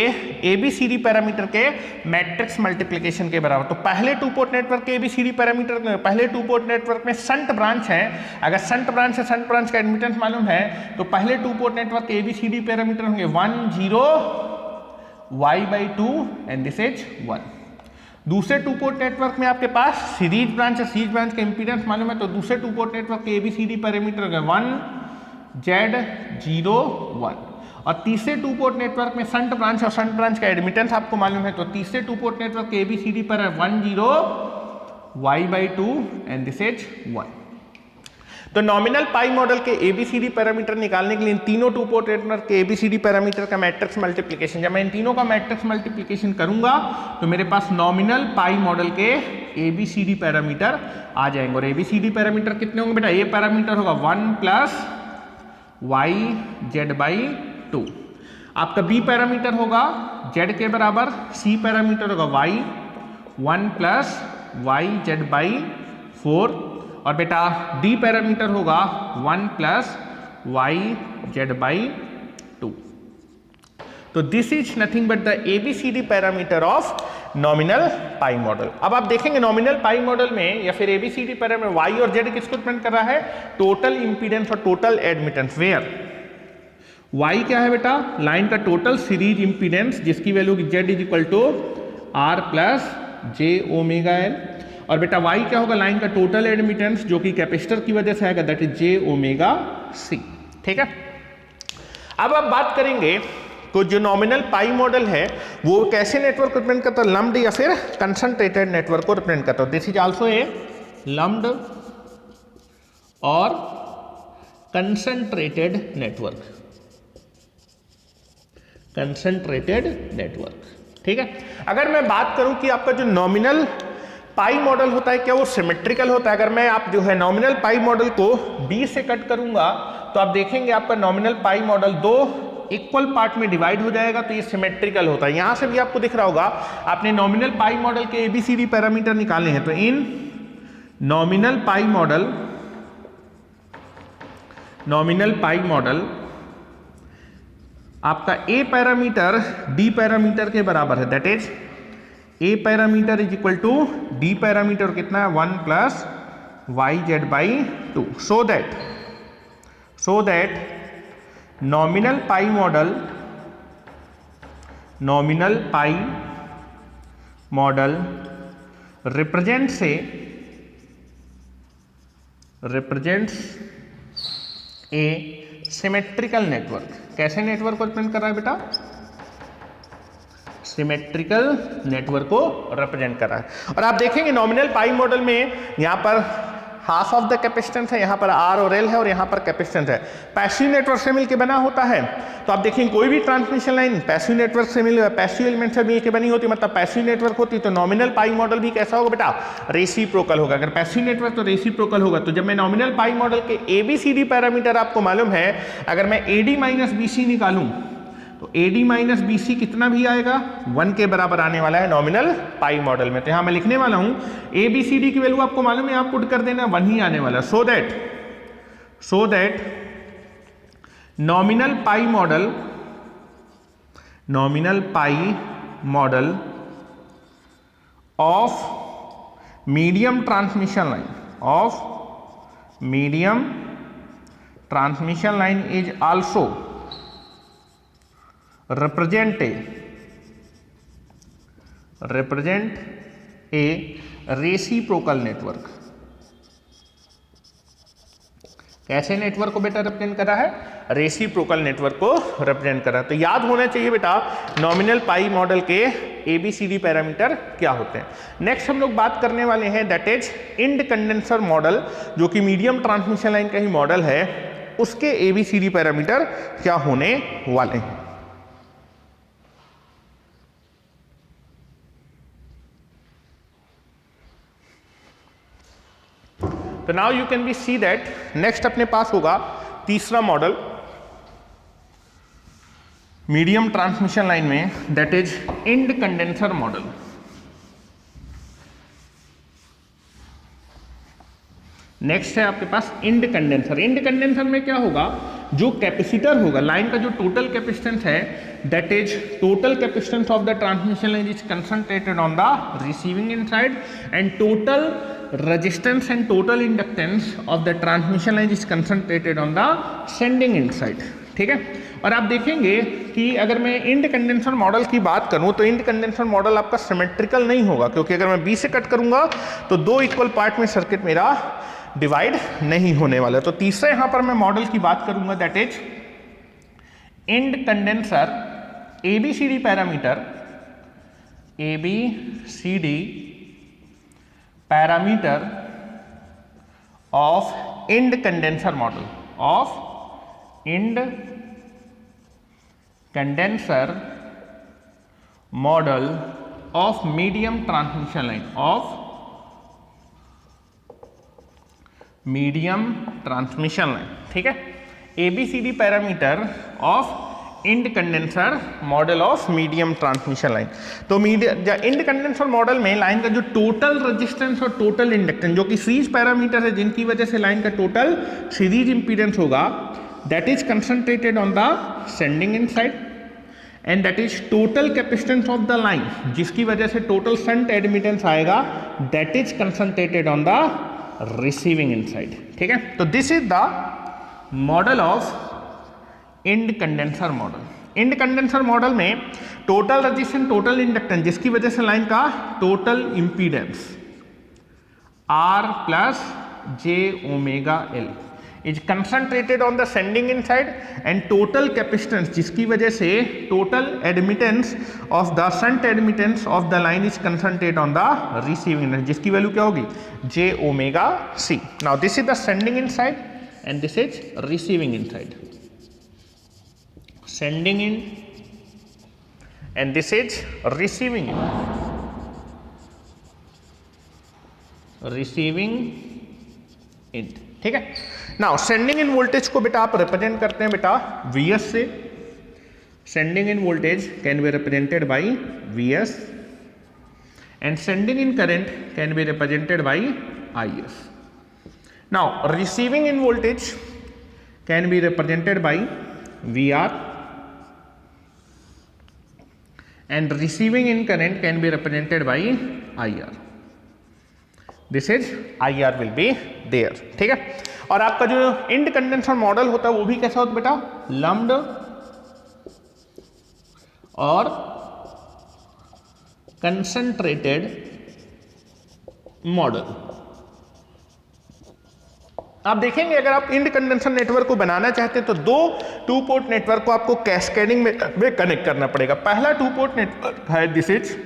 ABCD पैरामीटर के मैट्रिक्स मल्टीप्लिकेशन के बराबर। तो पहले टू पोर्ट नेटवर्क के ABCD पैरामीटर, पहले टू पोर्ट नेटवर्क में शंट ब्रांच है, अगर शंट ब्रांच है शंट ब्रांच का एडमिटेंस मालूम है तो पहले टू पोर्ट नेटवर्क के ABCD पैरामीटर होंगे 1 0 y/2 एंड दिस इज 1। दूसरे टू पोर्ट नेटवर्क में आपके पास सीरीज ब्रांच है, सीरीज ब्रांच का इंपीडेंस मालूम है तो दूसरे टू पोर्ट नेटवर्क के ABCD पैरामीटर 1 Z 0 1। और तीसरे टू पोर्ट नेटवर्क में शंट ब्रांच और शंट ब्रांच का एडमिटेंस आपको मालूम है तो तीसरे टू पोर्ट नेटवर्क के ABCD पर 1 0 y/2 एंड दिस इज 1। तो नॉमिनल पाई मॉडल के ABCD पैरामीटर निकालने के लिए इन तीनों टू पोर्ट नेटवर्क के ABCD पैरामीटर का मैट्रिक्स मल्टीप्लिकेशन, जब मैं इन तीनों का मैट्रिक्स मल्टीप्लिकेशन करूंगा तो मेरे पास नॉमिनल पाई मॉडल के ABCD पैरामीटर आ जाएंगे। और ABCD पैरामीटर कितने होंगे बेटा? ये पैरामीटर होगा 1 + yz/2। आपका B पैरामीटर होगा Z के बराबर, C पैरामीटर होगा y 1 + yz/4 और बेटा D पैरामीटर होगा 1 + yz/2। तो this is nothing but the ABCD parameter of nominal pi model. अब आप देखेंगे नॉमिनल पाई मॉडल में या फिर एबीसीडी पैरामीटर वाई और जेड किसको डिपेंड कर रहा है, टोटल इंपीडेंस और टोटल एडमिटेंस। वेयर वाई क्या है बेटा, लाइन का टोटल सीरीज इंपीडेंस जिसकी value Z is equal to R plus j omega L, और बेटा वाई क्या होगा, लाइन का टोटल एडमिटेंस जो कि कैपेसिटर की वजह से आएगा, that is j omega C. ठीक है, अब आप बात करेंगे तो जो नॉमिनल पाई मॉडल है वो कैसे नेटवर्क को रिप्रेजेंट करता है, लम्प्ड या फिर कंसंट्रेटेड नेटवर्क को रिप्रेजेंट करता है। This is also a lumped और कंसंट्रेटेड नेटवर्क, कंसंट्रेटेड नेटवर्क। ठीक है, अगर मैं बात करूं कि आपका जो नॉमिनल पाई मॉडल होता है क्या वो सिमेट्रिकल होता है, अगर मैं आप जो है नॉमिनल पाई मॉडल को बी से कट करूंगा तो आप देखेंगे आपका नॉमिनल पाई मॉडल दो इक्वल पार्ट में डिवाइड हो जाएगा, तो ये सिमेट्रिकल होता है। यहां से भी आपको दिख रहा होगा, आपने नॉमिनल पाई मॉडल के एबीसीडी पैरामीटर निकाले हैं, तो इन नॉमिनल पाई मॉडल आपका ए पैरामीटर डी पैरामीटर के बराबर है, that is A parameter is equal to D parameter कितना है 1 plus Y Z by 2, so that nominal pi model represents a symmetrical network. कैसे नेटवर्क को रिप्रेजेंट कर रहा है बेटा, सिमेट्रिकल नेटवर्क को रिप्रेजेंट कर रहा है। और आप देखेंगे नॉमिनल पाई मॉडल में यहां पर हाफ ऑफ द कैपेसिटेंस है, यहां पर आर और एल है और यहां पर कैपेसिटेंस है, पैसिव नेटवर्क से मिलकर बना होता है। तो आप देखेंगे कोई भी ट्रांसमिशन लाइन पैसिव नेटवर्क से पैसिव एलिमेंट से मिलकर बनी होती है, मतलब पैसिव नेटवर्क होती है, तो नॉमिनल पाई मॉडल भी कैसा होगा बेटा, रेसिप्रोकल होगा। अगर पैसिव नेटवर्क तो रेसिप्रोकल होगा। तो जब मैं नॉमिनल पाई मॉडल के एबीसीडी पैरामीटर आपको मालूम है, अगर मैं एडी माइनस बीसी निकालूं तो एडी माइनस बीसी कितना भी आएगा 1 के बराबर आने वाला है नॉमिनल पाई मॉडल में। तो यहां मैं लिखने वाला हूं एबीसीडी की वैल्यू आपको मालूम है, आप पुट कर देना 1 ही आने वाला, सो that nominal pi model of medium transmission line is also represent a reciprocal network। कैसे नेटवर्क को बेटा रिप्रेजेंट कर रहा है, रेसिप्रोकल नेटवर्क को रिप्रेजेंट कर रहा है। तो याद होना चाहिए बेटा नॉमिनल पाई मॉडल के एबीसीडी पैरामीटर क्या होते हैं। नेक्स्ट हम लोग बात करने वाले हैं that is end condenser model, जो कि मीडियम ट्रांसमिशन लाइन का ही मॉडल है, उसके एबीसीडी पैरामीटर क्या होने वाले हैं। तो now you can be see that next अपने पास होगा तीसरा मॉडल मीडियम ट्रांसमिशन लाइन में, that is end condenser model. Next है आपके पास इंड कंडेंसर। इंड कंडेंसर में क्या होगा, जो कैपेसिटर होगा, लाइन का जो टोटल कैपेसिटेंस है, that is total capacitance of the transmission line is concentrated on the receiving end side, and total resistance and total inductance of the transmission line is concentrated on the sending end side। ठीक है, और आप देखेंगे कि अगर मैं end condenser model की बात करूं तो इंड कंडेंसर मॉडल आपका सिमेट्रिकल नहीं होगा, क्योंकि अगर मैं बी से कट करूंगा तो दो इक्वल पार्ट में सर्किट मेरा डिवाइड नहीं होने वाला। तो तीसरा यहां पर मैं मॉडल की बात करूंगा, that is end condenser ABCD parameter, ABCD parameter of end condenser model, of end condenser model of medium transmission line, of medium transmission line. ठीक है, ABCD parameter of end condenser model of medium transmission line. तो end condenser model में line का जो total resistance और total inductance, जो कि series parameter है जिनकी वजह से लाइन का टोटल सीरीज इंपीडेंस होगा, that is concentrated on the sending end side, and that is total capacitance of the line, जिसकी वजह से टोटल शंट एडमिटेंस आएगा, that is concentrated on the receiving end side. ठीक है, तो this is the model of end condenser model. End condenser model में total resistance, total inductance, जिसकी वजह से लाइन का total impedance R plus j omega L is concentrated on the sending in side, and total capacitance, जिसकी वजह से total admittance of the shunt admittance of the line is concentrated on the receiving end, जिसकी value क्या होगी, j omega C। Now this is the sending in side and this is receiving in side, sending in and this is receiving in, receiving end. ठीक है, now sending end voltage को बेटा आप represent करते हैं बेटा Vs से। Sending end voltage can be represented by Vs and sending end current can be represented by Is। Now receiving end voltage can be represented by Vr and receiving end current can be represented by Ir। This is IR will be there. ठीक है, और आपका जो end condenser model होता है वो भी कैसा होता है बेटा, लम्प्ड और कंसंट्रेटेड मॉडल। आप देखेंगे अगर आप इंड कंडेंसर नेटवर्क को बनाना चाहते हैं तो दो 2 पोर्ट नेटवर्क को आपको कैस्केडिंग में कनेक्ट करना पड़ेगा। पहला 2 पोर्ट नेटवर्क है, दिस इज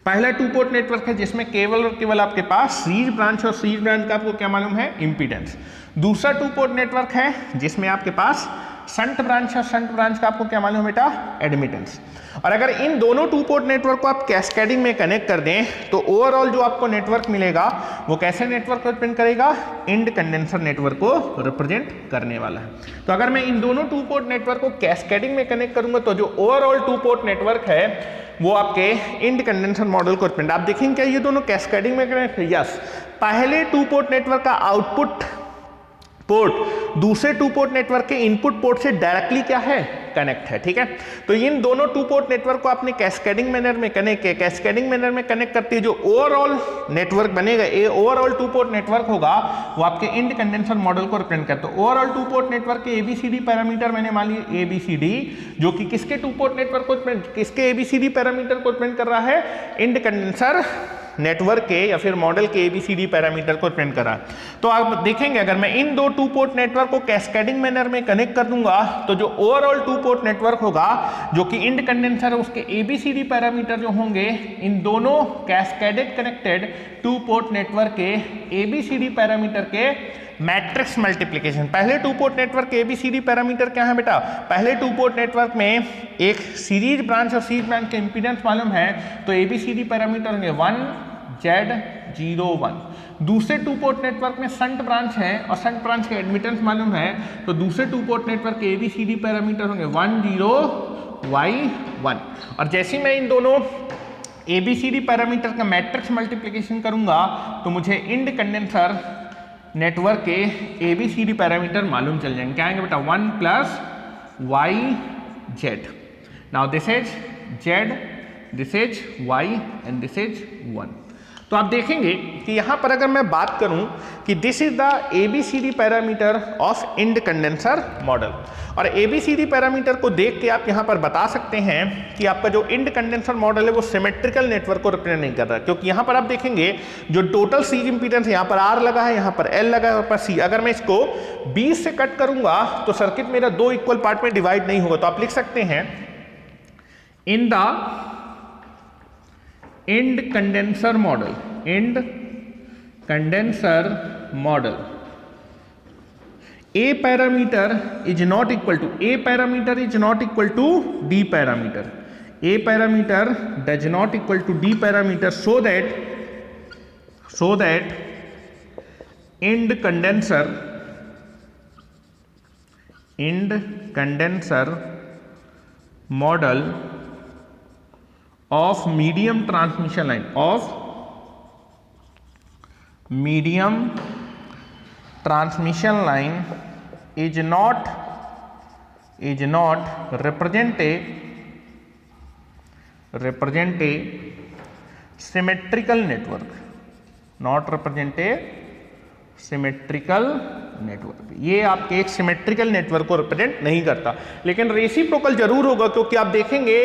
पहला 2 पोर्ट नेटवर्क है जिसमें केवल और केवल आपके पास सीरीज ब्रांच और सीरीज ब्रांच का आपको क्या मालूम है, इंपीडेंस। दूसरा 2 पोर्ट नेटवर्क है जिसमें आपके पास शंट ब्रांच और शंट ब्रांच का आपको क्या मालूम है बेटा, एडमिटेंस। और अगर इन दोनों 2 पोर्ट नेटवर्क को आप कैस्केडिंग में कनेक्ट कर दें तो ओवरऑल जो आपको नेटवर्क मिलेगा वो कैसे नेटवर्क को रिप्रेजेंट करेगा, इंड कंडेंसर नेटवर्क को रिप्रेजेंट करने वाला है। तो अगर मैं इन दोनों 2 पोर्ट नेटवर्क को कैस्केडिंग में कनेक्ट करूंगा तो जो ओवरऑल 2 पोर्ट नेटवर्क है वो आपके इंड कंडेंसर मॉडल को रिप्रेजेंट। आप देखेंगे क्या ये दोनों कैस्केडिंग में कनेक्ट है, यस। पहले 2 पोर्ट नेटवर्क का आउटपुट पोर्ट दूसरे 2 पोर्ट नेटवर्क के इनपुट पोर्ट से डायरेक्टली क्या है, कनेक्ट है। ठीक है, तो इन दोनों 2 पोर्ट नेटवर्क को आपने कैस्केडिंग मैनर में कनेक्ट किया। कैस्केडिंग मैनर में कनेक्ट करते जो ओवरऑल नेटवर्क बनेगा, ये ओवरऑल 2 पोर्ट नेटवर्क होगा वो आपके इंड कंडेंसर मॉडल को रिप्रेजेंट करता है। ओवरऑल 2 पोर्ट नेटवर्क के ABCD पैरामीटर मैंने मान लिए ABCD, जो कि किसके 2 पोर्ट नेटवर्क को, किसके ABCD पैरामीटर को रिप्रेजेंट कर रहा है, इंड कंडेंसर नेटवर्क के या फिर मॉडल के ABCD पैरामीटर को रिप्रेजेंट करा। तो आप देखेंगे अगर मैं इन दो 2 पोर्ट नेटवर्क को कैस्केडिंग मैनर में कनेक्ट कर दूंगा तो जो ओवरऑल 2 पोर्ट नेटवर्क होगा जो कि इंड कंडेंसर है उसके ABCD पैरामीटर जो होंगे इन दोनों कैस्केडेड कनेक्टेड 2 पोर्ट नेटवर्क के ABCD पैरामीटर के मैट्रिक्स मल्टीप्लिकेशन। पहले 2 पोर्ट नेटवर्क के ABCD पैरामीटर क्या है बेटा, पहले 2 पोर्ट नेटवर्क में एक सीरीज ब्रांच और सीरीज ब्रांच के इंपीडेंस मालूम है तो ABCD पैरामीटर होंगे 1 Z 0 1। दूसरे 2 पोर्ट नेटवर्क में शंट ब्रांच है और शंट ब्रांच के एडमिटेंस मालूम है तो दूसरे 2 पोर्ट नेटवर्क के ABCD पैरामीटर होंगे 1 0 Y 1। और जैसे मैं इन दोनों ABCD पैरामीटर का मैट्रिक्स मल्टीप्लिकेशन करूंगा तो मुझे इंड कंडेंसर नेटवर्क के ABCD पैरामीटर मालूम चल जाएंगे। क्या आएंगे बेटा, 1 plus Y Z। Now this is Z, this is Y and this is 1। तो आप देखेंगे कि यहां पर अगर मैं बात करूं कि this is the ABCD parameter of end condenser model, और ABCD पैरामीटर को देख के आप यहां पर बता सकते हैं कि आपका जो इंड कंडेंसर मॉडल है वो सिमेट्रिकल नेटवर्क को रिप्रेजेंट नहीं कर रहा, क्योंकि यहां पर आप देखेंगे जो टोटल सीरीज इंपीडेंस है, यहां पर R लगा है, यहां पर L लगा है, यहां पर C। अगर मैं इसको 20 से कट करूंगा तो सर्किट मेरा 2 इक्वल पार्ट में डिवाइड नहीं होगा। तो आप लिख सकते हैं in the end condenser model, end condenser model A parameter is not equal to, A parameter is not equal to D parameter, A parameter does not equal to D parameter, so that end condenser model of medium transmission line, of medium transmission line is not represented represent a symmetrical network, not represent a symmetrical network. ये आपके एक symmetrical network को represent नहीं करता, लेकिन reciprocal जरूर होगा, क्योंकि आप देखेंगे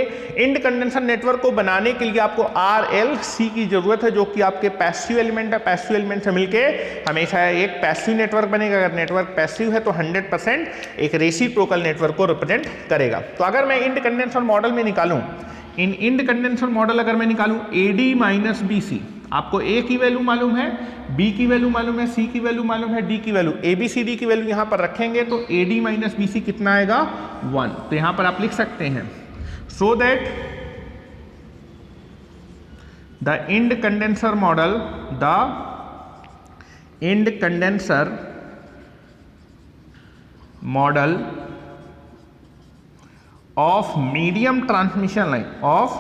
इंड कंडेंसर नेटवर्क को बनाने के लिए आपको RLC की जरूरत है, जो कि आपके पैसिव एलिमेंट है। पैसिव एलिमेंट से मिलके हमेशा एक पैसिव नेटवर्क बनेगा। अगर नेटवर्क पैसिव है तो 100% एक रेसिप्रोकल नेटवर्क को रिप्रेजेंट करेगा। तो अगर मैं इंड कंडेंसर मॉडल में निकालूं, इंड कंडेंसर मॉडल अगर मैं निकालूं AD माइनस BC, आपको A की वैल्यू मालूम है, B की वैल्यू मालूम है, C की वैल्यू मालूम है, D की वैल्यू, ABCD की वैल्यू यहां पर रखेंगे तो AD माइनस BC कितना आएगा 1। तो यहां पर आप लिख सकते हैं so that the end condenser model, the end condenser model of medium transmission line, of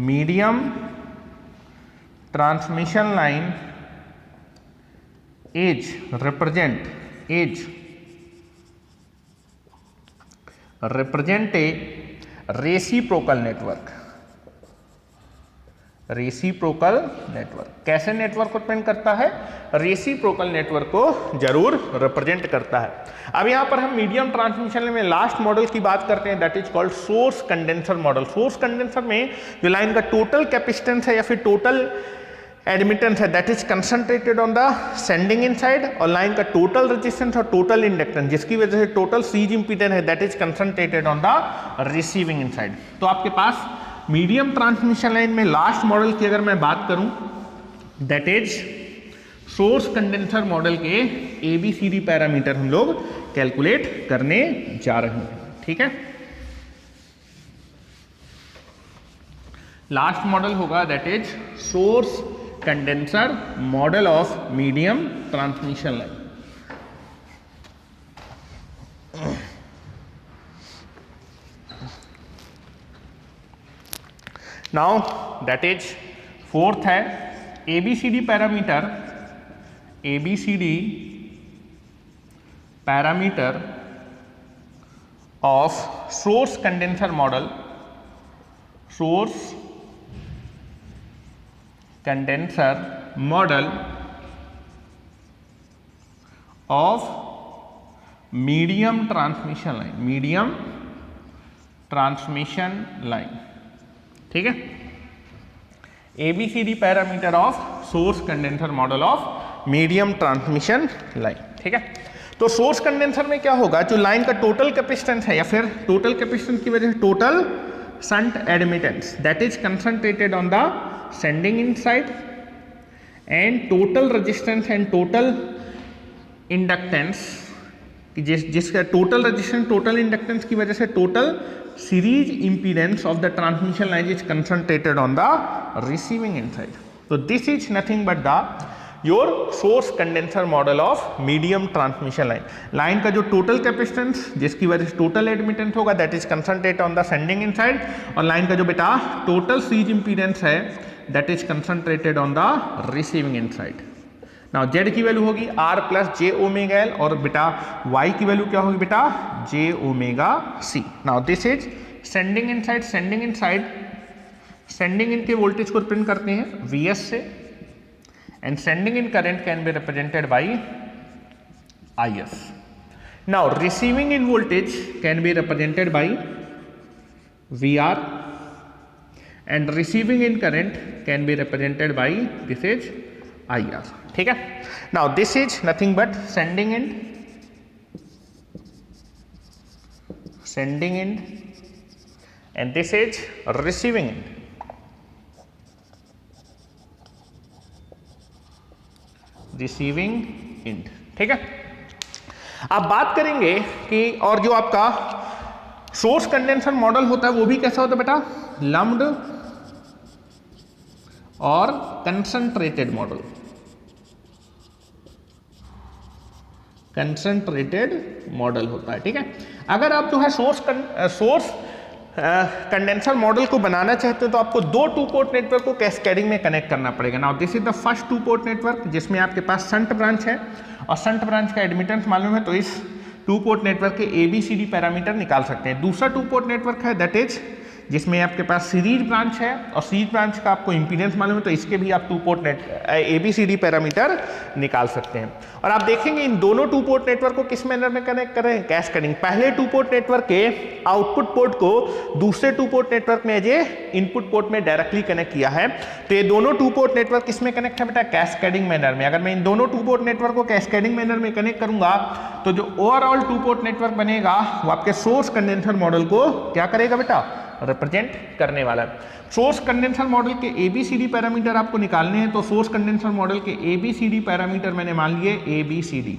medium transmission line is represent a reciprocal network। Reciprocal network कैसे नेटवर्क को रिप्रेजेंट करता है? रेसिप्रोकल नेटवर्क को जरूर रिप्रेजेंट करता है। अब यहां पर हम मीडियम ट्रांसमिशन में लास्ट मॉडल की बात करते हैं, that is called source condenser model. Source condenser में जो लाइन का टोटल कैपेसिटेंस है या फिर टोटल एडमिटेंस है, that is concentrated on the sending end side, और लाइन का टोटल रेजिस्टेंस और टोटल इंडक्टेंस, जिसकी वजह से टोटल सीरीज इंपीडेंस है, that is concentrated on the receiving end side. तो आपके पास मीडियम ट्रांसमिशन लाइन में लास्ट मॉडल की अगर मैं बात करूं, that is source condenser model के ABCD पैरामीटर हम लोग कैलकुलेट करने जा रहे हैं। ठीक है, लास्ट मॉडल होगा that is source condenser model of medium transmission line. Now that is fourth है ABCD parameter, ABCD parameter of source condenser model, source condenser model of medium transmission line, medium transmission line. ठीक है, ABCD parameter of source condenser model of medium transmission line. ठीक है, तो source condenser में क्या होगा, जो लाइन का टोटल कैपेसिटेंस है या फिर टोटल कैपेसिटेंस की वजह से total shunt admittance, that is concentrated on the sending end side, and total resistance and total inductance, जिसका टोटल रेजिस्टेंस टोटल इंडक्टेंस की वजह से total series impedance of the transmission line is concentrated on the receiving end side. तो this is nothing but the your source condenser model of medium transmission line. Line का जो total capacitance जिसकी वजह से total admittance होगा, that is concentrated on the sending end side, और line का जो बेटा टोटल सीरीज इंपीडेंस है, that is concentrated on the receiving end side. Now Z की वैल्यू होगी R plus J omega L, और बेटा Y की वैल्यू क्या होगी बेटा J omega C। Now this is sending end side, sending end side, sending end के voltage को रिप्रेजेंट करते हैं VS से, and sending end current can be represented by IS। Now receiving end voltage can be represented by VR, and receiving end current can be represented by this is IR। ठीक है, now this is nothing but sending end and this is receiving end. Receiving end. ठीक है, आप बात करेंगे कि और जो आपका सोर्स कंडेंसर मॉडल होता है वो भी कैसा होता है बेटा, लम्प्ड और कंसंट्रेटेड मॉडल, कंसंट्रेटेड मॉडल होता है। ठीक है, अगर आप जो है सोर्स कंडेंसर मॉडल को बनाना चाहते हो तो आपको दो टू पोर्ट नेटवर्क को कैस्केडिंग में कनेक्ट करना पड़ेगा। Now this is the first to port network, जिसमें आपके पास शंट ब्रांच है और शंट ब्रांच का एडमिटेंस मालूम है, तो इस टू पोर्ट नेटवर्क के ABCD पैरामीटर निकाल सकते हैं। दूसरा टू पोर्ट नेटवर्क है दैट इज जिसमें आपके पास सीरीज ब्रांच है और सीरीज ब्रांच का आपको इंपीडेंस मालूम है, तो इसके भी आप 2 पोर्ट ABCD पैरामीटर निकाल सकते हैं। और आप देखेंगे इन दोनों 2 पोर्ट नेटवर्क को किस मैनर में कनेक्ट कर रहे हैं, कैस्केडिंग। पहले 2 पोर्ट नेटवर्क के आउटपुट पोर्ट को दूसरे 2 पोर्ट नेटवर्क में एज ए इनपुट पोर्ट में डायरेक्टली कनेक्ट किया है। तो ये दोनों 2 पोर्ट नेटवर्क किसमें कनेक्ट है बेटा, कैस्केडिंग मैनर में। अगर मैं इन दोनों 2 पोर्ट नेटवर्क को कैस्केडिंग मैनर में कनेक्ट करूंगा तो जो ओवरऑल 2 पोर्ट नेटवर्क बनेगा वो आपके सोर्स कंडेंसर मॉडल को क्या करेगा बेटा, रिप्रेजेंट करने वाला है। सोर्स कंडेंसर मॉडल के ABCD पैरामीटर आपको निकालने हैं, तो सोर्स कंडेंसर मॉडल के ABCD पैरामीटर मैंने मान लिए ABCD।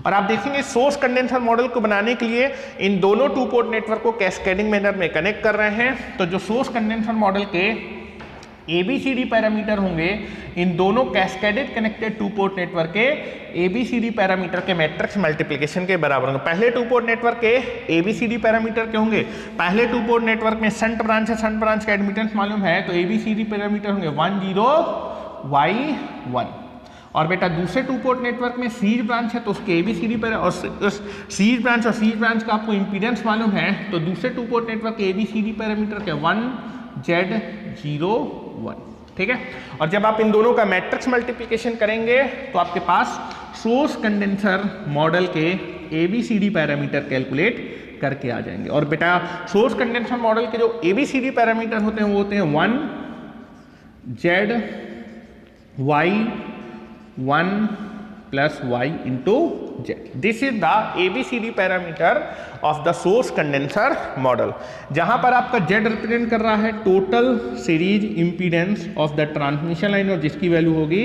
और आप देखेंगे सोर्स कंडेंसर मॉडल को बनाने के लिए इन दोनों 2 पोर्ट नेटवर्क को कैस्केडिंग मैनर में कनेक्ट कर रहे हैं। तो जो सोर्स कंडेंसर मॉडल के ABCD पैरामीटर होंगे इन दोनों कैस्केडेड कनेक्टेड 2 पोर्ट नेटवर्क के ABCD पैरामीटर के मैट्रिक्स मल्टीप्लिकेशन के बराबर होंगे। पहले 2 पोर्ट नेटवर्क के ABCD पैरामीटर क्या होंगे, पहले 2 पोर्ट नेटवर्क में शंट ब्रांच है, शंट ब्रांच का एडमिटेंस मालूम है, तो ABCD पैरामीटर होंगे 1 0 Y 1। और बेटा दूसरे 2 पोर्ट नेटवर्क में सीरीज ब्रांच है तो उसके ABCD पर और सीरीज ब्रांच का आपको इंपीडेंस मालूम है, तो दूसरे 2 पोर्ट नेटवर्क के ABCD पैरामीटर के 1 Z 0 1। ठीक है, और जब आप इन दोनों का मैट्रिक्स मल्टीप्लिकेशन करेंगे तो आपके पास सोर्स कंडेंसर मॉडल के ABCD पैरामीटर कैलकुलेट करके आ जाएंगे। और बेटा सोर्स कंडेंसर मॉडल के जो ABCD पैरामीटर होते हैं वो होते हैं 1 Z Y 1 plus Y into Z. This is the ABCD parameter of the source condenser model. जहां पर आपका Z रिप्रेजेंट कर रहा है total series impedance of the transmission line और जिसकी वैल्यू होगी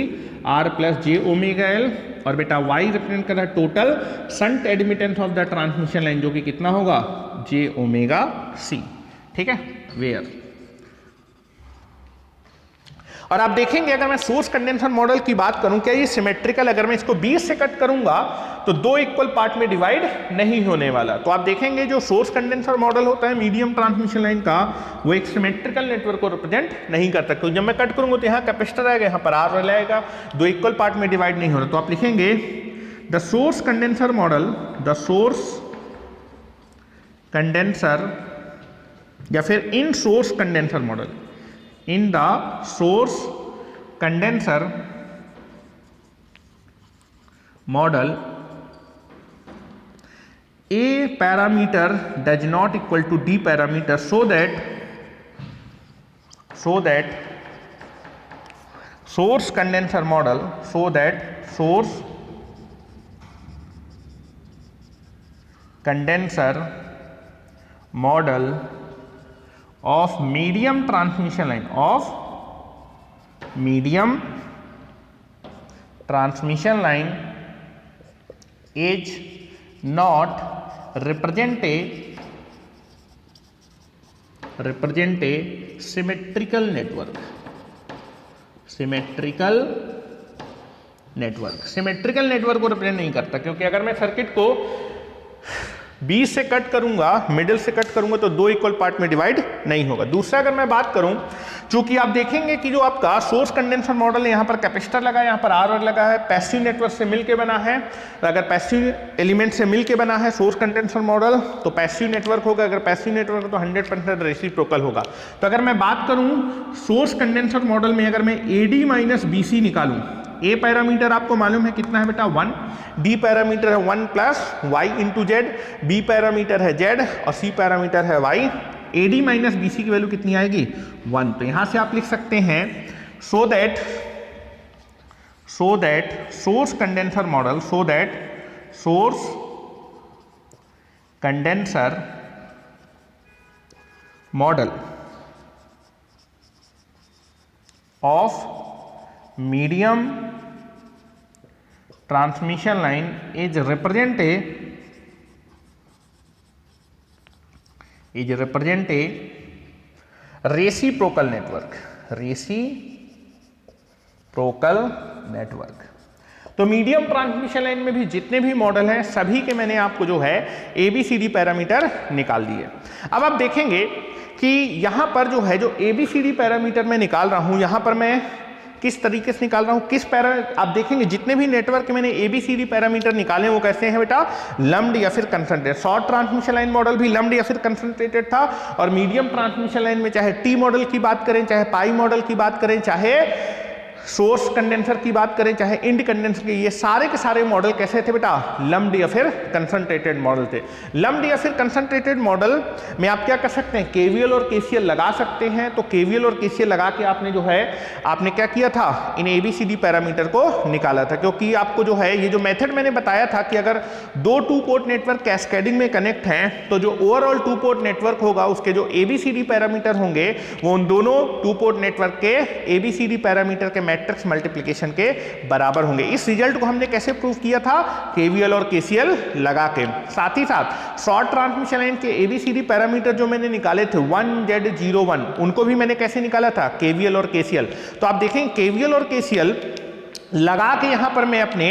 R plus J omega L। और बेटा Y रिप्रेजेंट कर रहा है total shunt admittance of the transmission line जो कि कितना होगा J ओमेगा C। ठीक है, वेयर। और आप देखेंगे अगर मैं सोर्स कंडेंसर मॉडल की बात करूं, क्या ये सिमेट्रिकल, अगर मैं इसको 20 से कट करूंगा तो 2 इक्वल पार्ट में डिवाइड नहीं होने वाला। तो आप देखेंगे जो सोर्स कंडेंसर मॉडल होता है मीडियम ट्रांसमिशन लाइन का, वो एक सिमेट्रिकल नेटवर्क को रिप्रेजेंट नहीं करता, क्योंकि जब मैं कट करूंगा तो यहाँ कैपेसिटर आएगा, यहाँ पर R आएगा, 2 इक्वल पार्ट में डिवाइड नहीं हो रहा। तो आप लिखेंगे the source condenser model, the source condenser या फिर in source condenser model, in the source condenser model A parameter does not equal to D parameter, so that source condenser model, so that source condenser model of medium transmission line is not represent a symmetrical network। Symmetrical network को represent नहीं करता, क्योंकि अगर मैं circuit को 20 से cut करूंगा, middle से कट करूंगा तो 2 इक्वल पार्ट में डिवाइड नहीं होगा। दूसरा अगर मैं बात करूं, चूंकि आप देखेंगे कि जो आपका सोर्स कंडेंसर मॉडल है, यहाँ पर कैपेसिटर लगा है, यहाँ पर R लगा है, पैसिव नेटवर्क से मिलके बना है। तो अगर पैसिव एलिमेंट से मिलके बना है सोर्स कंडेंसर मॉडल तो पैसिव नेटवर्क होगा, अगर पैसिव नेटवर्क तो 100% रेसिप्रोकल होगा। तो अगर मैं बात करूं सोर्स कंडेंसर मॉडल में, अगर मैं AD माइनस BC निकालूं, A पैरामीटर आपको मालूम है कितना है बेटा 1, D पैरामीटर है 1 plus Y into Z, B parameter है Z और C पैरामीटर है Y। AD माइनस BC की वैल्यू कितनी आएगी 1। तो यहां से आप लिख सकते हैं so that source condenser model, so that source condenser model of medium transmission line is represent a reciprocal network। तो मीडियम ट्रांसमिशन लाइन में भी जितने भी मॉडल हैं सभी के मैंने आपको जो है ABCD पैरामीटर निकाल दिए। अब आप देखेंगे कि यहां पर जो है जो ABCD पैरामीटर मैं निकाल रहा हूं, यहां पर मैं किस तरीके से निकाल रहा हूं, किस आप देखेंगे जितने भी नेटवर्क के मैंने ABCD पैरामीटर निकाले वो कैसे हैं बेटा, लम्प्ड या फिर concentrated. Short transmission line model भी लम्प्ड या फिर कंसंट्रेटेड था, और मीडियम ट्रांसमिशन लाइन में चाहे T मॉडल की बात करें, चाहे पाई मॉडल की बात करें, चाहे सोर्स कंडेंसर की बात करें, चाहे इंड कंडेंसर की, ये सारे के सारे मॉडल कैसे थे बेटा, लम्प्ड या फिर कंसंट्रेटेड मॉडल थे। लम्प्ड या फिर कंसंट्रेटेड मॉडल में आप क्या कर सकते हैं, KVL और KCL लगा सकते हैं। तो KVL और KCL लगा के आपने जो है आपने क्या किया था, इन ABCD पैरामीटर को निकाला था। क्योंकि आपको जो है ये जो मेथड मैंने बताया था कि अगर दो 2 पोर्ट नेटवर्क कैस्केडिंग में कनेक्ट हैं तो जो ओवरऑल 2 पोर्ट नेटवर्क होगा उसके जो ABCD पैरामीटर होंगे वो उन दोनों 2 पोर्ट नेटवर्क के ABCD पैरामीटर के मैट्रिक्स मल्टीप्लिकेशन के बराबर होंगे। इस रिजल्ट को हमने कैसे प्रूव किया था, KVL और KCL लगा के। साथ ही साथ शॉर्ट ट्रांसमिशन लाइन के ABCD पैरामीटर जो मैंने निकाले थे 1Z01, उनको भी मैंने कैसे निकाला था, KVL और KCL। तो आप देखें KVL और KCL लगा के यहां पर मैं अपने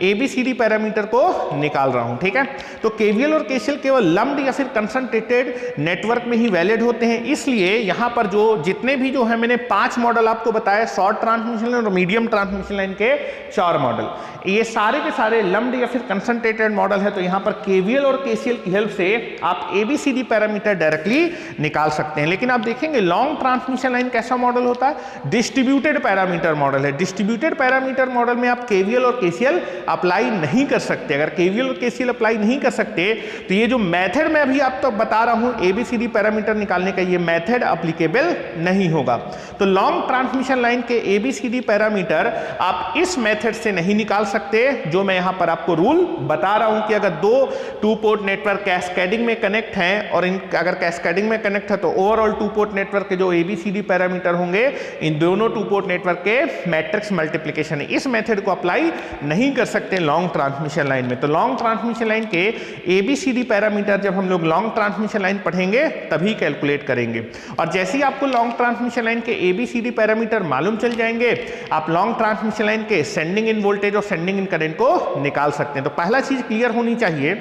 ABCD पैरामीटर को निकाल रहा हूं, ठीक है। तो KVL और KCL केवल लम्प्ड या फिर कंसंट्रेटेड नेटवर्क में ही वैलिड होते हैं, इसलिए यहां पर जो जितने भी जो है मैंने 5 मॉडल आपको बताया, शॉर्ट ट्रांसमिशन लाइन और मीडियम ट्रांसमिशन लाइन के 4 मॉडल, ये सारे के सारे लम्प्ड या फिर कंसंट्रेटेड मॉडल है। तो यहां पर KVL और KCL की हेल्प से आप ABCD पैरामीटर डायरेक्टली निकाल सकते हैं। लेकिन आप देखेंगे लॉन्ग ट्रांसमिशन लाइन कैसा मॉडल होता है, डिस्ट्रीब्यूटेड पैरामीटर मॉडल है। डिस्ट्रीब्यूटेड पैरामीटर मॉडल में आप KVL और KCL अप्लाई नहीं कर सकते। अगर KVL और KCL अप्लाई नहीं कर सकते तो ये जो मेथड मैं अभी आपको बता रहा हूं ABCD पैरामीटर निकालने का, ये मेथड एप्लीकेबल नहीं होगा। तो लॉन्ग ट्रांसमिशन लाइन के ABCD पैरामीटर आप इस मेथड से नहीं निकाल सकते, जो मैं यहां पर आपको रूल बता रहा हूं कि अगर दो 2 पोर्ट नेटवर्क कैस्केडिंग में कनेक्ट हैं और अगर कैस्केडिंग में कनेक्ट है तो ओवरऑल 2 पोर्ट नेटवर्क के जो ABCD पैरामीटर होंगे इन दोनों 2 पोर्ट नेटवर्क के मैट्रिक्स मल्टीप्लिकेशन, इस मेथड को अप्लाई नहीं कर सकते लॉन्ग ट्रांसमिशन लाइन में। तो लॉन्ग ट्रांसमिशन लाइन के ABCD पैरामीटर जब हम लोग लॉन्ग ट्रांसमिशन लाइन पढ़ेंगे तभी कैलकुलेट करेंगे। और जैसे ही आपको लॉन्ग ट्रांसमिशन लाइन के ABCD पैरामीटर मालूम चल जाएंगे, आप लॉन्ग ट्रांसमिशन लाइन के सेंडिंग इन वोल्टेज और सेंडिंग इन करंट को निकाल सकते हैं। तो पहला चीज क्लियर होनी चाहिए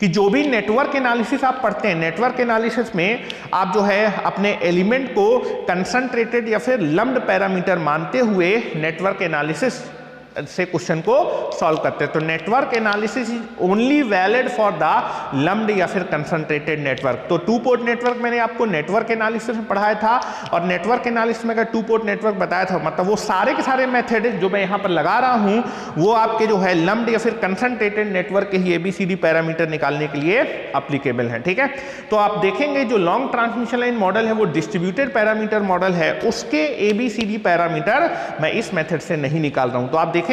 कि जो भी नेटवर्क एनालिसिस आप पढ़ते हैं, नेटवर्क एनालिसिस में आप जो है अपने एलिमेंट को कंसंट्रेटेड या फिर लम्प्ड पैरामीटर मानते हुए नेटवर्क एनालिसिस से क्वेश्चन को सॉल्व करते हैं। तो network analysis is only valid for the lumped या फिर कंसंट्रेटेड नेटवर्क। तो 2 पोर्ट नेटवर्क मैंने आपको नेटवर्क एनालिसिस में पढ़ाया था, और नेटवर्क एनालिसिस में अगर 2 पोर्ट नेटवर्क बताया था, मतलब वो सारे के सारे मेथड जो मैं यहां पर लगा रहा हूं वो आपके जो है लम्प्ड या फिर कंसंट्रेटेड नेटवर्क के ही ABCD पैरामीटर निकालने के लिए अप्लीकेबल है, ठीक है। तो आप देखेंगे जो लॉन्ग ट्रांसमिशन लाइन मॉडल है वो डिस्ट्रीब्यूटेड पैरामीटर मॉडल है, उसके ABCD पैरामीटर मैं इस मेथड से नहीं निकाल रहा हूं। तो आप देखेंगे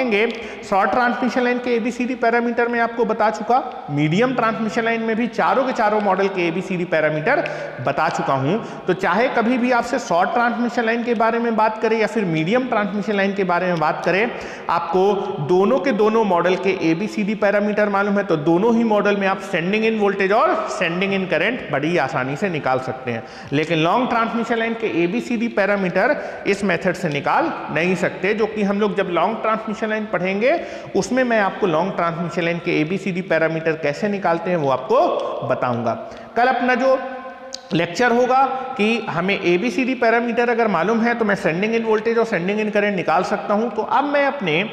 शॉर्ट ट्रांसमिशन लाइन के ABCD पैरामीटर में आपको बता चुका, मीडियम ट्रांसमिशन लाइन में भी चारों के चारों मॉडल के ABCD पैरामीटर बता चुका हूं। तो चाहे कभी भी आपसे शॉर्ट ट्रांसमिशन लाइन के बारे में बात करें या फिर मीडियम ट्रांसमिशन लाइन के बारे में बात करें, आपको दोनों के दोनों मॉडल के ABCD पैरामीटर मालूम है तो दोनों ही मॉडल में आप सेंडिंग इन वोल्टेज और सेंडिंग इन करंट बड़ी आसानी से निकाल सकते हैं। लेकिन लॉन्ग ट्रांसमिशन लाइन के ABCD पैरामीटर इस मेथड से निकाल नहीं सकते, जो कि हम लोग जब लॉन्ग ट्रांसमिशन लाइन पढ़ेंगे उसमें मैं आपको लॉन्ग ट्रांसमिशन लाइन के ABCD पैरामीटर कैसे निकालते हैं वो आपको बताऊंगा। कल अपना जो लेक्चर होगा कि हमें ABCD पैरामीटर अगर मालूम है तो मैं सेंडिंग इन वोल्टेज और सेंडिंग इन करंट निकाल सकता हूं। तो अब मैं अपने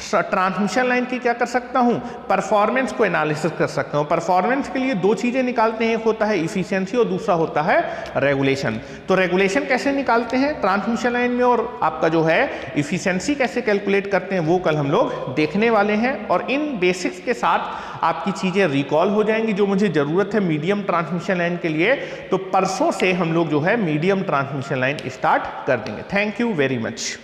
ट्रांसमिशन लाइन की क्या कर सकता हूं, परफॉर्मेंस को एनालिसिस कर सकता हूं। परफॉर्मेंस के लिए 2 चीजें निकालते हैं, एक होता है इफिशिएंसी और दूसरा होता है रेगुलेशन। तो रेगुलेशन कैसे निकालते हैं ट्रांसमिशन लाइन में और आपका जो है इफिशिएंसी कैसे कैलकुलेट करते हैं वो कल हम लोग देखने वाले हैं। और इन बेसिक्स के साथ आपकी चीजें रिकॉल हो जाएंगी जो मुझे जरूरत है मीडियम ट्रांसमिशन लाइन के लिए। तो परसों से हम लोग जो है मीडियम ट्रांसमिशन लाइन स्टार्ट कर देंगे। Thank you very much.